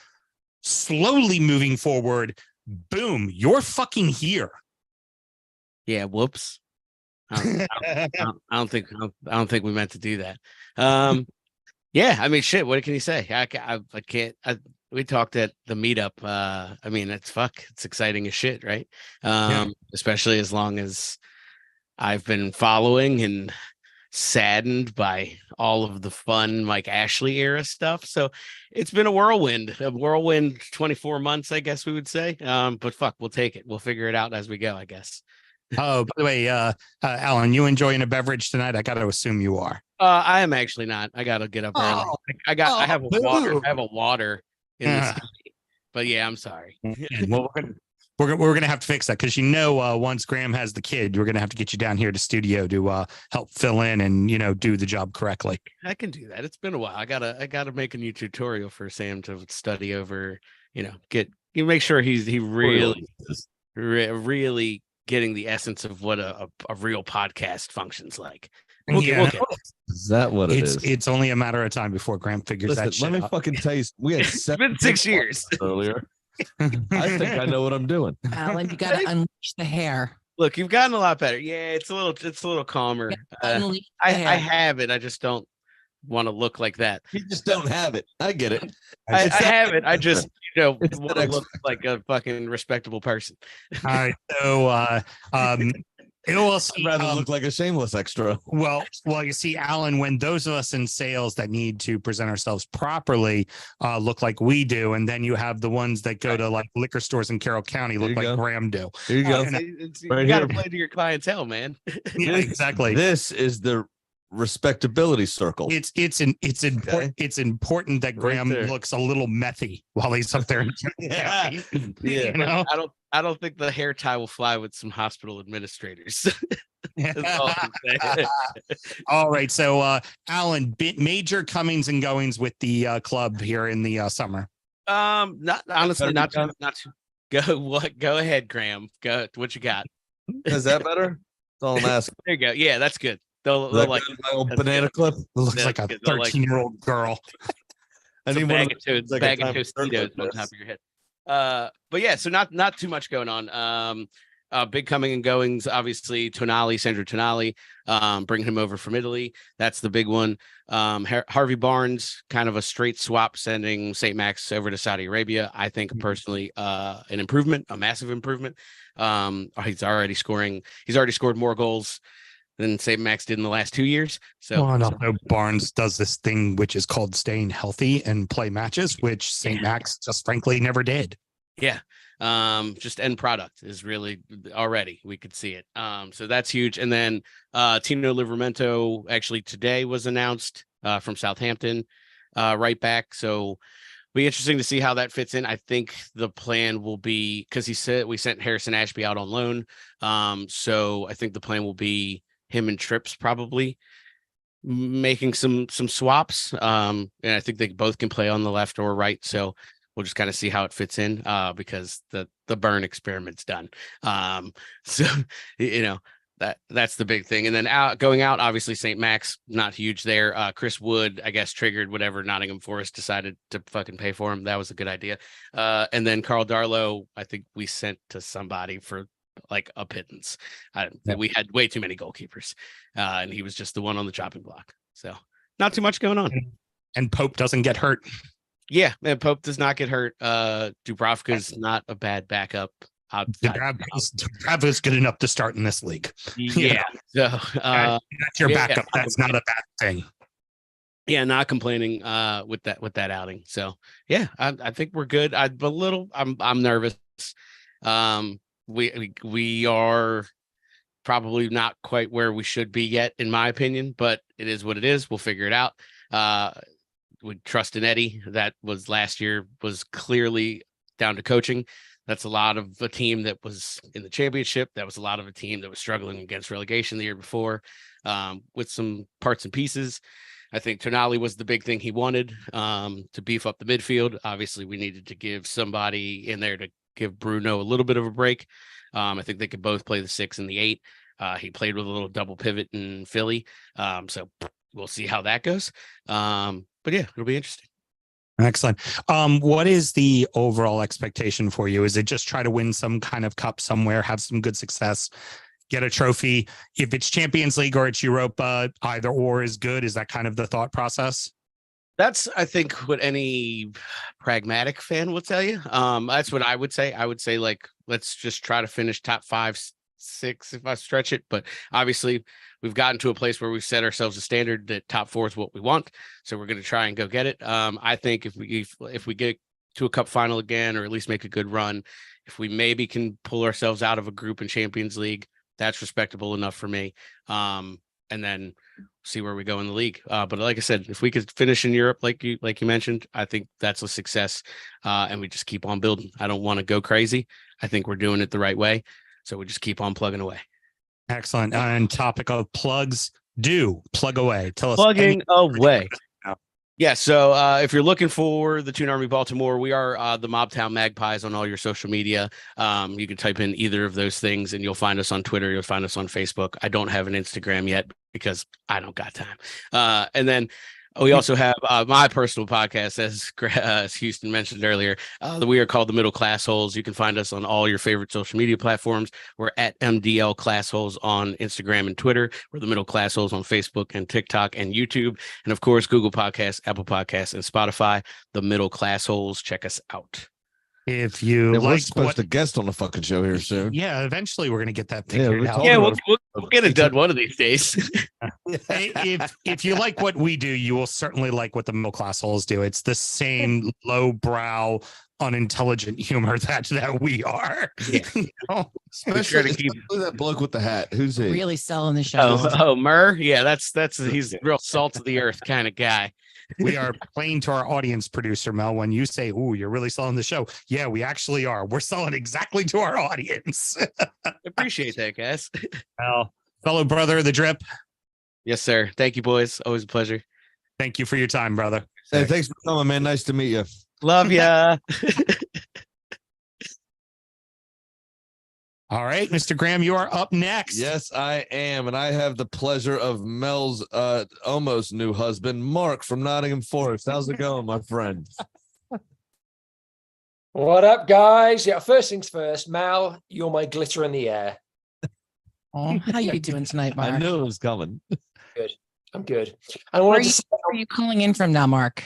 slowly moving forward. Boom, you're fucking here. Yeah, whoops. I don't think we meant to do that. Yeah, I mean, shit. What can you say? I can't. We talked at the meetup. I mean, it's exciting as shit, right? Especially as long as I've been following and saddened by all of the fun Mike Ashley era stuff. So it's been a whirlwind 24 months, I guess we would say. But fuck, we'll take it. We'll figure it out as we go, I guess. Oh, by the way, Alan, you enjoying a beverage tonight? I got to assume you are. I am actually not. I got to get up early. I have a water. I have a water in the city. But yeah, I'm sorry. Well, we're gonna have to fix that because once Graham has the kid, we're gonna have to get you down here to studio to help fill in and do the job correctly. I can do that. It's been a while. I gotta make a new tutorial for Sam to study over. Make sure he really getting the essence of what a real podcast functions like. Is that what it is? It's only a matter of time before Graham figures that shit out. Let me out. fucking tell you, we had it's been 6 years earlier. I think I know what I'm doing. Alan, you got to unleash the hair. Look, you've gotten a lot better. Yeah, it's a little calmer. Unleash I the hair. have it. I just don't want to look like that. You just don't have it. I get it. I It's that- have it. I just want that to look like a fucking respectable person. All right. So it'll I'd rather look like a shameless extra. Well, you see, Alan, when those of us in sales that need to present ourselves properly look like we do, and then you have the ones that go to like liquor stores in Carroll County look like Graham do. Here you go. You got to play to your clientele, man. Yeah, exactly. This is the respectability circle. It's important. It's important that Graham looks a little methy while he's up there. Yeah. You know? I don't think the hair tie will fly with some hospital administrators. That's all I'm saying. All right. So, Alan, major comings and goings with the club here in the summer. Not honestly, not too. Go ahead, Graham. Go. What you got? Is that better? That's all I'm asking. There you go. Yeah, that's good. They'll like my old banana clip. It looks like a 13-year-old girl. I need bag of Tostitos on top of your head. But yeah, so not too much going on. Big coming and goings, obviously Sandro Tonali, bringing him over from Italy. That's the big one. Harvey Barnes, kind of a straight swap, sending St. Max over to Saudi Arabia. I think personally, an improvement, a massive improvement. He's already scored more goals than St. Max did in the last 2 years. So Barnes does this thing which is called staying healthy and play matches, which St. Max just frankly never did. Yeah. Just end product is really already we could see it. So that's huge. And then Tino Livramento actually today was announced from Southampton, right back. So be interesting to see how that fits in. I think the plan will be, because we sent Harrison Ashby out on loan. So I think the plan will be him and Trips probably making some swaps. And I think they both can play on the left or right. So we'll just kind of see how it fits in, because the burn experiment's done. So, that's the big thing. And then going out, obviously St. Max, not huge there. Chris Wood, I guess, triggered whatever Nottingham Forest decided to fucking pay for him. That was a good idea. And then Carl Darlow, I think we sent to somebody for like a pittance. We had way too many goalkeepers, and he was just the one on the chopping block. So not too much going on. And Pope doesn't get hurt. Yeah, and Pope does not get hurt. Dubravka's not a bad backup. Dubravka's good enough to start in this league. Yeah. So that's your backup. That's not a bad thing. Yeah, not complaining with that outing. So yeah, I think we're good. I'm nervous. We are probably not quite where we should be yet, in my opinion, but it is what it is. We'll figure it out. We trust in Eddie. That was last year, was clearly down to coaching. That's a lot of a team that was in the championship. That was a lot of a team that was struggling against relegation the year before, with some parts and pieces. I think Tonali was the big thing he wanted, to beef up the midfield. Obviously, we needed to give somebody in there to give Bruno a little bit of a break. I think they could both play the 6 and the 8. He played with a little double pivot in Philly. So we'll see how that goes. But yeah, it'll be interesting. Excellent. What is the overall expectation for you? Is it just try to win some kind of cup somewhere, have some good success, get a trophy? If it's Champions League or it's Europa, either or is good. Is that kind of the thought process? That's, I think, what any pragmatic fan will tell you. That's what I would say. I would say, like, let's just try to finish top 5, 6 if I stretch it. But obviously, we've gotten to a place where we've set ourselves a standard that top 4 is what we want. So we're going to try and go get it. I think if we get to a cup final again, or at least make a good run, if we maybe can pull ourselves out of a group in Champions League, that's respectable enough for me. And then see where we go in the league. But like I said, if we could finish in Europe, like you mentioned, I think that's a success. And we just keep on building. I don't want to go crazy. I think we're doing it the right way. So we just keep on plugging away. Excellent. On topic of plugs, plug away. Tell us. Plugging away. Yeah, so if you're looking for the Toon Army Baltimore, we are the Mobtown Magpies on all your social media. You can type in either of those things and you'll find us on Twitter. You'll find us on Facebook. I don't have an Instagram yet because I don't got time. And then We also have my personal podcast, as Houston mentioned earlier. We are called The Middle Class Holes. You can find us on all your favorite social media platforms. We're at MDL Class Holes on Instagram and Twitter. We're The Middle Class Holes on Facebook and TikTok and YouTube. And of course, Google Podcasts, Apple Podcasts, and Spotify. The Middle Class Holes. Check us out. If you we're like supposed to guest on the fucking show here soon. Yeah, eventually we're gonna get that figured out. Yeah, we'll get it done one of these days. if you like what we do, you will certainly like what the Middle Class Holes do. It's the same lowbrow, unintelligent humor that we are. Yeah. You know? Especially that bloke with the hat. Who's he? Really selling the show. Murr. Yeah, that's he's a real salt of the earth kind of guy. We are playing to our audience, producer Mel. When you say, "Ooh, you're really selling the show," yeah, we actually are. We're selling exactly to our audience. Appreciate that, guys. Well, fellow brother of the drip. Yes, sir. Thank you, boys. Always a pleasure. Thank you for your time, brother. Hey, thanks for coming, man. Nice to meet you. Love ya. All right, Mr. Graham, you are up next. Yes, I am. And I have the pleasure of Mel's almost new husband, Mark from Nottingham Forest. How's it going, my friend? What up, guys? Yeah, first things first, Mal, you're my glitter in the air. Oh, how you doing tonight, Mark? I knew it was coming. Good. I'm good. I Where wanted are to you, say, where are you calling in from now, Mark?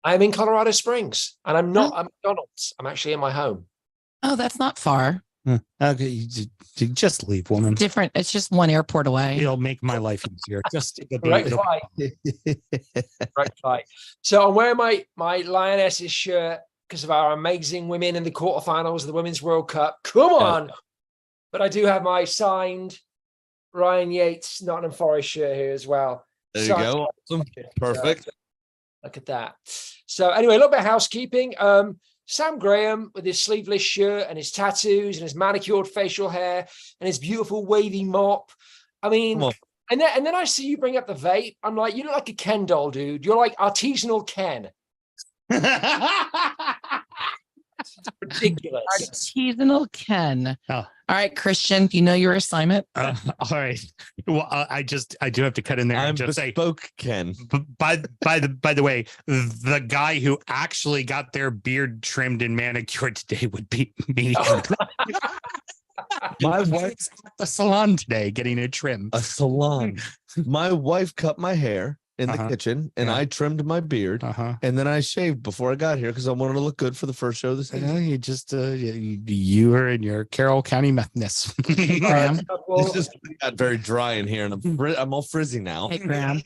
I'm in Colorado Springs, and I'm not at McDonald's. I'm actually in my home. Oh, that's not far. Okay, you just leave, woman. Different. It's just one airport away. It'll make my life easier. Just Right flight. Right flight. So I'm wearing my Lionesses shirt because of our amazing women in the quarterfinals of the Women's World Cup. Come on. But I do have my signed Ryan Yates Nottingham Forest shirt here as well. There you go. Awesome. Perfect. So, look at that. So anyway, a little bit of housekeeping. Sam Graham with his sleeveless shirt and his tattoos and his manicured facial hair and his beautiful wavy mop. I mean, and then I see you bring up the vape. I'm like, you look like a Ken doll, dude. You're like artisanal Ken. It's ridiculous. Artisanal Ken. Oh. All right, Christian, you know your assignment. All right. Well, I do have to cut in there and just say, Ken. By the way, the guy who actually got their beard trimmed and manicured today would be me. My wife's at the salon today getting a trim. A salon. My wife cut my hair in the kitchen, and I trimmed my beard, and then I shaved before I got here because I wanted to look good for the first show of the season. You just you are in your Carroll County methness. Graham. This just got very dry in here, and I'm all frizzy now. Hey, Graham.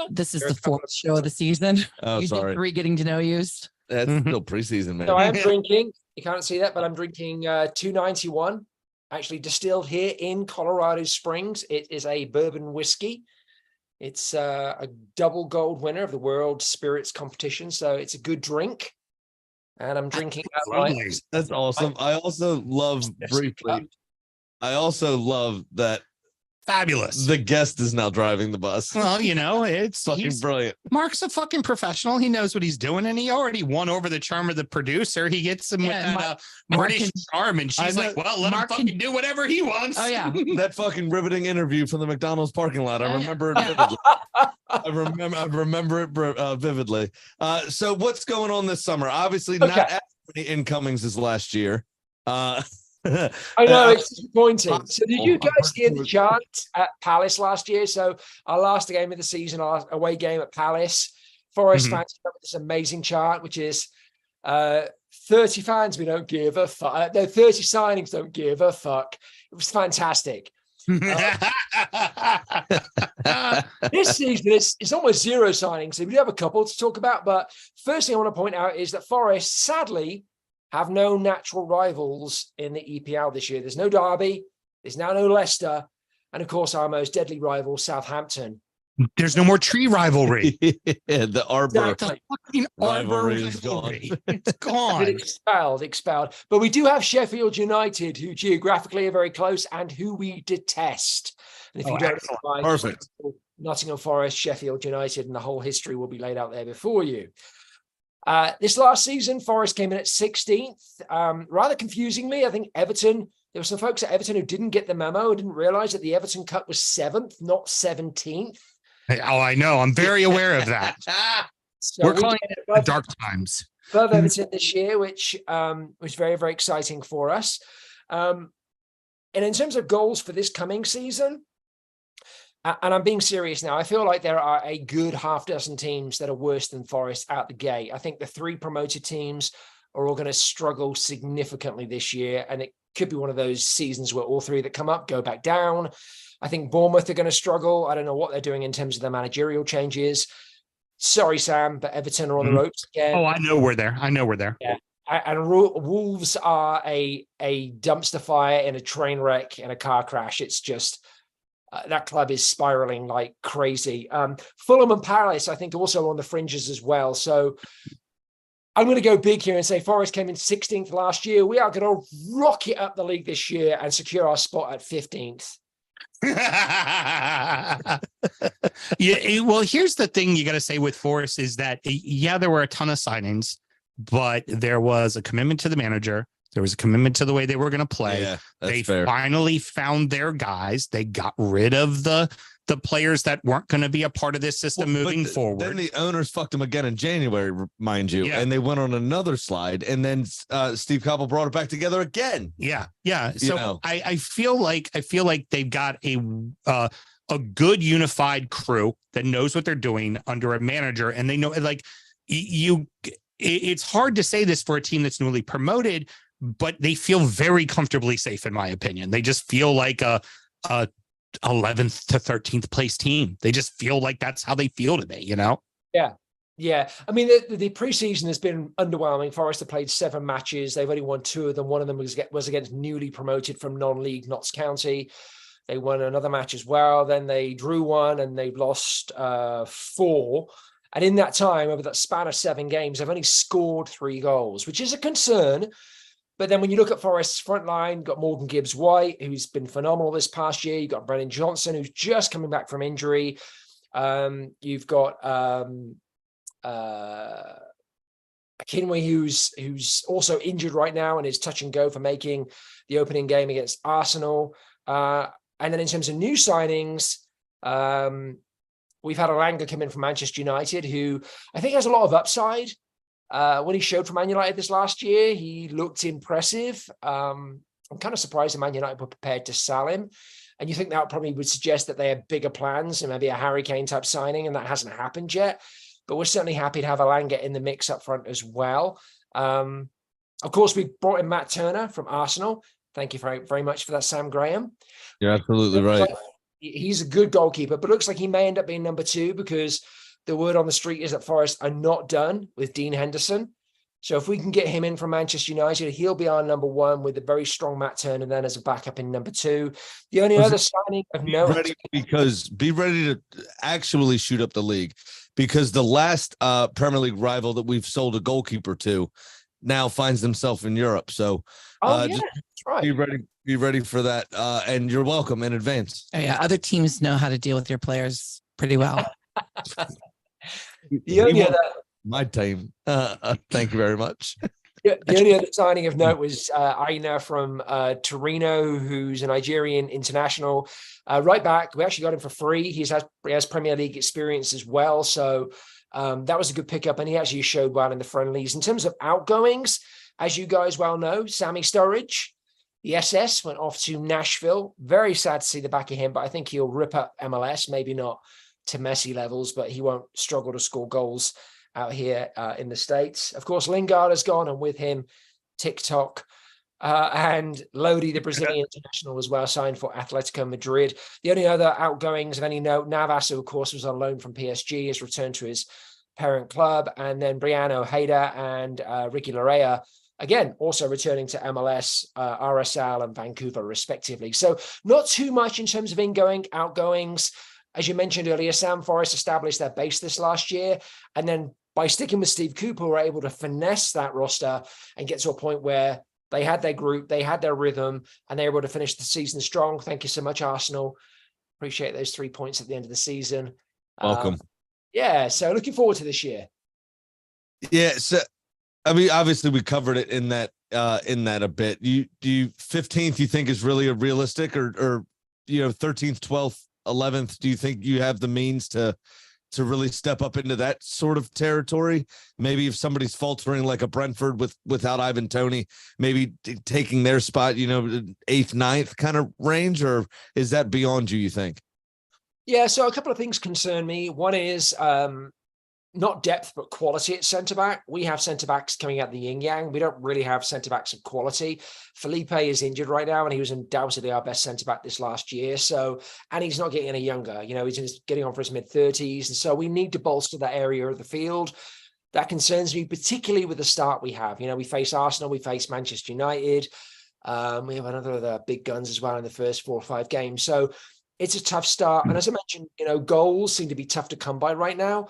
This is the fourth show of the season. Oh, you sorry. did 3 getting to know yous. That's still preseason, man. So I am drinking. You can't see that, but I'm drinking 291, actually distilled here in Colorado Springs. It is a bourbon whiskey. It's a double gold winner of the World Spirits Competition, so it's a good drink. And I'm drinking that. That's awesome. I also love briefly. I also love that. Fabulous. The guest is now driving the bus. Well, you know, it's fucking brilliant. Mark's a fucking professional. He knows what he's doing, and he already won over the charm of the producer. He gets him with that British charm, and she's like, "Well, let him fucking do whatever he wants." Oh yeah, that fucking riveting interview from the McDonald's parking lot. I remember it vividly. I remember it vividly. So what's going on this summer? Obviously, not as many incomings as last year. I know it's disappointing. So did you guys hear the chant at Palace last year? So our last game of the season, our away game at Palace, Forest fans came up with this amazing chant, which is 30 fans we don't give a fuck. No, 30 signings don't give a fuck. It was fantastic. This season it's almost 0 signings. So we do have a couple to talk about, but first thing I want to point out is that Forest sadly have no natural rivals in the EPL this year. There's no Derby, there's now no Leicester, and of course our most deadly rival, Southampton. There's no more tree rivalry. The Arbor rivalry is gone. It's gone. Expelled. But we do have Sheffield United, who geographically are very close and who we detest. And if you don't know, perfect. Nottingham Forest, Sheffield United, and the whole history will be laid out there before you. This last season, Forest came in at 16th. Rather confusingly, I think Everton, there were some folks at Everton who didn't get the memo, who didn't realize that the Everton Cup was 7th, not 17th. Oh, I know. I'm very aware of that. So We're we calling did it above- dark times. above Everton this year, which was very, very exciting for us. And in terms of goals for this coming season, and I'm being serious now, I feel like there are a good half dozen teams that are worse than Forest out the gate. I think the 3 promoted teams are all going to struggle significantly this year, and it could be one of those seasons where all 3 that come up go back down. I think Bournemouth are going to struggle. I don't know what they're doing in terms of their managerial changes. Sorry, Sam, but Everton are on the ropes again. Oh, I know we're there. Yeah. And Wolves are a dumpster fire in a train wreck in a car crash. It's just that club is spiraling like crazy. Fulham and Palace, I think, also on the fringes as well. So I'm going to go big here and say Forest came in 16th last year. We are going to rocket up the league this year and secure our spot at 15th. Yeah, well, here's the thing you got to say with Forest is that, yeah, there were a ton of signings, but there was a commitment to the manager. There was a commitment to the way they were going to play. Yeah, that's they fair. finally found their guys. They got rid of the players that weren't going to be a part of this system moving forward. Then the owners fucked them again in January, mind you, Yeah. and they went on another slide. And then Steve Koppel brought it back together again. Yeah. So You know. I feel like they've got a good unified crew that knows what they're doing under a manager, and they know, like, it's hard to say this for a team that's newly promoted, but they feel very comfortably safe, in my opinion. They just feel like a 11th to 13th place team. They just feel like that's how they feel today, you know? Yeah. I mean, the preseason has been underwhelming. Forest have played 7 matches. They've only won 2 of them. One of them was against newly promoted from non-league Notts County. They won another match as well. Then they drew 1 and they've lost 4. And in that time, over that span of 7 games, they've only scored 3 goals, which is a concern. But then when you look at Forest's front line, you've got Morgan Gibbs-White, who's been phenomenal this past year. You've got Brennan Johnson, who's just coming back from injury. You've got Akinwe, who's also injured right now and is touch and go for making the opening game against Arsenal. And then in terms of new signings, we've had Alanga come in from Manchester United, who I think has a lot of upside. When he showed for Man United this last year, he looked impressive. I'm kind of surprised that Man United were prepared to sell him. And you think that probably would suggest that they have bigger plans and maybe a Harry Kane type signing, and that hasn't happened yet. But we're certainly happy to have Alanga in the mix up front as well. Of course, we brought in Matt Turner from Arsenal. Thank you very, very much for that, Sam Graham. You're absolutely right. He's a good goalkeeper, but looks like he may end up being number 2 because the word on the street is that Forest are not done with Dean Henderson. So if we can get him in from Manchester United, he'll be our number 1 with a very strong Matt Turner then as a backup in number 2. The only other signing of note. Be ready to actually shoot up the league, because the last Premier League rival that we've sold a goalkeeper to now finds himself in Europe. So that's right. Be ready for that. And you're welcome in advance. Oh, yeah, other teams know how to deal with their players pretty well. My team. Thank you very much. The only other signing of note was Aina from Torino, who's a Nigerian international. Right back, we actually got him for free. He has Premier League experience as well. So that was a good pickup, and he actually showed well in the friendlies. In terms of outgoings, as you guys well know, Sammy Sturridge, the SS, went off to Nashville. Very sad to see the back of him, but I think he'll rip up MLS, maybe not to Messi levels, but he won't struggle to score goals out here in the States. Of course, Lingard has gone, and with him, TikTok. And Lodi, the Brazilian international, as well, signed for Atletico Madrid. The only other outgoings of any note, Navas, who of course was on loan from PSG, has returned to his parent club. And then Briano Hayda and Ricky Larea, again, also returning to MLS, RSL and Vancouver, respectively. So not too much in terms of outgoings. As you mentioned earlier, Sam, Forest established their base this last year. And then by sticking with Steve Cooper, were able to finesse that roster and get to a point where they had their group, they had their rhythm, and they were able to finish the season strong. Thank you so much, Arsenal. Appreciate those 3 points at the end of the season. Welcome. So looking forward to this year. Yeah, so I mean, obviously we covered it in that a bit. Do you 15th you think is really a realistic, or 13th, 12th, 11th. Do you think you have the means to really step up into that sort of territory? Maybe if somebody's faltering like a Brentford without Ivan Toney, maybe taking their spot, 8th, 9th kind of range, or is that beyond you think? Yeah, so a couple of things concern me. One is not depth, but quality at centre-back. We have centre-backs coming out the yin-yang. We don't really have centre-backs of quality. Felipe is injured right now, and he was undoubtedly our best centre-back this last year. So, and he's not getting any younger. He's just getting on for his mid-30s. And so we need to bolster that area of the field. That concerns me, particularly with the start we have. We face Arsenal, we face Manchester United. We have another of the big guns as well in the first 4 or 5 games. So it's a tough start. And as I mentioned, goals seem to be tough to come by right now.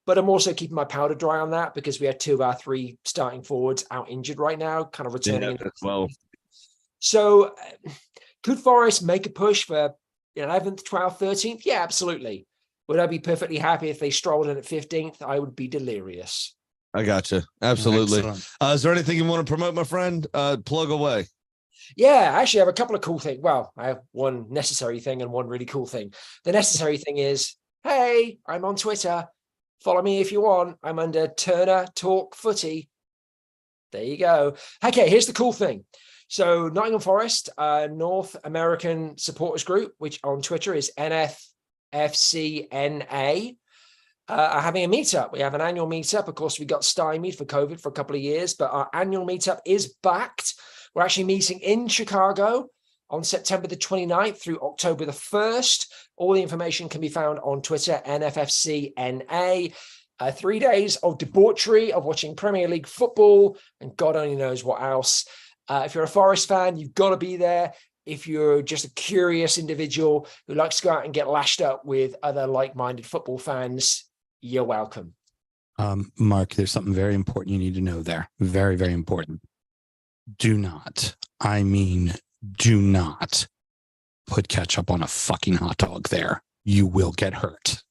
But I'm also keeping my powder dry on that because we had 2 of our 3 starting forwards out injured right now, kind of returning. Yeah, well. So could Forest make a push for 11th, 12th, 13th? Yeah, absolutely. Would I be perfectly happy if they strolled in at 15th? I would be delirious. I gotcha. Absolutely. Is there anything you want to promote, my friend? Plug away. Yeah, I actually have a couple of cool things. Well, I have one necessary thing and one really cool thing. The necessary thing is, hey, I'm on Twitter. Follow me if you want. I'm under Turner Talk Footy. There you go. Okay, here's the cool thing. So Nottingham Forest, North American Supporters Group, which on Twitter is NFFCNA, are having a meetup. We have an annual meetup. Of course, we got stymied for COVID for a couple of years, but our annual meetup is backed. We're actually meeting in Chicago on September the 29th through October the 1st. All the information can be found on Twitter, NFFCNA. 3 days of debauchery, of watching Premier League football, and God only knows what else. If you're a Forest fan, you've got to be there. If you're just a curious individual who likes to go out and get lashed up with other like-minded football fans, you're welcome. Mark, there's something very important you need to know there. Very, very important. Do not put ketchup on a fucking hot dog there. You will get hurt.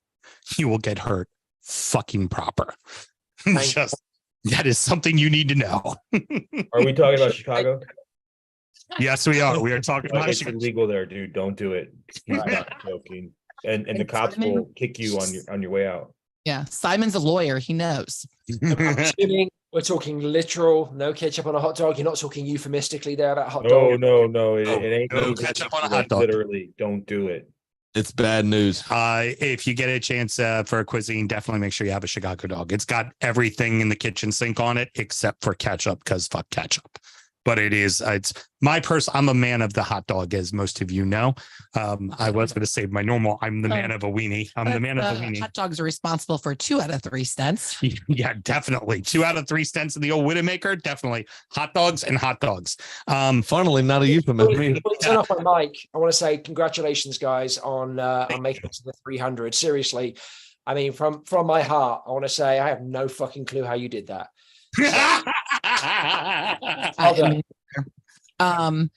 You will get hurt fucking proper. That is something you need to know. Are we talking about Chicago? Yes, we are. We are talking about it's illegal there, dude. Don't do it. He's not joking. And the cops will kick you on your way out. Yeah, Simon's a lawyer. He knows. I'm assuming we're talking literal, no ketchup on a hot dog. You're not talking euphemistically there about hot dog. No. It ain't no ketchup on a hot dog. Literally, don't do it. It's bad news. If you get a chance for a cuisine, definitely make sure you have a Chicago dog. It's got everything in the kitchen sink on it except for ketchup, because fuck ketchup. But it's I'm a man of the hot dog, as most of you know. I was going to say I'm the man of a weenie. I'm the man of a weenie. Hot dogs are responsible for 2 out of 3 stents. Yeah, definitely. 2 out of 3 stents in the old Widowmaker. Definitely. Hot dogs and hot dogs. Funnily, not a euphemism. When you turn off my mic, I want to say congratulations, guys, on making it to the 300. Seriously. I mean, from my heart, I want to say I have no fucking clue how you did that.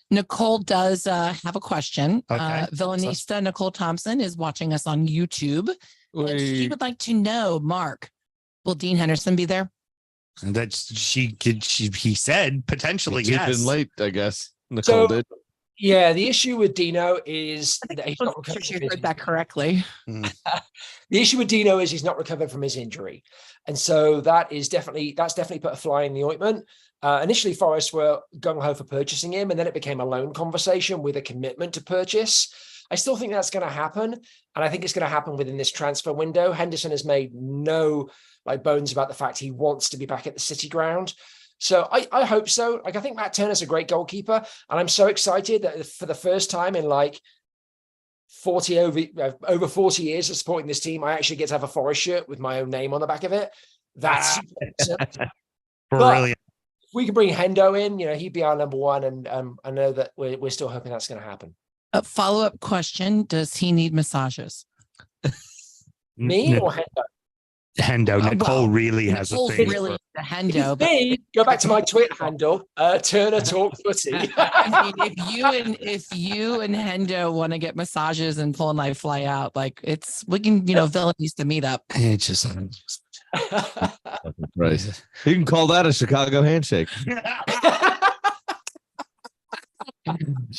Nicole does have a question. Okay. Villanista Nicole Thompson is watching us on YouTube. And she would like to know, Mark, will Dean Henderson be there? That he said potentially. Yes. Been late, I guess. Nicole did. Yeah, the issue with Dino is that he's not recovered. You heard that correctly. The issue with Dino is he's not recovered from his injury, and so that's definitely put a fly in the ointment. Initially, Forest were gung ho for purchasing him, and then it became a loan conversation with a commitment to purchase. I still think that's going to happen, and I think it's going to happen within this transfer window. Henderson has made no bones about the fact he wants to be back at the City Ground. So I hope so. I think Matt Turner's a great goalkeeper, and I'm so excited that for the first time in over 40 years of supporting this team, I actually get to have a Forest shirt with my own name on the back of it. That's brilliant. If we can bring Hendo in, he'd be our number one, and I know that we're still hoping that's going to happen. A follow-up question: does he need massages? Me or Hendo? Hendo. Nicole really has a thing. Really the Hendo. Go back to my Twitter handle, Turner Talk Footy. I mean, if you and Hendo want to get massages and pull a knife fly out, we can, villainies to meet up. It's just right. You can call that a Chicago handshake.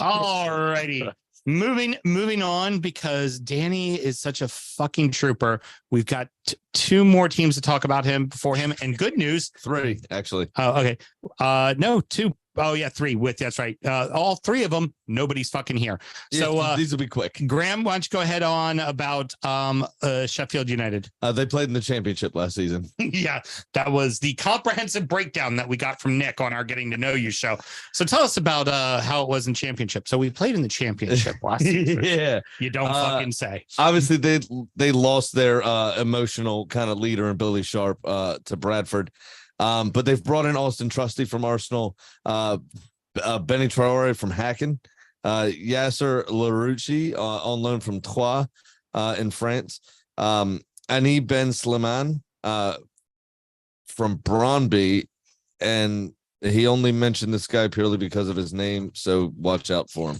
All righty. Moving on, because Danny is such a fucking trooper. We've got two more teams to talk about him before him, and good news. 3 actually. Oh, okay. No, 2. Oh yeah, 3 with that's right. All 3 of them, nobody's fucking here. So these will be quick. Graham, why don't you go ahead on about Sheffield United? They played in the championship last season. Yeah, that was the comprehensive breakdown that we got from Nick on our Getting to Know You show. So tell us about how it was in championship. So we played in the championship last season. Yeah, you don't fucking say. Obviously, they lost their emotional kind of leader in Billy Sharp to Bradford. But they've brought in Austin Trusty from Arsenal, Benny Traore from Hacken, Yasser Larouchi on loan from Troyes in France, Ani Ben Slimane from Brøndby, and he only mentioned this guy purely because of his name, so watch out for him.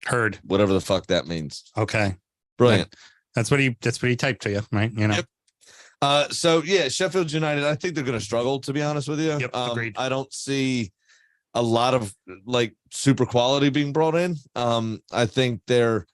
Heard. Whatever the fuck that means. Okay. Brilliant. That's what he typed to you, right? You know. Yep. So yeah, Sheffield United, I think they're going to struggle, to be honest with you. Yep, agreed. I don't see a lot of like super quality being brought in. I think they're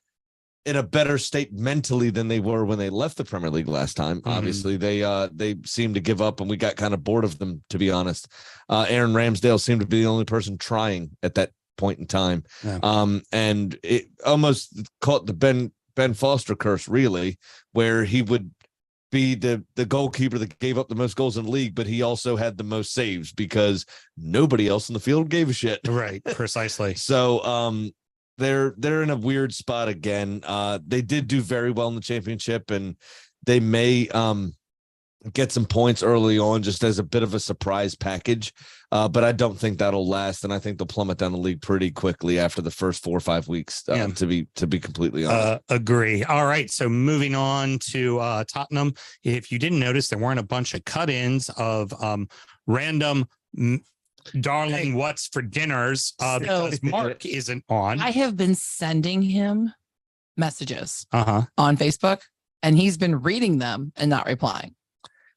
in a better state mentally than they were when they left the Premier League last time. Obviously, they seemed to give up, and we got kind of bored of them, to be honest. Aaron Ramsdale seemed to be the only person trying at that point in time. Yeah. And it almost caught the Ben Foster curse, really, where he would be the goalkeeper that gave up the most goals in the league, but he also had the most saves because nobody else in the field gave a shit. Right, precisely. So they're in a weird spot again. They did do very well in the championship, and they may get some points early on just as a bit of a surprise package. But I don't think that'll last, and I think they'll plummet down the league pretty quickly after the first 4 or 5 weeks. To be completely honest, agree. All right, so moving on to Tottenham. If you didn't notice, there weren't a bunch of cut-ins of random darling what's for dinners because Mark isn't on. I have been sending him messages on Facebook, and he's been reading them and not replying.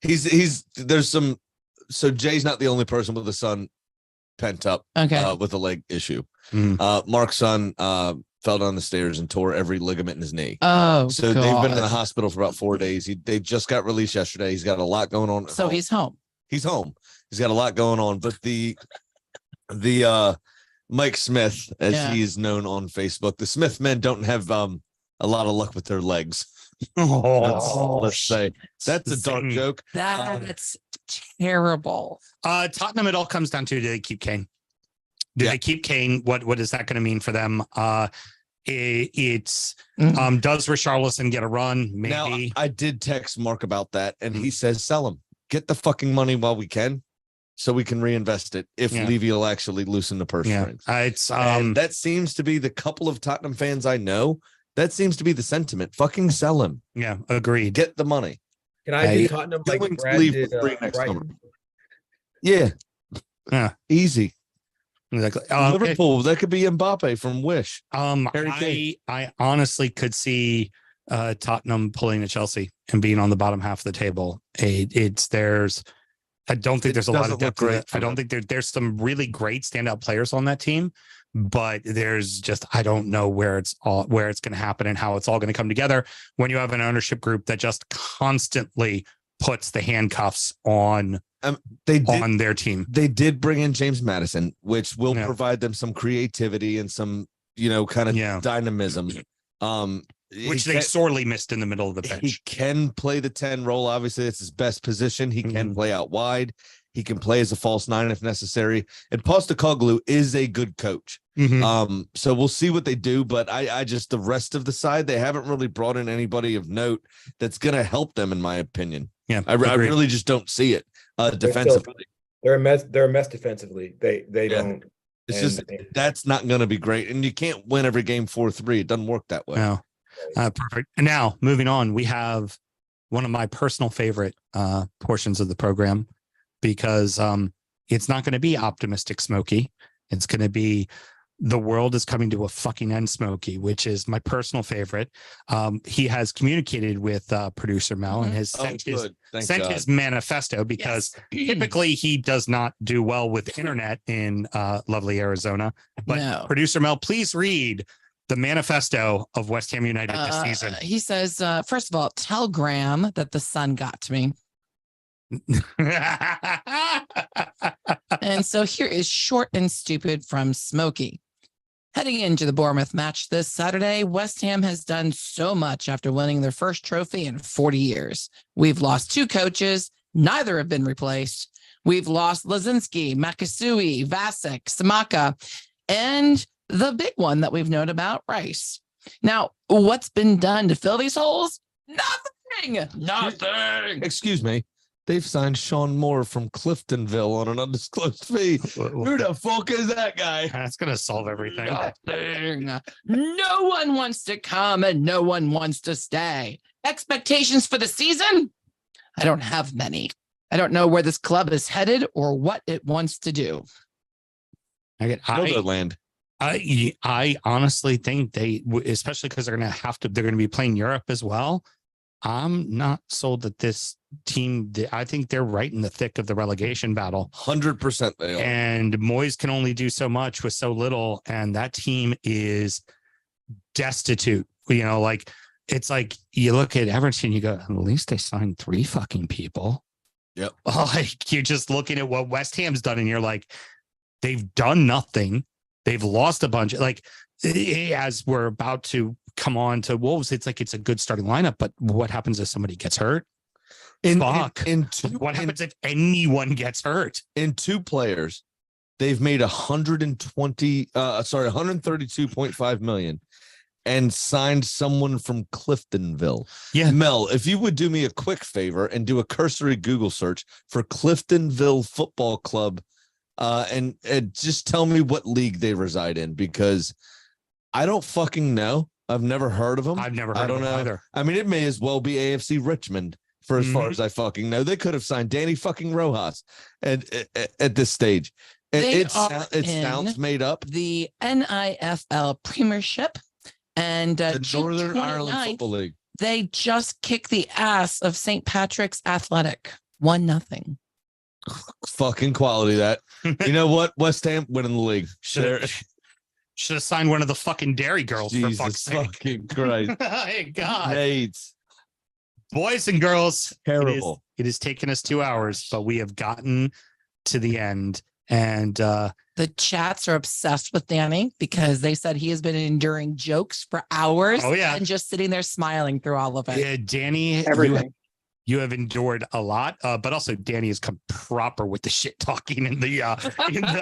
There's some. So Jay's not the only person with a son pent up with a leg issue. Mark's son fell down the stairs and tore every ligament in his knee. Oh, so they've been in the hospital for about 4 days. They just got released yesterday. He's got a lot going on. So he's home. He's home. He's got a lot going on. But the Mike Smith, as he is known on Facebook, the Smith men don't have a lot of luck with their legs. Let's say that's a dark joke. That's terrible. Tottenham, it all comes down to, do they keep Kane? Do they keep Kane? What is that going to mean for them? Does Richarlison get a run? Maybe. Now, I did text Mark about that, and he says sell him. Get the fucking money while we can, so we can reinvest it if Levy will actually loosen the purse strings. And that seems to be the couple of Tottenham fans I know. That seems to be the sentiment. Fucking sell him. Yeah, agreed. Get the money. Can I do Tottenham like Brad did, next summer? Yeah. Easy. Exactly. Liverpool, that could be Mbappe from Wish. I honestly could see Tottenham pulling to Chelsea and being on the bottom half of the table. I don't think there's a lot of depth. I don't think there's some really great standout players on that team, but there's just, I don't know where it's going to happen and how it's all going to come together when you have an ownership group that just constantly puts the handcuffs on their team. They did bring in James Maddison, which will provide them some creativity and some, kind of dynamism. Which they sorely missed in the middle of the bench. He can play the 10 role. Obviously, it's his best position. He can play out wide. He can play as a false 9 if necessary. And Postecoglou is a good coach. So we'll see what they do. But I just, the rest of the side, they haven't really brought in anybody of note that's going to help them, in my opinion. Yeah, I really just don't see it defensively. They're a mess defensively. They don't. It's just that's not going to be great. And you can't win every game 4-3. It doesn't work that way. No. Perfect. And now moving on, we have one of my personal favorite portions of the program, because it's not going to be optimistic Smokey. It's going to be the world is coming to a fucking end Smokey, which is my personal favorite. He has communicated with producer Mel and has sent his manifesto, because typically he does not do well with internet in lovely Arizona. But producer Mel, please read The manifesto of West Ham United this season. He says, first of all, tell Graham that the sun got to me. And so here is short and stupid from Smokey. Heading into the Bournemouth match this Saturday, West Ham has done so much after winning their first trophy in 40 years. We've lost 2 coaches. Neither have been replaced. We've lost Lazinski, Makasui, Vasek, Samaka, and the big one that we've known about, Rice. Now, what's been done to fill these holes? Nothing. Nothing. Excuse me. They've signed Sean Moore from Cliftonville on an undisclosed fee. Who the fuck is that guy? That's going to solve everything. Nothing. No one wants to come and no one wants to stay. Expectations for the season? I don't have many. I don't know where this club is headed or what it wants to do. I honestly think they, especially because they're going to be playing Europe as well. I'm not sold that this team, I think they're right in the thick of the relegation battle. 100% they are. And Moyes can only do so much with so little. And that team is destitute. Like, it's like you look at Everton, you go, at least they signed 3 fucking people. Yep. Like, you're just looking at what West Ham's done and you're like, they've done nothing. They've lost a bunch. Like, as we're about to come on to Wolves, it's like it's a good starting lineup, but what happens if somebody gets hurt? What happens if anyone gets hurt? In 2 players, they've made 132.5 million and signed someone from Cliftonville. Yeah. Mel, if you would do me a quick favor and do a cursory Google search for Cliftonville Football Club, and just tell me what league they reside in, because I don't fucking know. I've never heard of them. I've never heard of them either. I mean, it may as well be AFC Richmond for as far as I fucking know. They could have signed Danny fucking Rojas at this stage. It sounds made up. The NIFL Premiership and the Northern Ireland Football League. They just kicked the ass of St. Patrick's Athletic. 1-0. Fucking quality that. You know what? West Ham winning the league. Should have signed one of the fucking Dairy Girls, Jesus for fuck's sake. Fucking Christ. Hey, God. Nate. Boys and girls, terrible. It has taken us 2 hours, but we have gotten to the end. And the chats are obsessed with Danny because they said he has been enduring jokes for hours. Oh, yeah. And just sitting there smiling through all of it. Yeah, Danny, Everything. You have endured a lot, but also Danny has come proper with the shit talking in the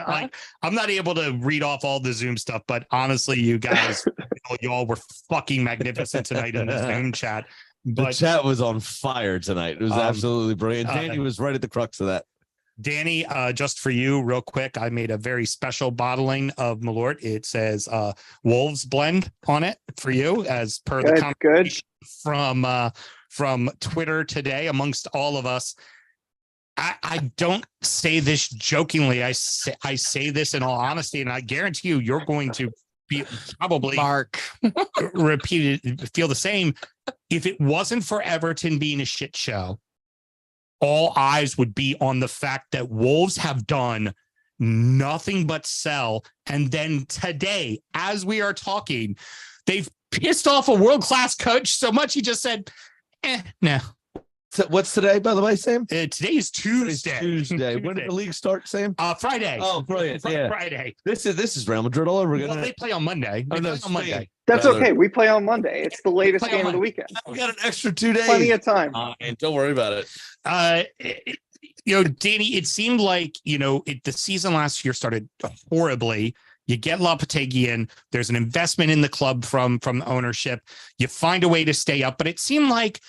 like, I'm not able to read off all the Zoom stuff, but honestly, you guys, y'all were fucking magnificent tonight in the Zoom chat. But the chat was on fire tonight. It was absolutely brilliant. Danny was right at the crux of that. Danny, just for you, real quick, I made a very special bottling of Malort. It says Wolves Blend on it for you, as per the conversation from Twitter today amongst all of us. I don't say this jokingly. I say this in all honesty, and I guarantee you're going to be probably feel the same. If it wasn't for Everton being a shit show, all eyes would be on the fact that Wolves have done nothing but sell. And then today, as we are talking, they've pissed off a world-class coach so much he just said, no. So what's today, by the way, Sam? Today is Tuesday. Tuesday. When did the league start, Sam? Friday. Oh, brilliant! Yeah. Friday. This is Real Madrid all over again. Well, they play on Monday. Monday. That's okay. We play on Monday. It's the latest game of the weekend. We got an extra 2 days. Plenty of time. And don't worry about it. Danny, it seemed like, the season last year started horribly. You get Lopetegui in. There's an investment in the club from the ownership. You find a way to stay up, but it seemed like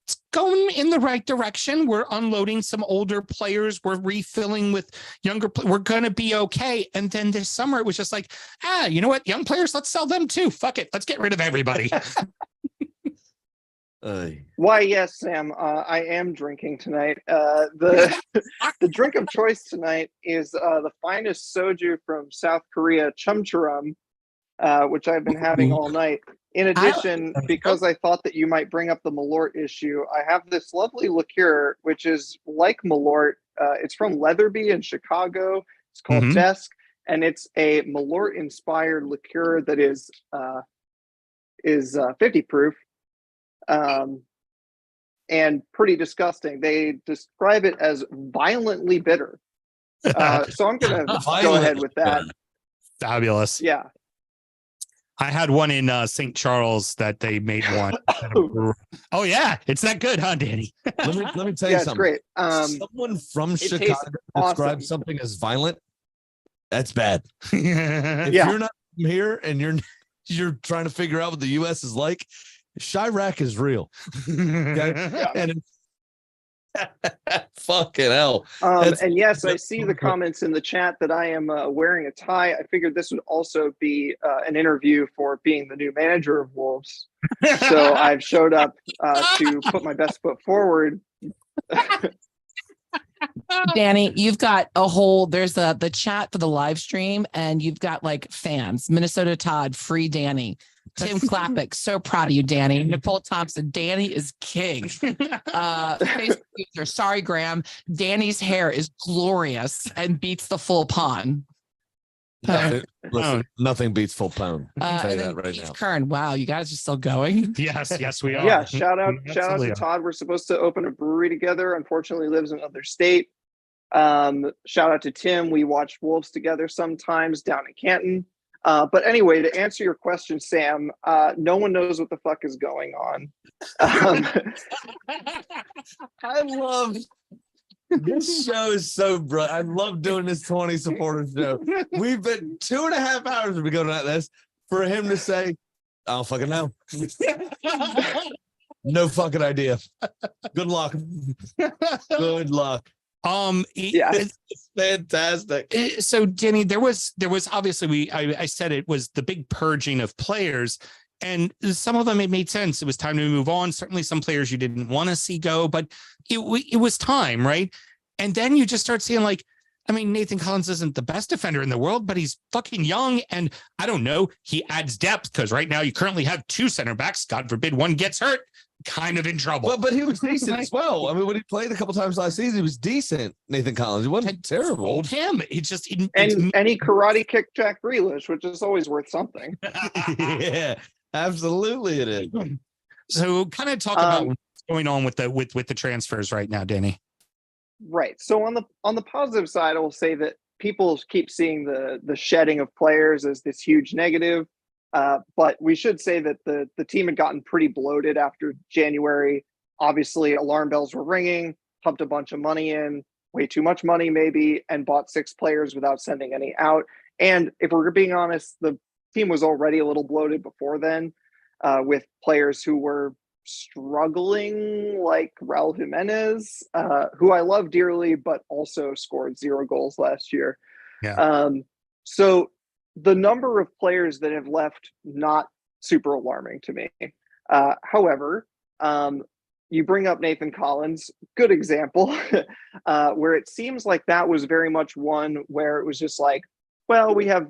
it's going in the right direction. We're unloading some older players. We're refilling with younger. We're going to be okay. And then this summer, it was just like, you know what? Young players, let's sell them too. Fuck it. Let's get rid of everybody. Why, yes, Sam. I am drinking tonight. The drink of choice tonight is the finest soju from South Korea, chumcharum, which I've been having all night. In addition, because I thought that you might bring up the Malort issue, I have this lovely liqueur, which is like Malort. It's from Leatherby in Chicago. It's called Desk, and it's a Malort-inspired liqueur that is is 50 proof, and pretty disgusting. They describe it as violently bitter. So I'm gonna go ahead with that. Fabulous. Yeah. I had one in St. Charles that they made one. Oh yeah, it's that good, huh, Danny? Let me tell you It's something. great. Someone from it tastes Chicago describes awesome. something as violent. That's bad. If Yeah. you're not from here and you're trying to figure out what the U.S. is like, Chirac is real. Okay? And fucking hell. And yes, I see the comments in the chat that I am wearing a tie. I figured this would also be an interview for being the new manager of Wolves. So I've showed up to put my best foot forward. Danny, you've got a whole, there's the chat for the live stream, and you've got like fans. Minnesota Todd, free Danny. Tim Klappick, so proud of you, Danny. Nicole Thompson, Danny is king. Facebook user, sorry, Graham. Danny's hair is glorious and beats the full pawn. Nothing beats full pound. I'll tell you And that then right Keith now. Kern, wow, you guys are still going. Yes, we are. Yeah, shout out Absolutely to are. Todd. We're supposed to open a brewery together. Unfortunately, lives in another state. Shout out to Tim. We watch Wolves together sometimes down in Canton. But anyway, to answer your question, Sam, no one knows what the fuck is going on. I love this show is so bright. I love doing this 20 supporters show. We've been 2.5 hours we've been going at this for him to say, I don't fucking know. No fucking idea. Good luck. Good luck. It's fantastic. So Danny, there was obviously I said it was the big purging of players, and some of them it made sense. It was time to move on. Certainly some players you didn't want to see go, but it was time, right? And then you just start seeing like, I mean, Nathan Collins isn't the best defender in the world, but he's fucking young. And I don't know, he adds depth because right now you currently have 2 center backs. God forbid one gets hurt, kind of in trouble. But he was decent as well. I mean, when he played a couple times last season, he was decent. Nathan Collins, he wasn't terrible. Told him it just and he karate kicked Jack Grealish, which is always worth something. Yeah, absolutely it is. So kind of talk about what's going on with the transfers right now, Danny. Right. So on the positive side, I will say that people keep seeing the shedding of players as this huge negative. But we should say that the team had gotten pretty bloated after January. Obviously, alarm bells were ringing, pumped a bunch of money in, way too much money maybe, and bought 6 players without sending any out. And if we're being honest, the team was already a little bloated before then, with players who were struggling, like Raul Jimenez, who I love dearly, but also scored 0 goals last year. Yeah. So the number of players that have left, not super alarming to me. However, you bring up Nathan Collins, good example, where it seems like that was very much one where it was just like, well, we have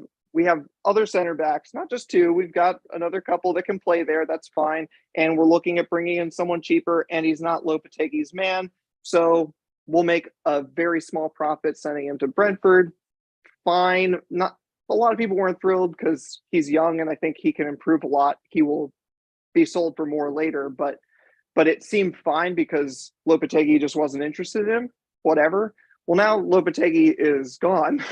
other center backs, not just 2. We've got another couple that can play there. That's fine. And we're looking at bringing in someone cheaper, and he's not Lopetegui's man. So we'll make a very small profit sending him to Brentford. Fine. Not a lot of people weren't thrilled because he's young and I think he can improve a lot. He will be sold for more later, but it seemed fine because Lopetegui just wasn't interested in him. Whatever. Well, now Lopetegui is gone,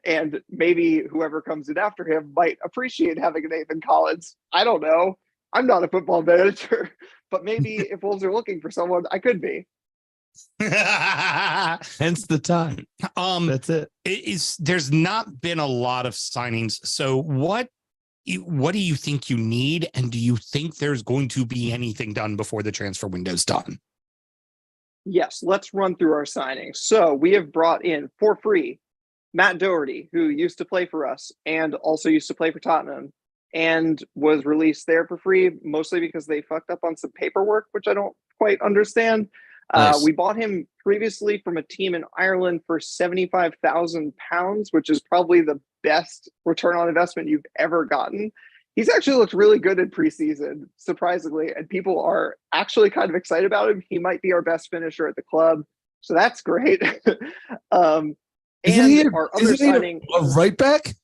and maybe whoever comes in after him might appreciate having a Nathan Collins. I don't know. I'm not a football manager, but maybe if Wolves are looking for someone, I could be. Hence the time. That's it. There's not been a lot of signings. So what do you think you need, and do you think there's going to be anything done before the transfer window's done? Yes, let's run through our signings. So we have brought in for free Matt Doherty, who used to play for us and also used to play for Tottenham, and was released there for free, mostly because they fucked up on some paperwork, which I don't quite understand. Nice. We bought him previously from a team in Ireland for £75,000, which is probably the best return on investment you've ever gotten. He's actually looked really good in preseason, surprisingly, and people are actually kind of excited about him. He might be our best finisher at the club, so that's great. And our other signing, a right back?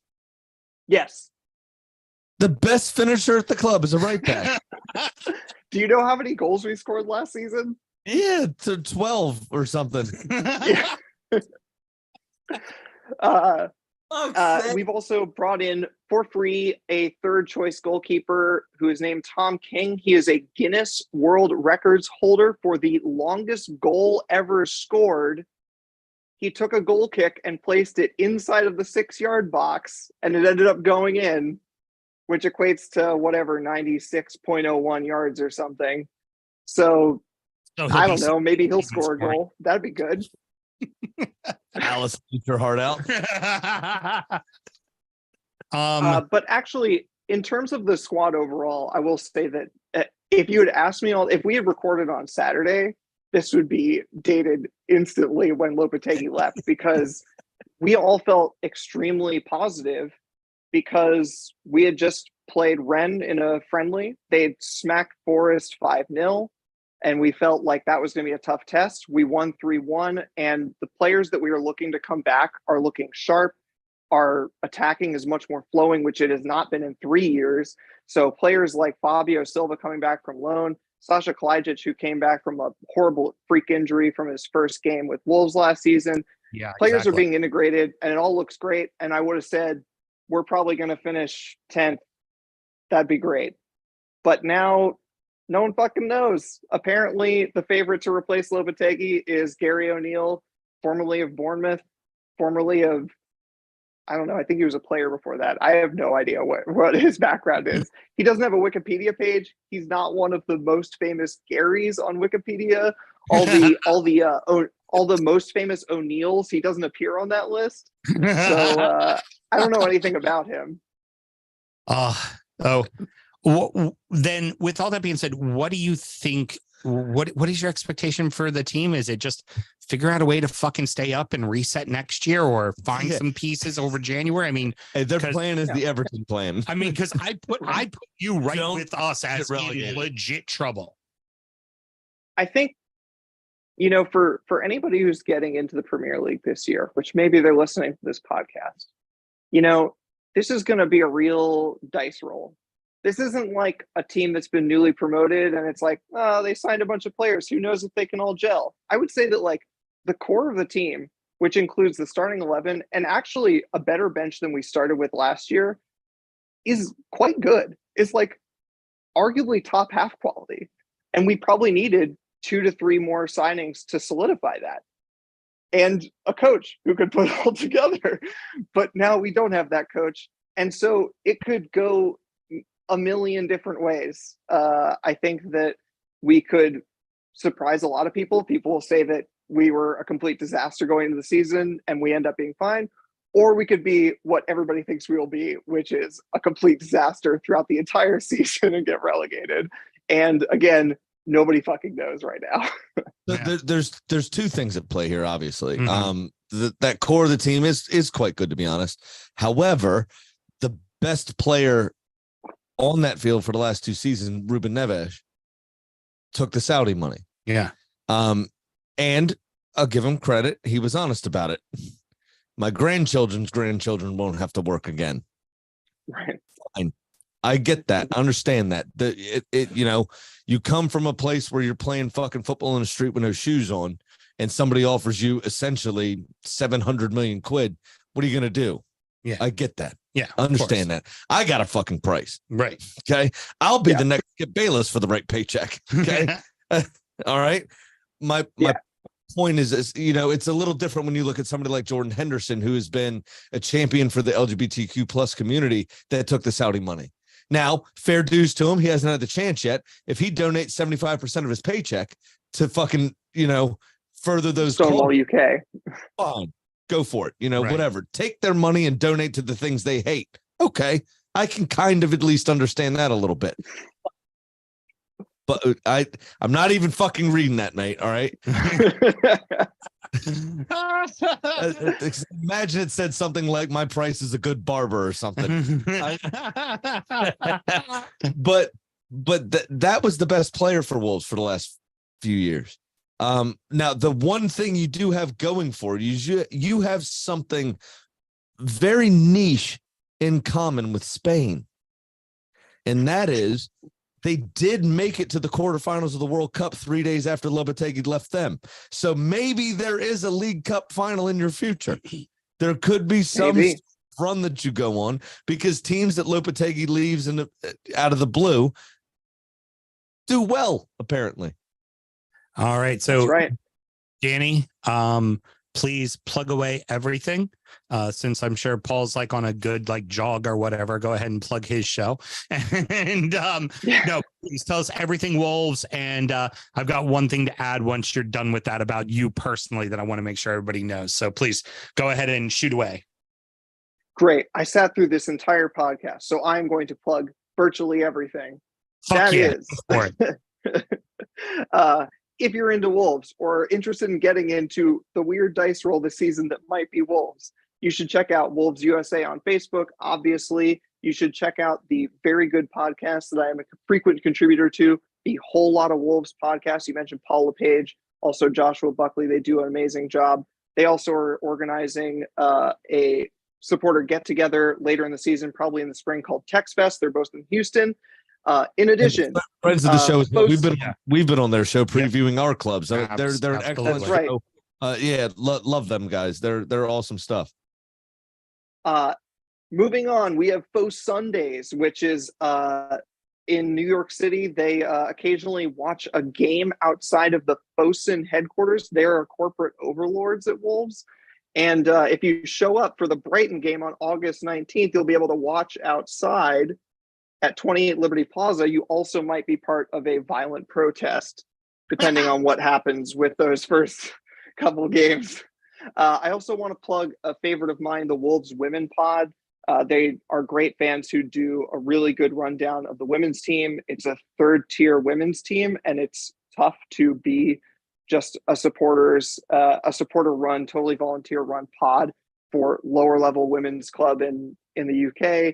Yes. The best finisher at the club is a right back. Do you know how many goals we scored last season? Yeah, to 12 or something. We've also brought in for free a third choice goalkeeper who is named Tom King. He is a Guinness World Records holder for the longest goal ever scored. He took a goal kick and placed it inside of the 6-yard box, and it ended up going in, which equates to whatever, 96.01 yards or something. So I don't know, maybe he'll score a goal. That'd be good. Alice, eat your heart out. But actually, in terms of the squad overall, I will say that if you had asked me if we had recorded on Saturday, this would be dated instantly when Lopetegui left, because we all felt extremely positive because we had just played Rennes in a friendly. They had smacked Forest 5-0. And we felt like that was going to be a tough test. We won 3-1, and the players that we are looking to come back are looking sharp. Our attacking is much more flowing, which it has not been in 3 years. So players like Fabio Silva coming back from loan, Sasha Kalajdzic, who came back from a horrible freak injury from his first game with Wolves last season. Yeah, players are being integrated, and it all looks great. And I would have said, we're probably going to finish 10th. That'd be great. But now, no one fucking knows. Apparently, the favorite to replace Lopetegui is Gary O'Neill, formerly of Bournemouth, formerly of, I don't know, I think he was a player before that. I have no idea what his background is. He doesn't have a Wikipedia page. He's not one of the most famous Garys on Wikipedia. All the most famous O'Neills, he doesn't appear on that list. So I don't know anything about him. Then with all that being said, what do you think? What is your expectation for the team? Is it just figure out a way to fucking stay up and reset next year, or find some pieces over January? I mean, their plan is the Everton plan. I mean, because I put you right with us as in legit trouble. I think, for anybody who's getting into the Premier League this year, which maybe they're listening to this podcast, this is going to be a real dice roll. This isn't like a team that's been newly promoted and it's like, oh, they signed a bunch of players. Who knows if they can all gel? I would say that like the core of the team, which includes the starting 11 and actually a better bench than we started with last year, is quite good. It's like arguably top half quality. And we probably needed 2 to 3 more signings to solidify that. And a coach who could put it all together. But now we don't have that coach. And so it could go a million different ways. I think that we could surprise a lot of people. People will say that we were a complete disaster going into the season and we end up being fine. Or we could be what everybody thinks we will be, which is a complete disaster throughout the entire season and get relegated. And again, nobody fucking knows right now. There's 2 things at play here, obviously. That core of the team is quite good, to be honest. However, the best player on that field for the last 2 seasons, Ruben Neves, took the Saudi money. Yeah. And I'll give him credit. He was honest about it. My grandchildren's grandchildren won't have to work again. Right. Fine. I get that. I understand that. You come from a place where you're playing fucking football in the street with no shoes on, and somebody offers you essentially 700 million quid. What are you going to do? Yeah. I get that. Yeah. Understand that. I got a fucking price. Right. Okay. I'll be the next Skip Bayless for the right paycheck. Okay. All right. My point is, it's a little different when you look at somebody like Jordan Henderson, who has been a champion for the LGBTQ plus community that took the Saudi money. Now, fair dues to him. He hasn't had the chance yet. If he donates 75% of his paycheck to fucking, further those Stonewall UK, fine. Go for it. Right. Whatever. Take their money and donate to the things they hate. Okay. I can kind of at least understand that a little bit. But I'm not even fucking reading that, mate. All right. Imagine it said something like my price is a good barber or something. But that was the best player for Wolves for the last few years. Now the one thing you do have going for you have something very niche in common with Spain. and that is they did make it to the quarterfinals of the World Cup 3 days after Lopetegui left them. So maybe there is a League Cup final in your future. There could be some run that you go on, because teams that Lopetegui leaves out of the blue do well, apparently. All right. So, That's right. Danny, please plug away everything. Since I'm sure Paul's like on a good like jog or whatever, go ahead and plug his show. And no, please tell us everything Wolves. And I've got one thing to add once you're done with that about you personally that I want to make sure everybody knows. So please go ahead and shoot away. Great. I sat through this entire podcast, so I'm going to plug virtually everything. Fuck yeah. If you're into Wolves or interested in getting into the weird dice roll this season that might be Wolves, you should check out Wolves USA on Facebook. Obviously, you should check out the very good podcast that I am a frequent contributor to, the Whole Lot of Wolves podcast. You mentioned Paul LePage, also Joshua Buckley. They do an amazing job. They also are organizing a supporter get-together later in the season, probably in the spring, called Tex Fest. They're both in Houston. In addition, friends of the show, we've been on their show previewing our clubs. They're an excellent show. Love them guys. They're awesome stuff. Moving on, we have Faux Sundays, which is in New York City. They occasionally watch a game outside of the Fosun headquarters. They are corporate overlords at Wolves. And if you show up for the Brighton game on August 19th, you'll be able to watch outside at 28 Liberty Plaza. You also might be part of a violent protest, depending on what happens with those first couple games. I also want to plug a favorite of mine, the Wolves Women Pod. They are great fans who do a really good rundown of the women's team. It's a third-tier women's team, and it's tough to be just a supporter-run, totally volunteer-run pod for lower-level women's club in the UK.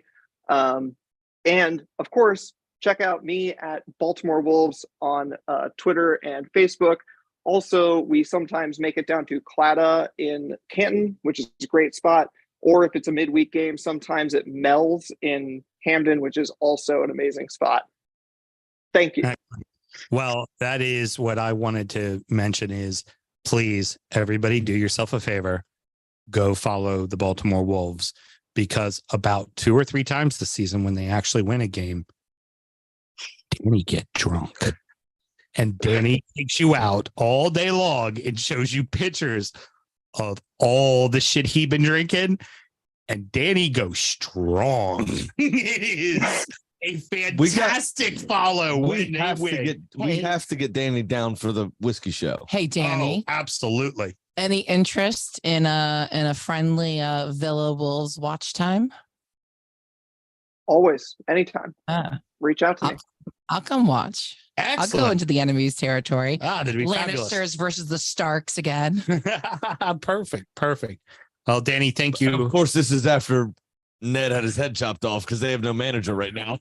And of course, check out me at Baltimore Wolves on Twitter and Facebook. Also, we sometimes make it down to Clada in Canton, which is a great spot. Or if it's a midweek game, sometimes at Mel's in Hamden, which is also an amazing spot. Thank you. Well, that is what I wanted to mention is, please, everybody do yourself a favor. Go follow the Baltimore Wolves, because about 2 or 3 times this season when they actually win a game, Danny get drunk. And Danny takes you out all day long and shows you pictures of all the shit he been drinking. And Danny goes strong. It is a fantastic follow. We have to get Danny down for the whiskey show. Hey, Danny. Oh, absolutely. Any interest in a friendly Villa Wolves watch time? Always, anytime. Reach out to me. I'll come watch. Excellent. I'll go into the enemy's territory. That'd be Lannisters fabulous. versus the Starks again. Perfect. Well, Danny, thank you. Of course, this is after Ned had his head chopped off because they have no manager right now.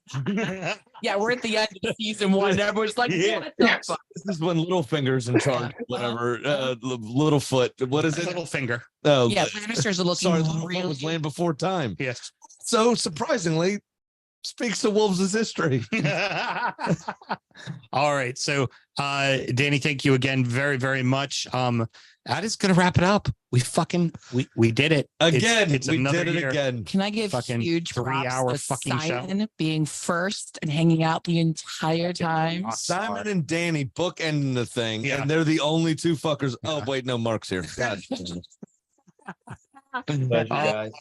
Yeah, we're at the end of season 1. And everyone's like, what the fuck? This is when Littlefinger's in charge, whatever. Littlefoot. What is it? Littlefinger. Oh, yeah, Lannisters are looking Littlefoot was land before time. Yes. So surprisingly, speaks to Wolves' history. All right. So, Danny, thank you again very, very much. That is going to wrap it up. We did it. Again, it's we another did it year. again. Can I give huge props 3-hour to fucking show? Simon being first and hanging out the entire time? Simon and Danny bookending the thing, and they're the only 2 fuckers. Oh, wait, no, Mark's here. God. Pleasure, guys.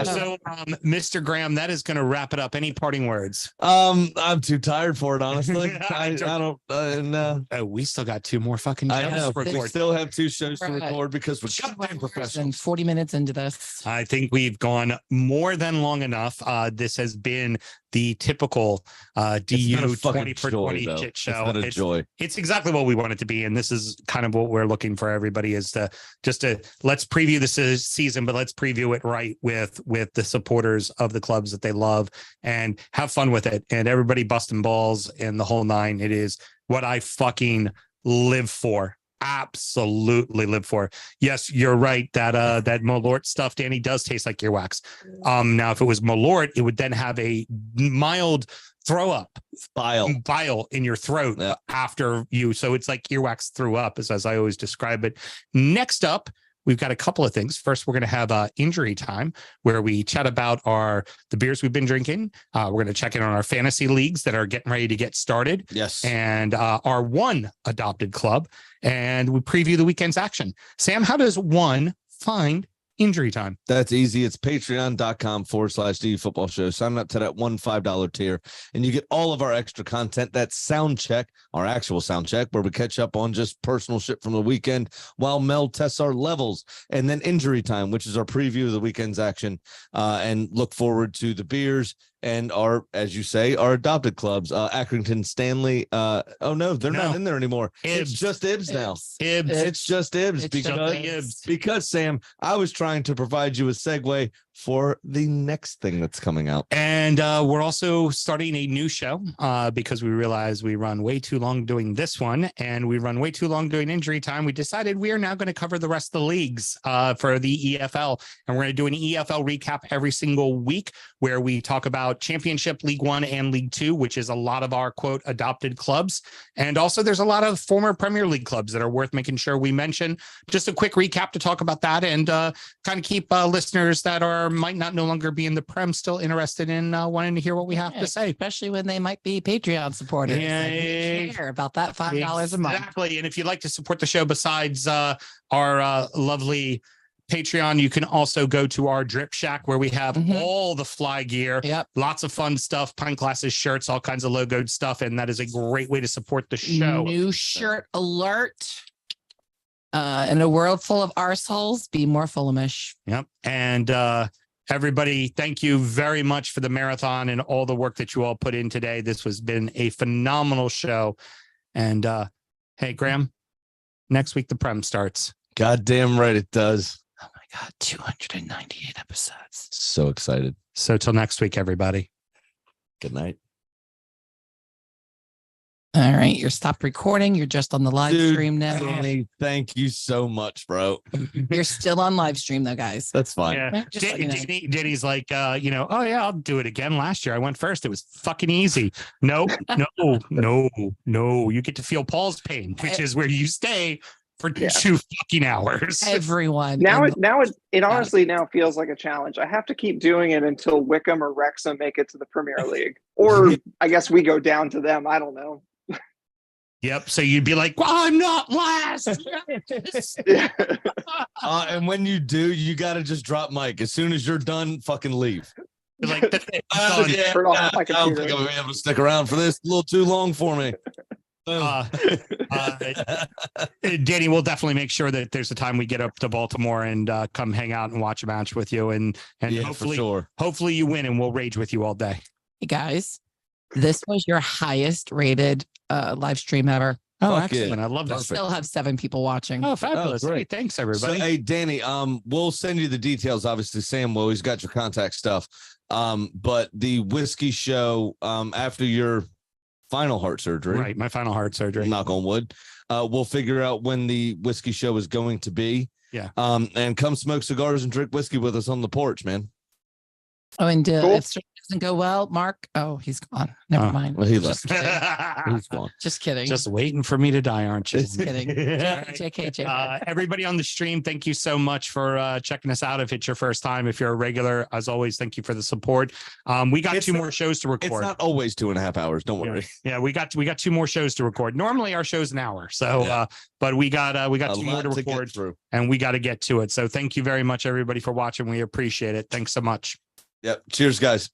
So, Mr. Graham, that is going to wrap it up. Any parting words? I'm too tired for it, honestly. I don't. No. Oh, we still got 2 more fucking shows I know. to record. We still have 2 shows to record because we're goddamn professional. 40 minutes into this. I think we've gone more than long enough. This has been the typical DU 20 for 20 shit show. It's been a joy. It's exactly what we want it to be. And this is kind of what we're looking for everybody is to let's preview this season, but let's preview it right with the supporters of the clubs that they love and have fun with it. And everybody busting balls and the whole 9. It is what I fucking live for. Absolutely live for. Yes, you're right that that Malort stuff, Danny, does taste like earwax. Now if it was Malort, it would then have a mild throw up, bile in your throat after you. So it's like earwax threw up, as I always describe it. Next up, we've got a couple of things. First, we're going to have injury time, where we chat about the beers we've been drinking. We're going to check in on our fantasy leagues that are getting ready to get started. Yes. And our one adopted club. And we preview the weekend's action. Sam, how does one find injury time? That's easy. It's patreon.com/DU Football Show. Sign up to that $5 tier, and you get all of our extra content. That's sound check, our actual sound check, where we catch up on just personal shit from the weekend while Mel tests our levels. And then injury time, which is our preview of the weekend's action, and look forward to the beers and our, as you say, our adopted clubs. Accrington, Stanley. Oh no, they're not in there anymore. It's just Ibs now. It's just Ibs because Sam, I was trying to provide you a segue for the next thing that's coming out. And we're also starting a new show because we realized we run way too long doing this one, and we run way too long doing injury time. We decided we are now going to cover the rest of the leagues for the EFL, and we're going to do an EFL recap every single week, where we talk about Championship, League One, and League Two, which is a lot of our quote adopted clubs. And also there's a lot of former Premier League clubs that are worth making sure we mention. Just a quick recap to talk about that, and kind of keep listeners that might not no longer be in the Prem still interested in wanting to hear what we have to say, especially when they might be Patreon supporters. Yeah, we care about that $5 a month. Exactly. And if you'd like to support the show besides our lovely Patreon, you can also go to our Drip Shack, where we have all the fly gear. Lots of fun stuff, pint glasses, shirts, all kinds of logoed stuff, and that is a great way to support the show. New shirt alert. In a world full of arseholes, be more Fulhamish. Yep. And everybody, thank you very much for the marathon and all the work that you all put in today. This has been a phenomenal show. And hey, Graham, next week the Prem starts. Goddamn right it does. Oh my God, 298 episodes. So excited. So till next week, everybody. Good night. All right, you're stopped recording. You're just on the live stream now. Danny, thank you so much, bro. You're still on live stream though, guys. That's fine. Yeah. Danny's like, oh yeah, I'll do it again. Last year I went first. It was fucking easy. No. You get to feel Paul's pain, which is where you stay for 2 fucking hours. Everyone. Now it honestly now feels like a challenge. I have to keep doing it until Wickham or Wrexham make it to the Premier League. Or I guess we go down to them. I don't know. Yep. So you'd be like, well, I'm not last. And when you do, you got to just drop mic. As soon as you're done, fucking leave. Like, I don't think I'm going to be able to stick around for this. A little too long for me. Danny, we'll definitely make sure that there's a time we get up to Baltimore and come hang out and watch a match with you. And yeah, hopefully you win and we'll rage with you all day. Hey guys, this was your highest rated live stream ever. Oh, excellent. I love that. Still have 7 people watching. Oh, fabulous. Hey, thanks everybody. So, hey, Danny, we'll send you the details. Obviously, Sam will. He's got your contact stuff. But the whiskey show, after your final heart surgery. Right, my final heart surgery. Knock on wood. We'll figure out when the whiskey show is going to be. Yeah. And come smoke cigars and drink whiskey with us on the porch, man. Oh, and if it doesn't go well, Mark, he's gone. Never mind. Well, he left. He's gone. Just kidding. Just waiting for me to die, aren't you? Just kidding. JK. Everybody on the stream, thank you so much for checking us out. If it's your first time, if you're a regular, as always, thank you for the support. We got 2 more shows to record. It's not always 2.5 hours. Don't worry. Yeah, we got 2 more shows to record. Normally our show's an hour. So, but we got 2 more to record and we got to get to it. So thank you very much, everybody, for watching. We appreciate it. Thanks so much. Yep. Cheers, guys.